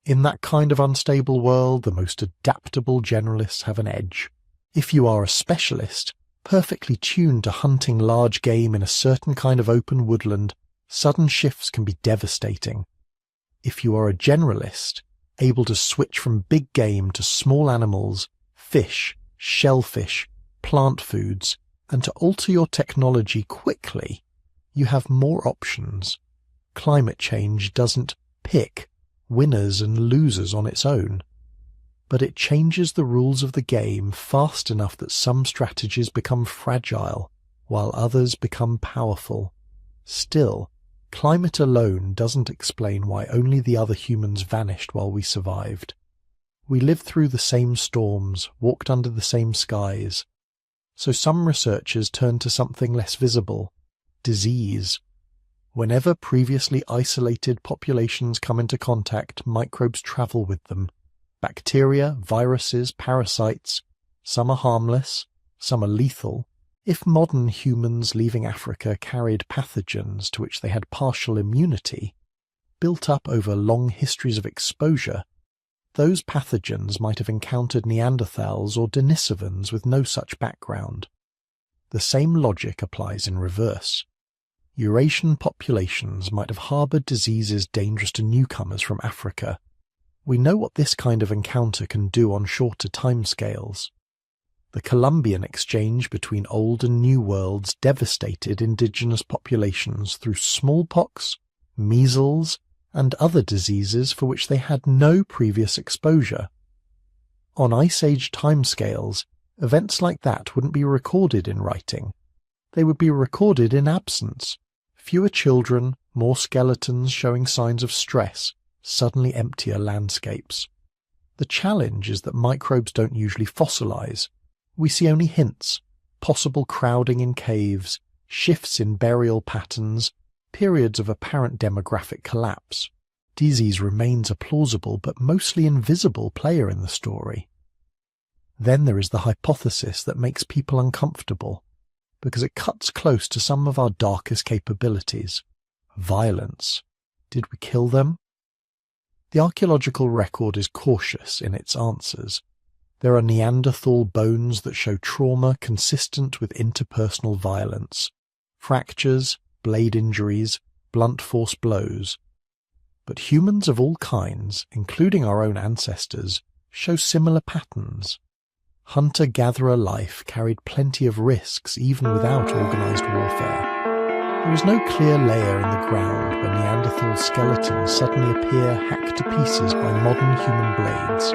S1: In that kind of unstable world, the most adaptable generalists have an edge. If you are a specialist, perfectly tuned to hunting large game in a certain kind of open woodland, sudden shifts can be devastating. If you are a generalist, able to switch from big game to small animals, fish, shellfish, plant foods, and to alter your technology quickly, you have more options. Climate change doesn't pick winners and losers on its own, but it changes the rules of the game fast enough that some strategies become fragile, while others become powerful. Still, climate alone doesn't explain why only the other humans vanished while we survived. We lived through the same storms, walked under the same skies. So some researchers turn to something less visible: disease. Whenever previously isolated populations come into contact, microbes travel with them. Bacteria, viruses, parasites. Some are harmless, some are lethal. If modern humans leaving Africa carried pathogens to which they had partial immunity, built up over long histories of exposure, those pathogens might have encountered Neanderthals or Denisovans with no such background. The same logic applies in reverse. Eurasian populations might have harboured diseases dangerous to newcomers from Africa. We know what this kind of encounter can do on shorter timescales. The Columbian exchange between old and new worlds devastated indigenous populations through smallpox, measles, and other diseases for which they had no previous exposure. On Ice Age timescales, events like that wouldn't be recorded in writing. They would be recorded in absence. Fewer children, more skeletons showing signs of stress, suddenly emptier landscapes. The challenge is that microbes don't usually fossilize. We see only hints, possible crowding in caves, shifts in burial patterns, periods of apparent demographic collapse. Disease remains a plausible but mostly invisible player in the story. Then there is the hypothesis that makes people uncomfortable, because it cuts close to some of our darkest capabilities. Violence. Did we kill them? The archaeological record is cautious in its answers. There are Neanderthal bones that show trauma consistent with interpersonal violence, fractures, blade injuries, blunt force blows. But humans of all kinds, including our own ancestors, show similar patterns. Hunter-gatherer life carried plenty of risks even without organised warfare. There is no clear layer in the ground where Neanderthal skeletons suddenly appear hacked to pieces by modern human blades.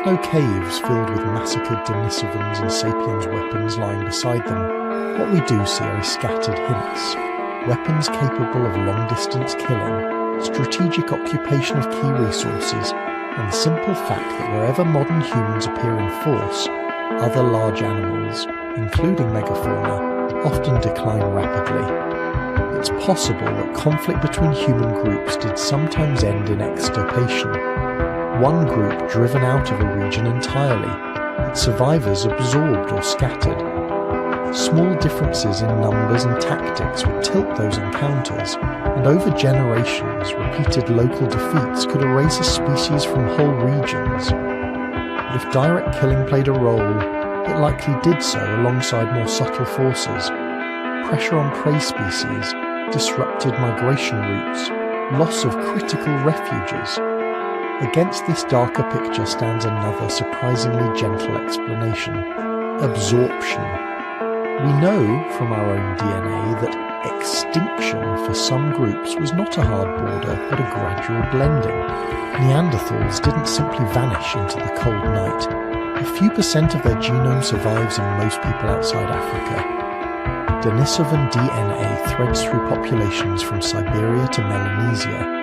S1: No caves filled with massacred Denisovans and Sapiens weapons lying beside them. What we do see are scattered hints. Weapons capable of long-distance killing, strategic occupation of key resources, and the simple fact that wherever modern humans appear in force, other large animals, including megafauna, often decline rapidly. It's possible that conflict between human groups did sometimes end in extirpation. One group driven out of a region entirely, its survivors absorbed or scattered. Small differences in numbers and tactics would tilt those encounters, and over generations, repeated local defeats could erase a species from whole regions. But if direct killing played a role, it likely did so alongside more subtle forces. Pressure on prey species, disrupted migration routes, loss of critical refuges. Against this darker picture stands another surprisingly gentle explanation: absorption. We know from our own DNA that extinction for some groups was not a hard border, but a gradual blending. Neanderthals didn't simply vanish into the cold night. A few % of their genome survives in most people outside Africa. Denisovan DNA threads through populations from Siberia to Melanesia.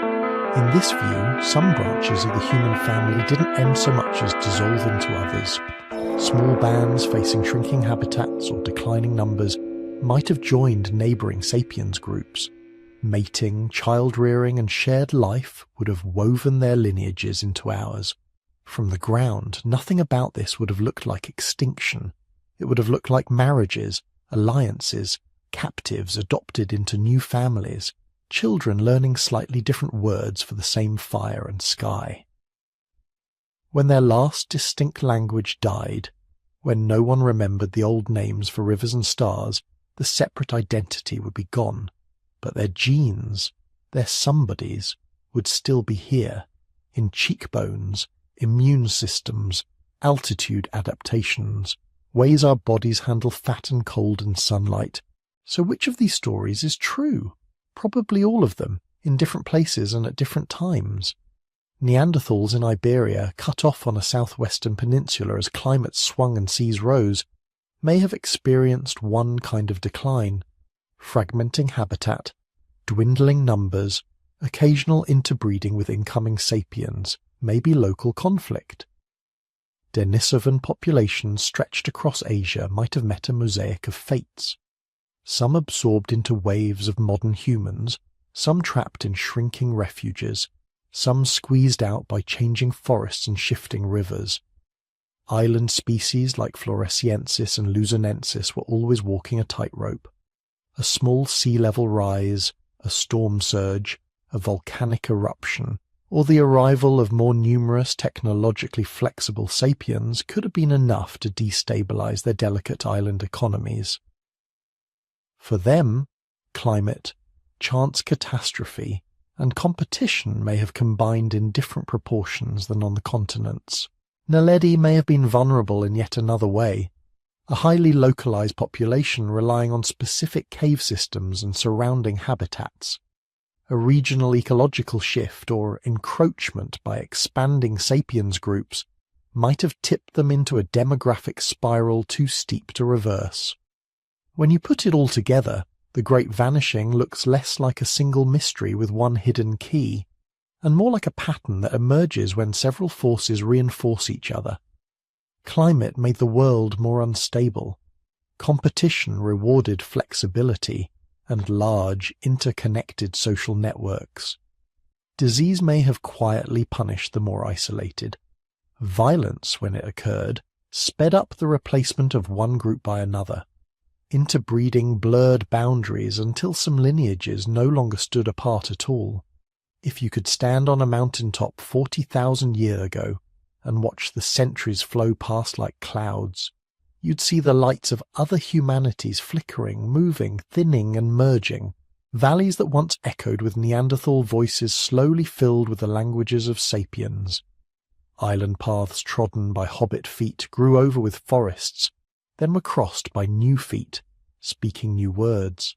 S1: In this view, some branches of the human family didn't end so much as dissolve into others. Small bands facing shrinking habitats or declining numbers might have joined neighbouring sapiens groups. Mating, child-rearing and shared life would have woven their lineages into ours. From the ground, nothing about this would have looked like extinction. It would have looked like marriages, alliances, captives adopted into new families, children learning slightly different words for the same fire and sky. When their last distinct language died, when no one remembered the old names for rivers and stars, the separate identity would be gone. But their genes, their somebodies, would still be here, in cheekbones, immune systems, altitude adaptations, ways our bodies handle fat and cold and sunlight. So which of these stories is true? Probably all of them, in different places and at different times. Neanderthals in Iberia, cut off on a southwestern peninsula as climates swung and seas rose, may have experienced one kind of decline: fragmenting habitat, dwindling numbers, occasional interbreeding with incoming sapiens, maybe local conflict. Denisovan populations stretched across Asia might have met a mosaic of fates. Some absorbed into waves of modern humans, some trapped in shrinking refuges, some squeezed out by changing forests and shifting rivers. Island species like Floresiensis and Luzonensis were always walking a tightrope. A small sea level rise, a storm surge, a volcanic eruption, or the arrival of more numerous technologically flexible sapiens could have been enough to destabilize their delicate island economies. For them, climate, chance catastrophe, and competition may have combined in different proportions than on the continents. Naledi may have been vulnerable in yet another way, a highly localized population relying on specific cave systems and surrounding habitats. A regional ecological shift or encroachment by expanding sapiens groups might have tipped them into a demographic spiral too steep to reverse. When you put it all together, the Great Vanishing looks less like a single mystery with one hidden key, and more like a pattern that emerges when several forces reinforce each other. Climate made the world more unstable. Competition rewarded flexibility and large, interconnected social networks. Disease may have quietly punished the more isolated. Violence, when it occurred, sped up the replacement of one group by another. Interbreeding blurred boundaries until some lineages no longer stood apart at all. If you could stand on a mountaintop 40,000 years ago and watch the centuries flow past like clouds, you'd see the lights of other humanities flickering, moving, thinning and merging. Valleys that once echoed with Neanderthal voices slowly filled with the languages of sapiens. Island paths trodden by hobbit feet grew over with forests, then were crossed by new feet, speaking new words.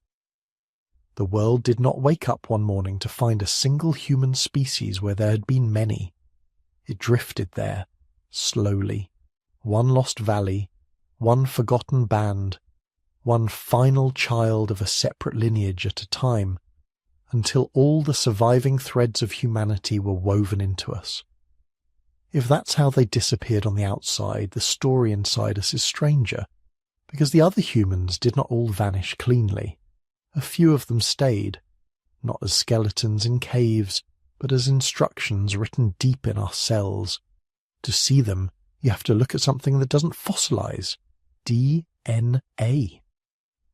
S1: The world did not wake up one morning to find a single human species where there had been many. It drifted there, slowly, one lost valley, one forgotten band, one final child of a separate lineage at a time, until all the surviving threads of humanity were woven into us. If that's how they disappeared on the outside, the story inside us is stranger, because the other humans did not all vanish cleanly. A few of them stayed, not as skeletons in caves, but as instructions written deep in our cells. To see them, you have to look at something that doesn't fossilize. DNA.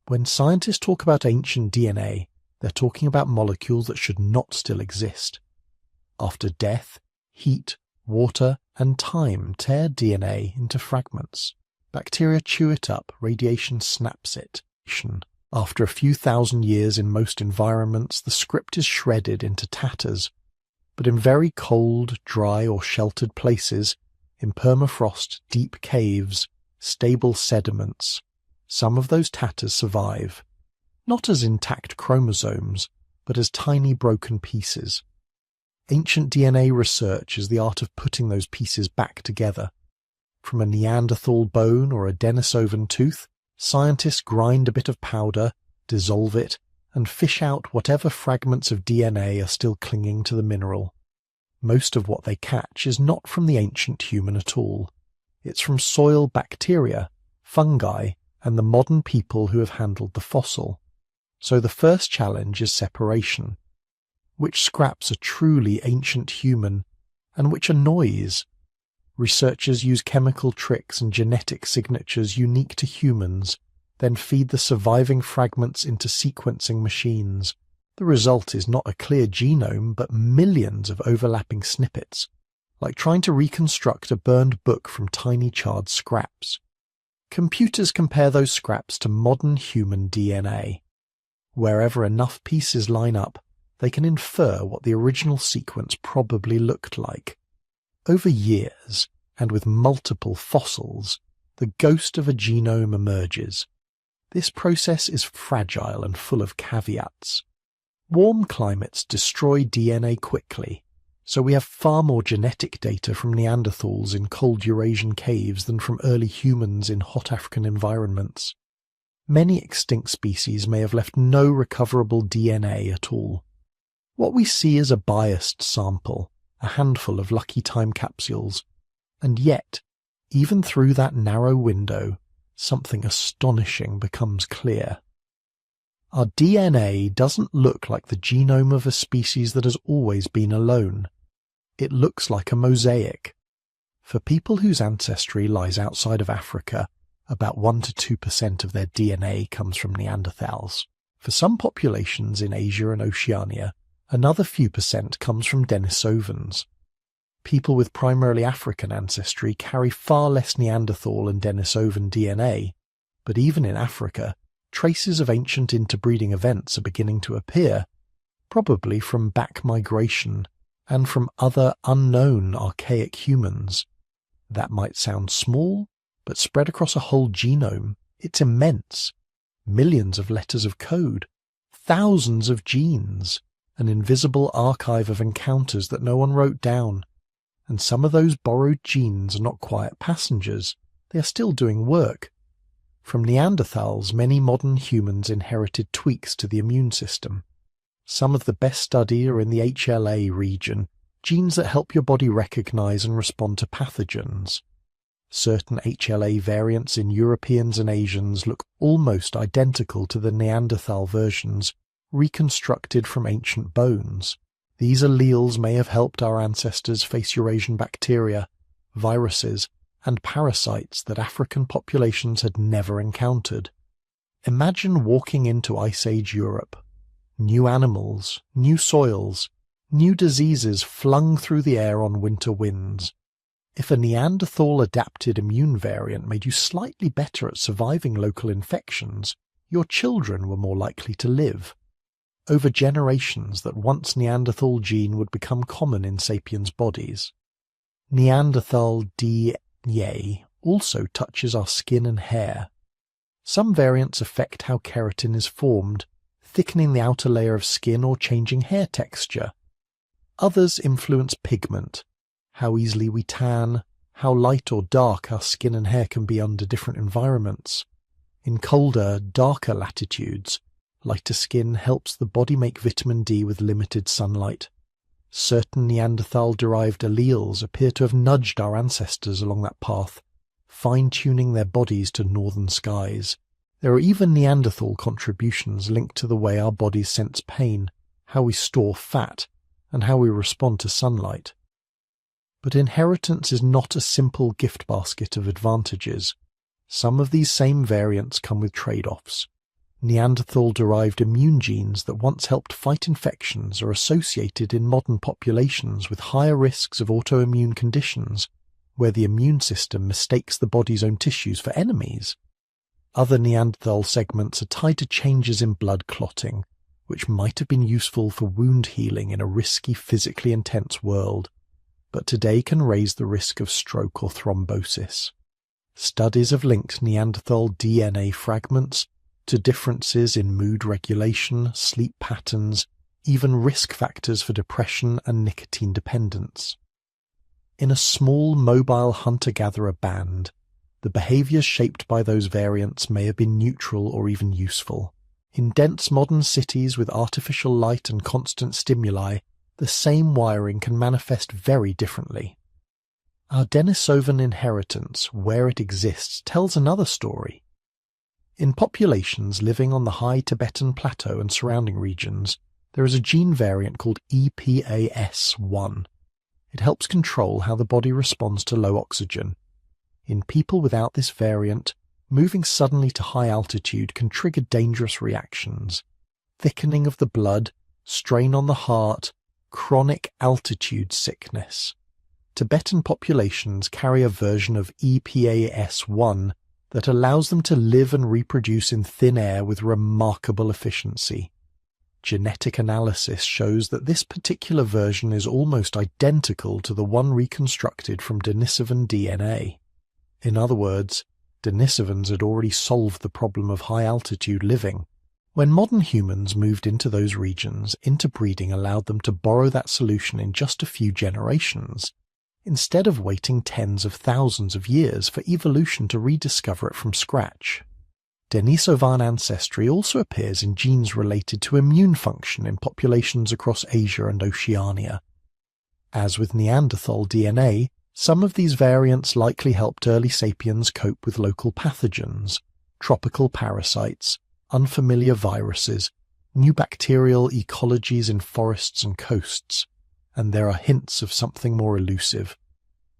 S1: When scientists talk about ancient DNA, they're talking about molecules that should not still exist. After death, heat, water, and time tear DNA into fragments. Bacteria chew it up, radiation snaps it. After a few thousand years in most environments, the script is shredded into tatters. But in very cold, dry or sheltered places, in permafrost, deep caves, stable sediments, some of those tatters survive, not as intact chromosomes, but as tiny broken pieces. Ancient DNA research is the art of putting those pieces back together. From a Neanderthal bone or a Denisovan tooth, scientists grind a bit of powder, dissolve it, and fish out whatever fragments of DNA are still clinging to the mineral. Most of what they catch is not from the ancient human at all. It's from soil bacteria, fungi, and the modern people who have handled the fossil. So the first challenge is separation. Which scraps are truly ancient human, and which are noise? Researchers use chemical tricks and genetic signatures unique to humans, then feed the surviving fragments into sequencing machines. The result is not a clear genome, but millions of overlapping snippets, like trying to reconstruct a burned book from tiny charred scraps. Computers compare those scraps to modern human DNA. Wherever enough pieces line up, they can infer what the original sequence probably looked like. Over years, and with multiple fossils, the ghost of a genome emerges. This process is fragile and full of caveats. Warm climates destroy DNA quickly, so we have far more genetic data from Neanderthals in cold Eurasian caves than from early humans in hot African environments. Many extinct species may have left no recoverable DNA at all. What we see is a biased sample, a handful of lucky time capsules, and yet, even through that narrow window, something astonishing becomes clear. Our DNA doesn't look like the genome of a species that has always been alone. It looks like a mosaic. For people whose ancestry lies outside of Africa, about 1 to 2% of their DNA comes from Neanderthals. For some populations in Asia and Oceania, another few percent comes from Denisovans. People with primarily African ancestry carry far less Neanderthal and Denisovan DNA, but even in Africa, traces of ancient interbreeding events are beginning to appear, probably from back migration and from other unknown archaic humans. That might sound small, but spread across a whole genome, it's immense. Millions of letters of code, thousands of genes, an invisible archive of encounters that no one wrote down. And some of those borrowed genes are not quiet passengers, they are still doing work. From Neanderthals, many modern humans inherited tweaks to the immune system. Some of the best study are in the HLA region, genes that help your body recognize and respond to pathogens. Certain HLA variants in Europeans and Asians look almost identical to the Neanderthal versions, reconstructed from ancient bones. These alleles may have helped our ancestors face Eurasian bacteria, viruses, and parasites that African populations had never encountered. Imagine walking into Ice Age Europe. New animals, new soils, new diseases flung through the air on winter winds. If a Neanderthal-adapted immune variant made you slightly better at surviving local infections, your children were more likely to live. Over generations, that once Neanderthal gene would become common in sapiens' bodies. Neanderthal DNA also touches our skin and hair. Some variants affect how keratin is formed, thickening the outer layer of skin or changing hair texture. Others influence pigment, how easily we tan, how light or dark our skin and hair can be under different environments. In colder, darker latitudes, lighter skin helps the body make vitamin D with limited sunlight. Certain Neanderthal-derived alleles appear to have nudged our ancestors along that path, fine-tuning their bodies to northern skies. There are even Neanderthal contributions linked to the way our bodies sense pain, how we store fat, and how we respond to sunlight. But inheritance is not a simple gift basket of advantages. Some of these same variants come with trade-offs. Neanderthal-derived immune genes that once helped fight infections are associated in modern populations with higher risks of autoimmune conditions, where the immune system mistakes the body's own tissues for enemies. Other Neanderthal segments are tied to changes in blood clotting, which might have been useful for wound healing in a risky, physically intense world, but today can raise the risk of stroke or thrombosis. Studies have linked Neanderthal DNA fragments to differences in mood regulation, sleep patterns, even risk factors for depression and nicotine dependence. In a small, mobile hunter-gatherer band, the behaviors shaped by those variants may have been neutral or even useful. In dense modern cities with artificial light and constant stimuli, the same wiring can manifest very differently. Our Denisovan inheritance, where it exists, tells another story. In populations living on the high Tibetan Plateau and surrounding regions, there is a gene variant called EPAS1. It helps control how the body responds to low oxygen. In people without this variant, moving suddenly to high altitude can trigger dangerous reactions. Thickening of the blood, strain on the heart, chronic altitude sickness. Tibetan populations carry a version of EPAS1 that allows them to live and reproduce in thin air with remarkable efficiency. Genetic analysis shows that this particular version is almost identical to the one reconstructed from Denisovan DNA. In other words, Denisovans had already solved the problem of high-altitude living. When modern humans moved into those regions, interbreeding allowed them to borrow that solution in just a few generations, instead of waiting tens of thousands of years for evolution to rediscover it from scratch. Denisovan ancestry also appears in genes related to immune function in populations across Asia and Oceania. As with Neanderthal DNA, some of these variants likely helped early sapiens cope with local pathogens, tropical parasites, unfamiliar viruses, new bacterial ecologies in forests and coasts, and there are hints of something more elusive.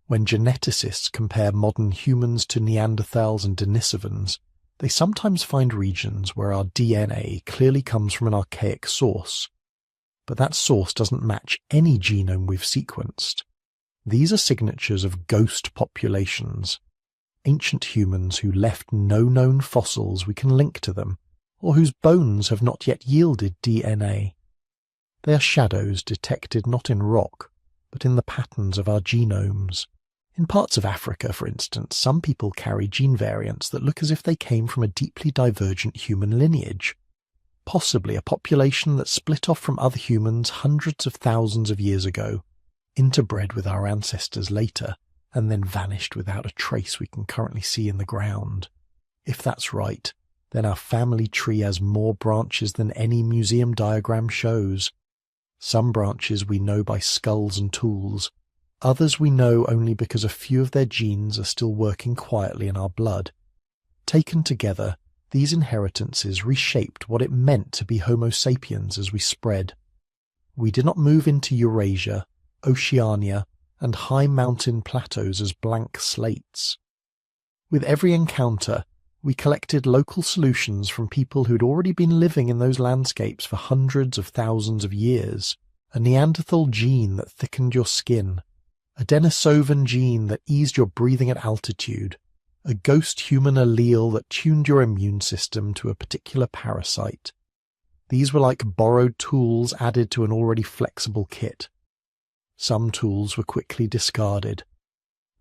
S1: When geneticists compare modern humans to Neanderthals and Denisovans, they sometimes find regions where our DNA clearly comes from an archaic source. But that source doesn't match any genome we've sequenced. These are signatures of ghost populations, ancient humans who left no known fossils we can link to them, or whose bones have not yet yielded DNA. They are shadows detected not in rock, but in the patterns of our genomes. In parts of Africa, for instance, some people carry gene variants that look as if they came from a deeply divergent human lineage, possibly a population that split off from other humans hundreds of thousands of years ago, interbred with our ancestors later, and then vanished without a trace we can currently see in the ground. If that's right, then our family tree has more branches than any museum diagram shows. Some branches we know by skulls and tools, others we know only because a few of their genes are still working quietly in our blood. Taken together, these inheritances reshaped what it meant to be Homo sapiens as we spread. We did not move into Eurasia, Oceania, and high mountain plateaus as blank slates. With every encounter, we collected local solutions from people who'd already been living in those landscapes for hundreds of thousands of years. A Neanderthal gene that thickened your skin, a Denisovan gene that eased your breathing at altitude, a ghost human allele that tuned your immune system to a particular parasite. These were like borrowed tools added to an already flexible kit. Some tools were quickly discarded.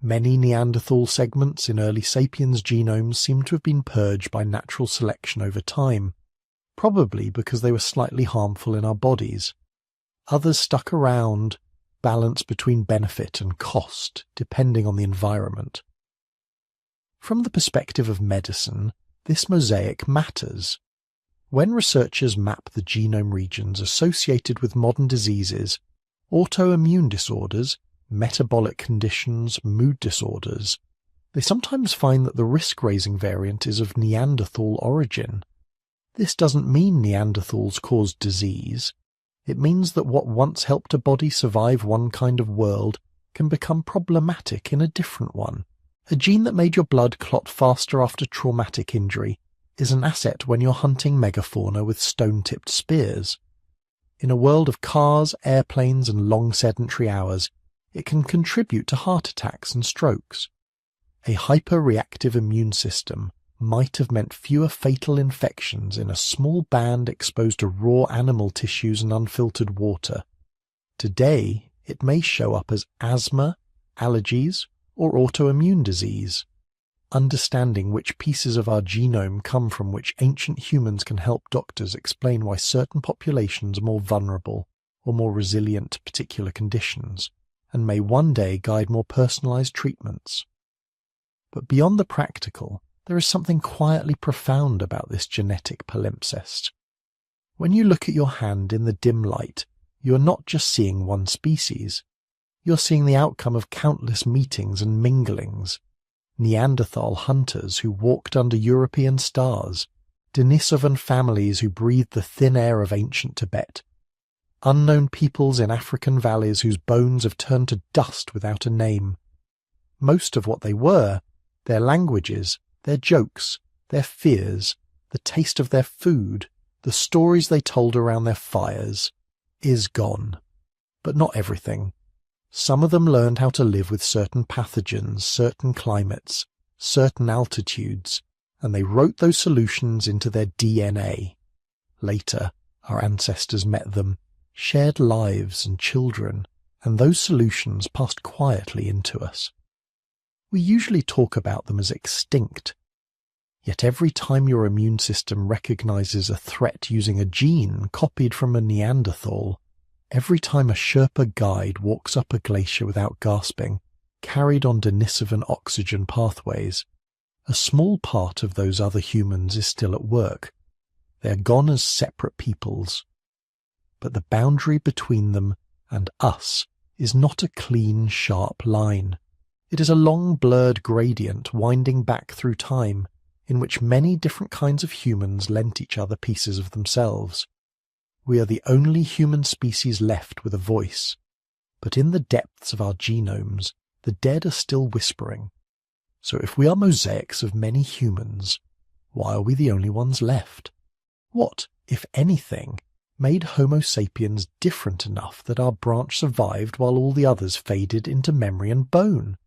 S1: Many Neanderthal segments in early sapiens genomes seem to have been purged by natural selection over time, probably because they were slightly harmful in our bodies. Others stuck around, balanced between benefit and cost, depending on the environment. From the perspective of medicine, this mosaic matters. When researchers map the genome regions associated with modern diseases, autoimmune disorders, metabolic conditions, mood disorders, they sometimes find that the risk-raising variant is of Neanderthal origin. This doesn't mean Neanderthals caused disease. It means that what once helped a body survive one kind of world can become problematic in a different one. A gene that made your blood clot faster after traumatic injury is an asset when you're hunting megafauna with stone-tipped spears. In a world of cars, airplanes, and long sedentary hours, it can contribute to heart attacks and strokes. A hyper-reactive immune system might have meant fewer fatal infections in a small band exposed to raw animal tissues and unfiltered water. Today, it may show up as asthma, allergies, or autoimmune disease. Understanding which pieces of our genome come from which ancient humans can help doctors explain why certain populations are more vulnerable or more resilient to particular conditions, and may one day guide more personalized treatments. But beyond the practical, there is something quietly profound about this genetic palimpsest. When you look at your hand in the dim light, you are not just seeing one species. You're seeing the outcome of countless meetings and minglings. Neanderthal hunters who walked under European stars, Denisovan families who breathed the thin air of ancient Tibet, unknown peoples in African valleys whose bones have turned to dust without a name. Most of what they were, their languages, their jokes, their fears, the taste of their food, the stories they told around their fires, is gone. But not everything. Some of them learned how to live with certain pathogens, certain climates, certain altitudes, and they wrote those solutions into their DNA. Later, our ancestors met them, shared lives and children, and those solutions passed quietly into us. We usually talk about them as extinct. Yet every time your immune system recognizes a threat using a gene copied from a Neanderthal, every time a Sherpa guide walks up a glacier without gasping, carried on Denisovan oxygen pathways, a small part of those other humans is still at work. They are gone as separate peoples. But the boundary between them and us is not a clean, sharp line. It is a long, blurred gradient winding back through time, in which many different kinds of humans lent each other pieces of themselves. We are the only human species left with a voice, but in the depths of our genomes, the dead are still whispering. So if we are mosaics of many humans, why are we the only ones left? What, if anything, made Homo sapiens different enough that our branch survived while all the others faded into memory and bone?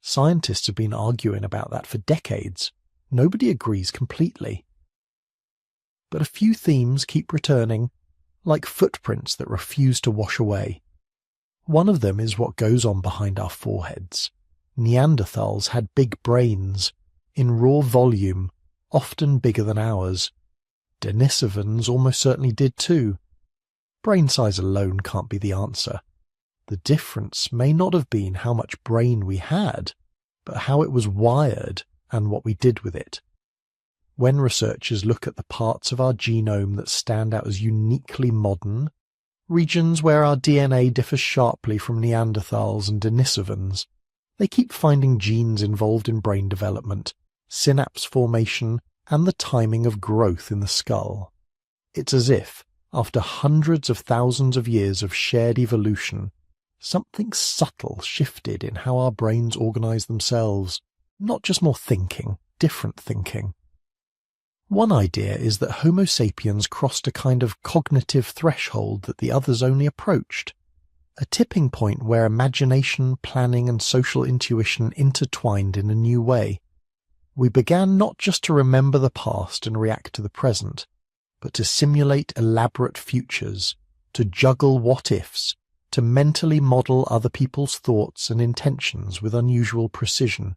S1: Scientists have been arguing about that for decades. Nobody agrees completely. But a few themes keep returning, like footprints that refuse to wash away. One of them is what goes on behind our foreheads. Neanderthals had big brains, in raw volume, often bigger than ours. Denisovans almost certainly did too. Brain size alone can't be the answer. The difference may not have been how much brain we had, but how it was wired and what we did with it. When researchers look at the parts of our genome that stand out as uniquely modern, regions where our DNA differs sharply from Neanderthals and Denisovans, they keep finding genes involved in brain development, synapse formation, and the timing of growth in the skull. It's as if, after hundreds of thousands of years of shared evolution, something subtle shifted in how our brains organize themselves, not just more thinking, different thinking. One idea is that Homo sapiens crossed a kind of cognitive threshold that the others only approached, a tipping point where imagination, planning, and social intuition intertwined in a new way. We began not just to remember the past and react to the present, but to simulate elaborate futures, to juggle what-ifs, to mentally model other people's thoughts and intentions with unusual precision.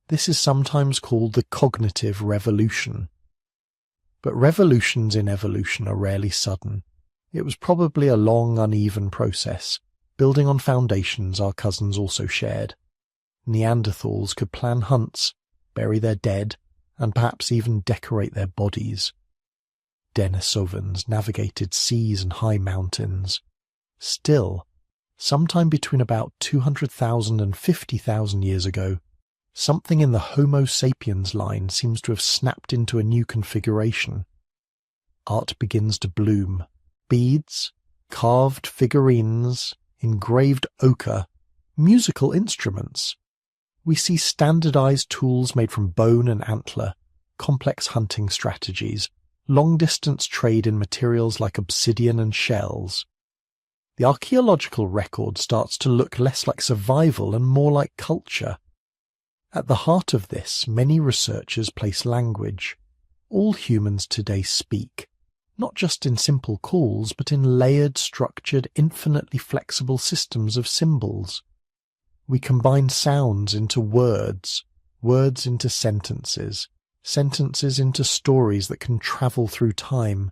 S1: This is sometimes called the cognitive revolution. But revolutions in evolution are rarely sudden. It was probably a long, uneven process, building on foundations our cousins also shared. Neanderthals could plan hunts, bury their dead, and perhaps even decorate their bodies. Denisovans navigated seas and high mountains. Still, sometime between about 200,000 and 50,000 years ago, something in the Homo sapiens line seems to have snapped into a new configuration. Art begins to bloom. Beads, carved figurines, engraved ochre, musical instruments. We see standardized tools made from bone and antler, complex hunting strategies, long-distance trade in materials like obsidian and shells. The archaeological record starts to look less like survival and more like culture. At the heart of this, many researchers place language. All humans today speak, not just in simple calls, but in layered, structured, infinitely flexible systems of symbols. We combine sounds into words, words into sentences, sentences into stories that can travel through time.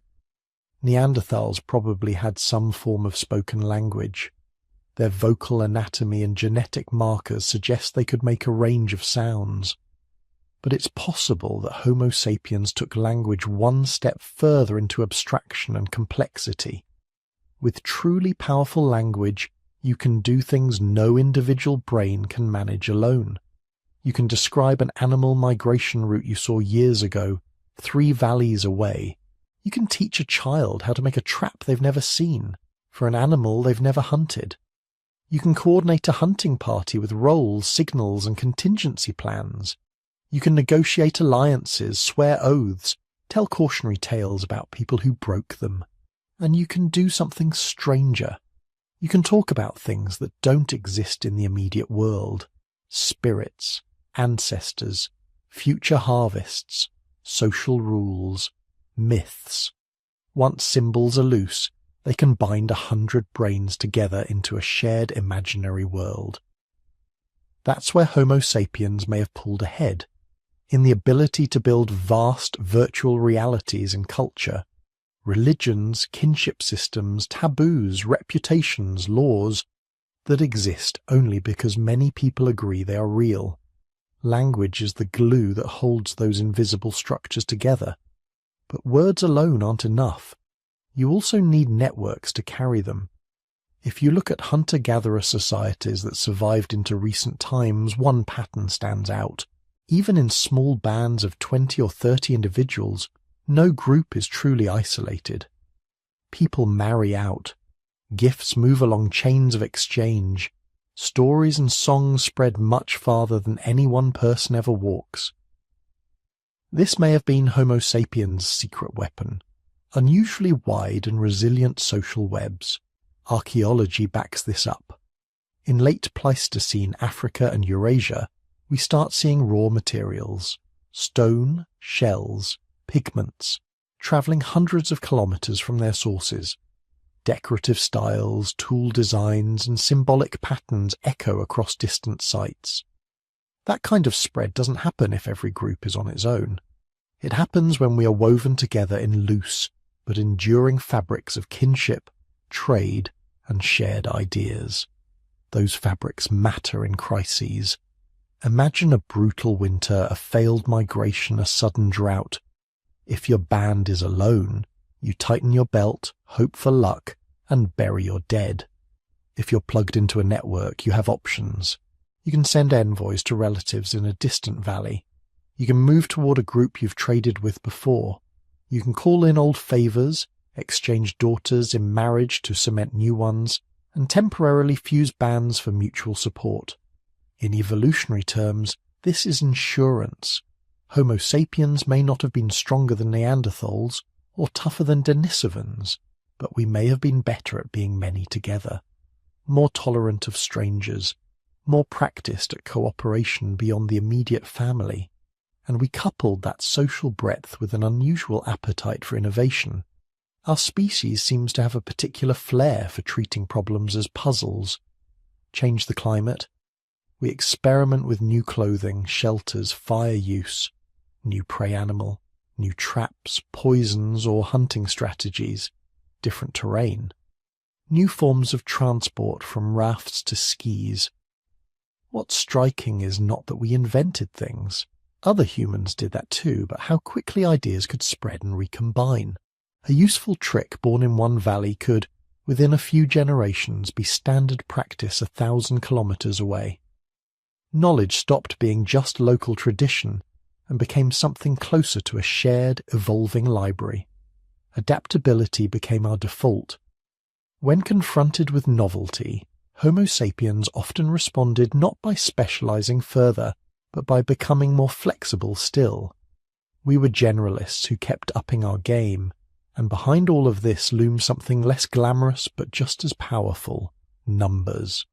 S1: Neanderthals probably had some form of spoken language. Their vocal anatomy and genetic markers suggest they could make a range of sounds. But it's possible that Homo sapiens took language one step further into abstraction and complexity. With truly powerful language, you can do things no individual brain can manage alone. You can describe an animal migration route you saw years ago, 3 valleys away. You can teach a child how to make a trap they've never seen, for an animal they've never hunted. You can coordinate a hunting party with roles, signals, and contingency plans. You can negotiate alliances, swear oaths, tell cautionary tales about people who broke them. And you can do something stranger. You can talk about things that don't exist in the immediate world. Spirits, ancestors, future harvests, social rules, myths. Once symbols are loose, they can bind 100 brains together into a shared imaginary world. That's where Homo sapiens may have pulled ahead, in the ability to build vast virtual realities in culture, religions, kinship systems, taboos, reputations, laws that exist only because many people agree they are real. Language is the glue that holds those invisible structures together. But words alone aren't enough. You also need networks to carry them. If you look at hunter-gatherer societies that survived into recent times, one pattern stands out. Even in small bands of 20 or 30 individuals, no group is truly isolated. People marry out. Gifts move along chains of exchange. Stories and songs spread much farther than any one person ever walks. This may have been Homo sapiens' secret weapon, unusually wide and resilient social webs. Archaeology backs this up. In late Pleistocene Africa and Eurasia, we start seeing raw materials, stone, shells, pigments, travelling hundreds of kilometres from their sources. Decorative styles, tool designs, and symbolic patterns echo across distant sites. That kind of spread doesn't happen if every group is on its own. It happens when we are woven together in loose but enduring fabrics of kinship, trade, and shared ideas. Those fabrics matter in crises. Imagine a brutal winter, a failed migration, a sudden drought. If your band is alone, you tighten your belt, hope for luck, and bury your dead. If you're plugged into a network, you have options. You can send envoys to relatives in a distant valley. You can move toward a group you've traded with before. You can call in old favors, exchange daughters in marriage to cement new ones, and temporarily fuse bands for mutual support. In evolutionary terms, this is insurance. Homo sapiens may not have been stronger than Neanderthals or tougher than Denisovans, but we may have been better at being many together, more tolerant of strangers, more practiced at cooperation beyond the immediate family, and we coupled that social breadth with an unusual appetite for innovation. Our species seems to have a particular flair for treating problems as puzzles. Change the climate. We experiment with new clothing, shelters, fire use, new prey animal, new traps, poisons, or hunting strategies, different terrain, new forms of transport from rafts to skis. What's striking is not that we invented things. Other humans did that too, but how quickly ideas could spread and recombine. A useful trick born in one valley could, within a few generations, be standard practice 1,000 kilometres away. Knowledge stopped being just local tradition and became something closer to a shared, evolving library. Adaptability became our default. When confronted with novelty, Homo sapiens often responded not by specializing further, but by becoming more flexible still. We were generalists who kept upping our game, and behind all of this loomed something less glamorous but just as powerful: numbers.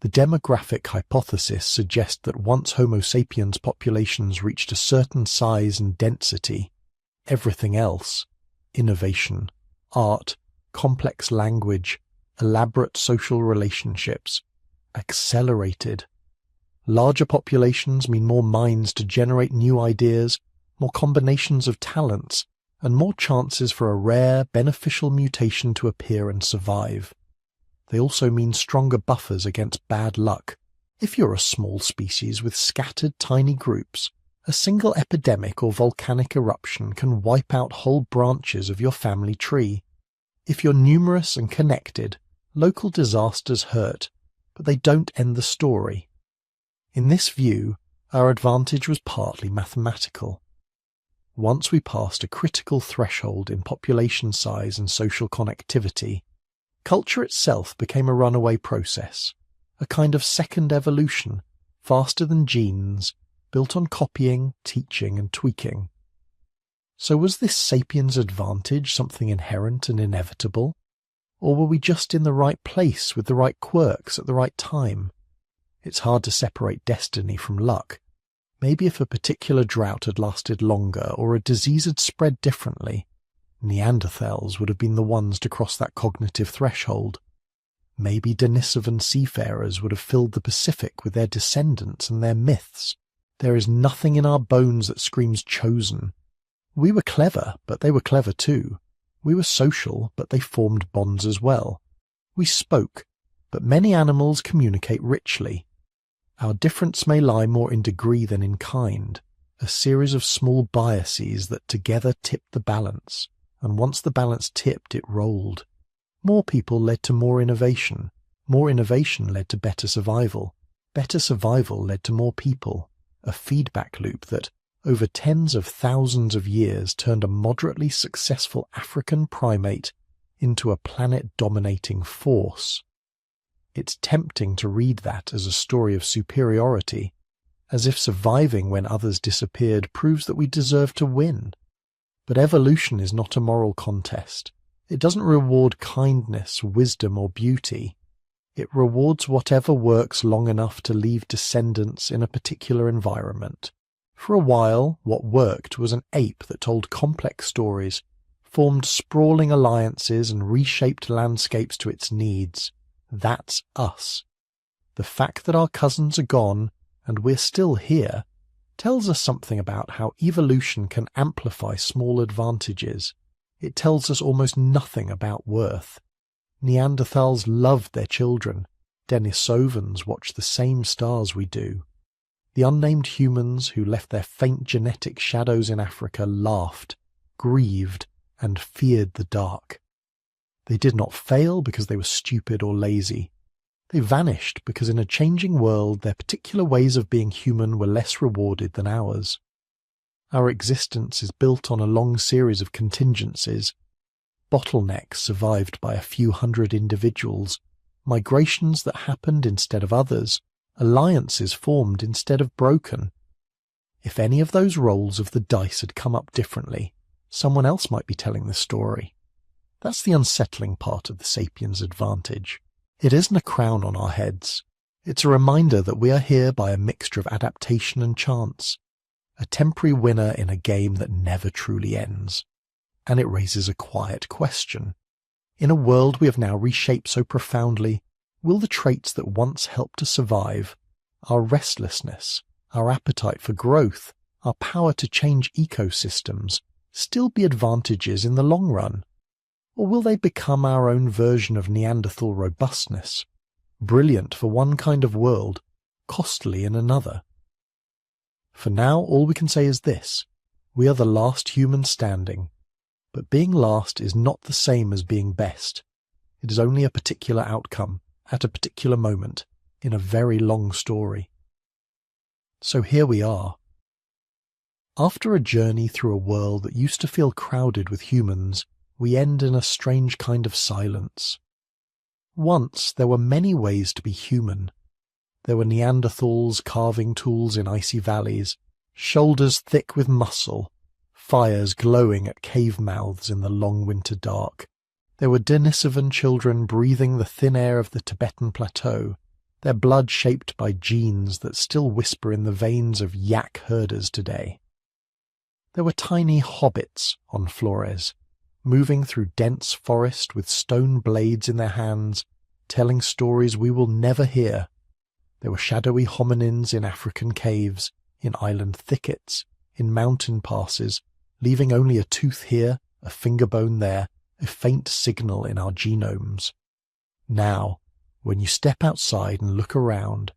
S1: The demographic hypothesis suggests that once Homo sapiens populations reached a certain size and density, everything else, innovation, art, complex language, elaborate social relationships, accelerated. Larger populations mean more minds to generate new ideas, more combinations of talents, and more chances for a rare, beneficial mutation to appear and survive. They also mean stronger buffers against bad luck. If you're a small species with scattered tiny groups, a single epidemic or volcanic eruption can wipe out whole branches of your family tree. If you're numerous and connected, local disasters hurt, but they don't end the story. In this view, our advantage was partly mathematical. Once we passed a critical threshold in population size and social connectivity, culture itself became a runaway process, a kind of second evolution, faster than genes, built on copying, teaching, and tweaking. So was this sapiens advantage something inherent and inevitable? Or were we just in the right place with the right quirks at the right time? It's hard to separate destiny from luck. Maybe if a particular drought had lasted longer or a disease had spread differently, Neanderthals would have been the ones to cross that cognitive threshold. Maybe Denisovan seafarers would have filled the Pacific with their descendants and their myths. There is nothing in our bones that screams chosen. We were clever, but they were clever too. We were social, but they formed bonds as well. We spoke, but many animals communicate richly. Our difference may lie more in degree than in kind, a series of small biases that together tipped the balance, and once the balance tipped, it rolled. More people led to more innovation led to better survival led to more people, a feedback loop that, over tens of thousands of years, turned a moderately successful African primate into a planet-dominating force. It's tempting to read that as a story of superiority, as if surviving when others disappeared proves that we deserve to win. But evolution is not a moral contest. It doesn't reward kindness, wisdom, or beauty. It rewards whatever works long enough to leave descendants in a particular environment. For a while, what worked was an ape that told complex stories, formed sprawling alliances, and reshaped landscapes to its needs. That's us. The fact that our cousins are gone, and we're still here, tells us something about how evolution can amplify small advantages. It tells us almost nothing about worth. Neanderthals loved their children. Denisovans watched the same stars we do. The unnamed humans who left their faint genetic shadows in Africa laughed, grieved, and feared the dark. They did not fail because they were stupid or lazy. They vanished because in a changing world their particular ways of being human were less rewarded than ours. Our existence is built on a long series of contingencies. Bottlenecks survived by a few hundred individuals, migrations that happened instead of others, alliances formed instead of broken. If any of those rolls of the dice had come up differently, someone else might be telling the story. That's the unsettling part of the sapiens' advantage. It isn't a crown on our heads. It's a reminder that we are here by a mixture of adaptation and chance, a temporary winner in a game that never truly ends. And it raises a quiet question. In a world we have now reshaped so profoundly, will the traits that once helped us survive, our restlessness, our appetite for growth, our power to change ecosystems, still be advantages in the long run? Or will they become our own version of Neanderthal robustness, brilliant for one kind of world, costly in another? For now, all we can say is this: we are the last human standing. But being last is not the same as being best. It is only a particular outcome, at a particular moment, in a very long story. So here we are. After a journey through a world that used to feel crowded with humans, we end in a strange kind of silence. Once there were many ways to be human. There were Neanderthals carving tools in icy valleys, shoulders thick with muscle, fires glowing at cave mouths in the long winter dark. There were Denisovan children breathing the thin air of the Tibetan plateau, their blood shaped by genes that still whisper in the veins of yak herders today. There were tiny hobbits on Flores, moving through dense forest with stone blades in their hands, telling stories we will never hear. There were shadowy hominins in African caves, in island thickets, in mountain passes, leaving only a tooth here, a finger bone there, a faint signal in our genomes. Now, when you step outside and look around,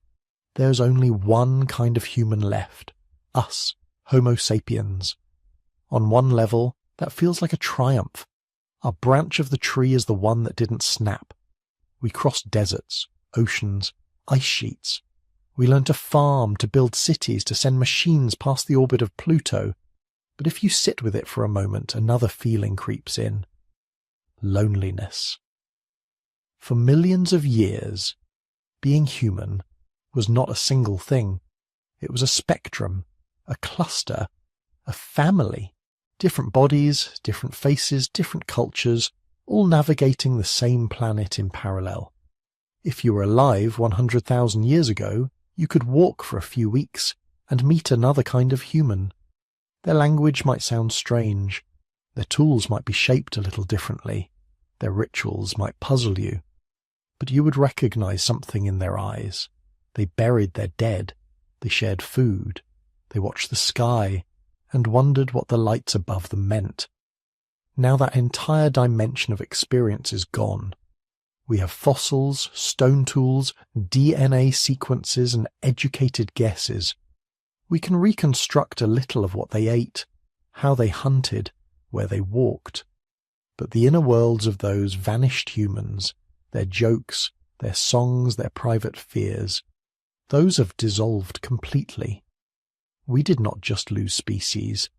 S1: there's only one kind of human left, us, Homo sapiens. On one level, that feels like a triumph. Our branch of the tree is the one that didn't snap. We crossed deserts, oceans, ice sheets. We learned to farm, to build cities, to send machines past the orbit of Pluto. But if you sit with it for a moment, another feeling creeps in. Loneliness. For millions of years, being human was not a single thing. It was a spectrum, a cluster, a family. Different bodies, different faces, different cultures, all navigating the same planet in parallel. If you were alive 100,000 years ago, you could walk for a few weeks and meet another kind of human. Their language might sound strange. Their tools might be shaped a little differently. Their rituals might puzzle you. But you would recognize something in their eyes. They buried their dead. They shared food. They watched the sky and wondered what the lights above them meant. Now that entire dimension of experience is gone. We have fossils, stone tools, DNA sequences, and educated guesses. We can reconstruct a little of what they ate, how they hunted, where they walked. But the inner worlds of those vanished humans, their jokes, their songs, their private fears, those have dissolved completely. we did not just lose species,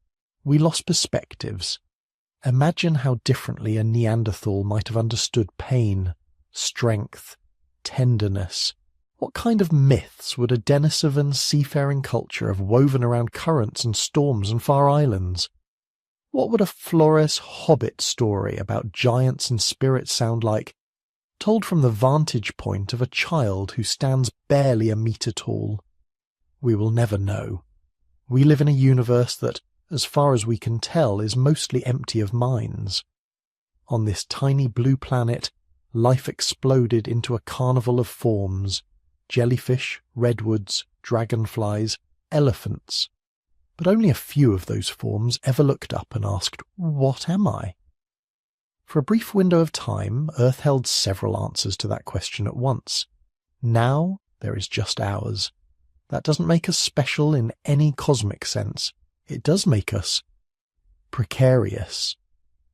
S1: we lost perspectives. Imagine how differently a Neanderthal might have understood pain, strength, tenderness. What kind of myths would a Denisovan seafaring culture have woven around currents and storms and far islands? What would a Flores hobbit story about giants and spirits sound like, told from the vantage point of a child who stands barely a metre tall? We will never know. We live in a universe that, as far as we can tell, is mostly empty of minds. On this tiny blue planet, life exploded into a carnival of forms: jellyfish, redwoods, dragonflies, elephants. But only a few of those forms ever looked up and asked, "What am I?" For a brief window of time, Earth held several answers to that question at once. Now there is just ours. That doesn't make us special in any cosmic sense. It does make us precarious.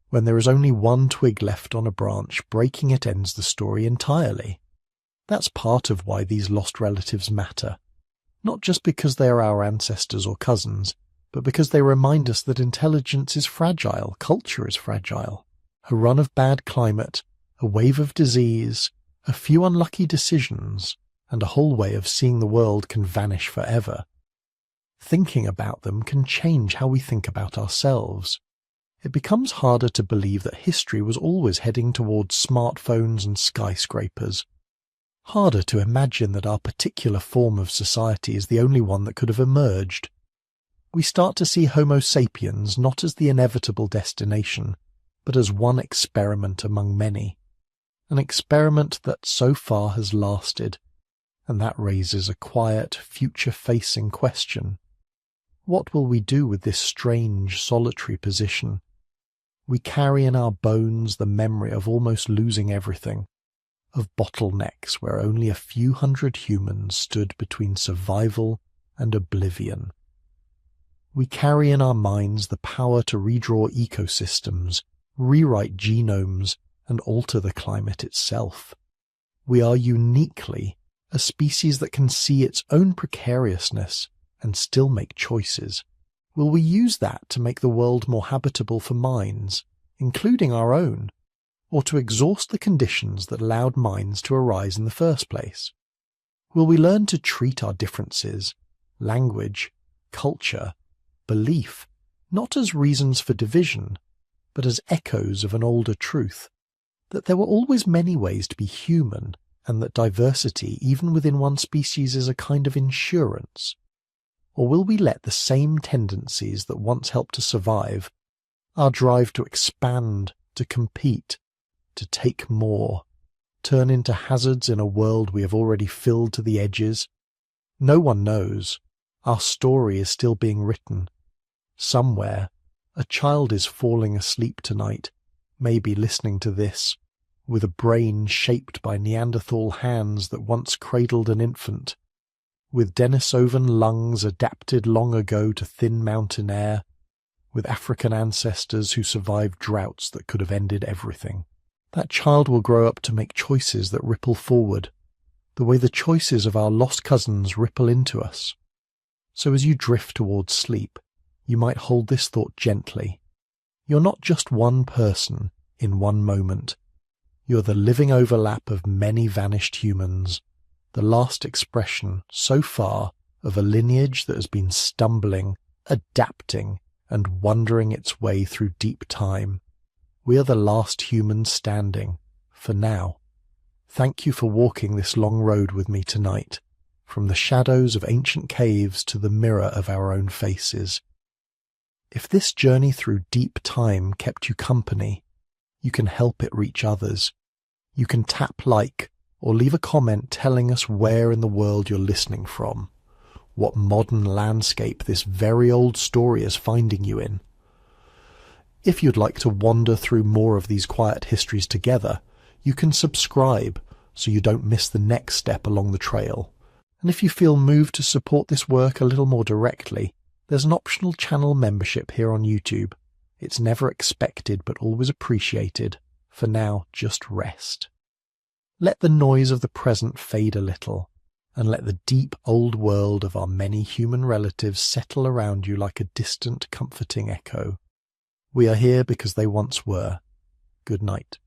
S1: When there is only one twig left on a branch, breaking it ends the story entirely. That's part of why these lost relatives matter. Not just because they are our ancestors or cousins, but because they remind us that intelligence is fragile, culture is fragile. A run of bad climate, a wave of disease, a few unlucky decisions, and a whole way of seeing the world can vanish forever. Thinking about them can change how we think about ourselves. It becomes harder to believe that history was always heading towards smartphones and skyscrapers. Harder to imagine that our particular form of society is the only one that could have emerged. We start to see Homo sapiens not as the inevitable destination, but as one experiment among many. An experiment that so far has lasted, and that raises a quiet, future-facing question. What will we do with this strange, solitary position? We carry in our bones the memory of almost losing everything, of bottlenecks where only a few hundred humans stood between survival and oblivion. We carry in our minds the power to redraw ecosystems, rewrite genomes, and alter the climate itself. We are uniquely a species that can see its own precariousness and still make choices. Will we use that to make the world more habitable for minds, including our own, or to exhaust the conditions that allowed minds to arise in the first place? Will we learn to treat our differences, language, culture, belief, not as reasons for division, but as echoes of an older truth, that there were always many ways to be human, and that diversity, even within one species, is a kind of insurance? Or will we let the same tendencies that once helped us survive, our drive to expand, to compete, to take more, turn into hazards in a world we have already filled to the edges? No one knows. Our story is still being written. Somewhere, a child is falling asleep tonight, maybe listening to this, with a brain shaped by Neanderthal hands that once cradled an infant, with Denisovan lungs adapted long ago to thin mountain air, with African ancestors who survived droughts that could have ended everything. That child will grow up to make choices that ripple forward, the way the choices of our lost cousins ripple into us. So as you drift towards sleep, you might hold this thought gently. You're not just one person in one moment. You're the living overlap of many vanished humans, the last expression, so far, of a lineage that has been stumbling, adapting, and wandering its way through deep time. We are the last humans standing, for now. Thank you for walking this long road with me tonight, from the shadows of ancient caves to the mirror of our own faces. If this journey through deep time kept you company, you can help it reach others. You can tap like or leave a comment telling us where in the world you're listening from, what modern landscape this very old story is finding you in. If you'd like to wander through more of these quiet histories together, you can subscribe so you don't miss the next step along the trail. And if you feel moved to support this work a little more directly, there's an optional channel membership here on YouTube. It's never expected but always appreciated. For now, just rest. Let the noise of the present fade a little. and let the deep old world of our many human relatives settle around you like a distant, comforting echo. We are here because they once were. Good night.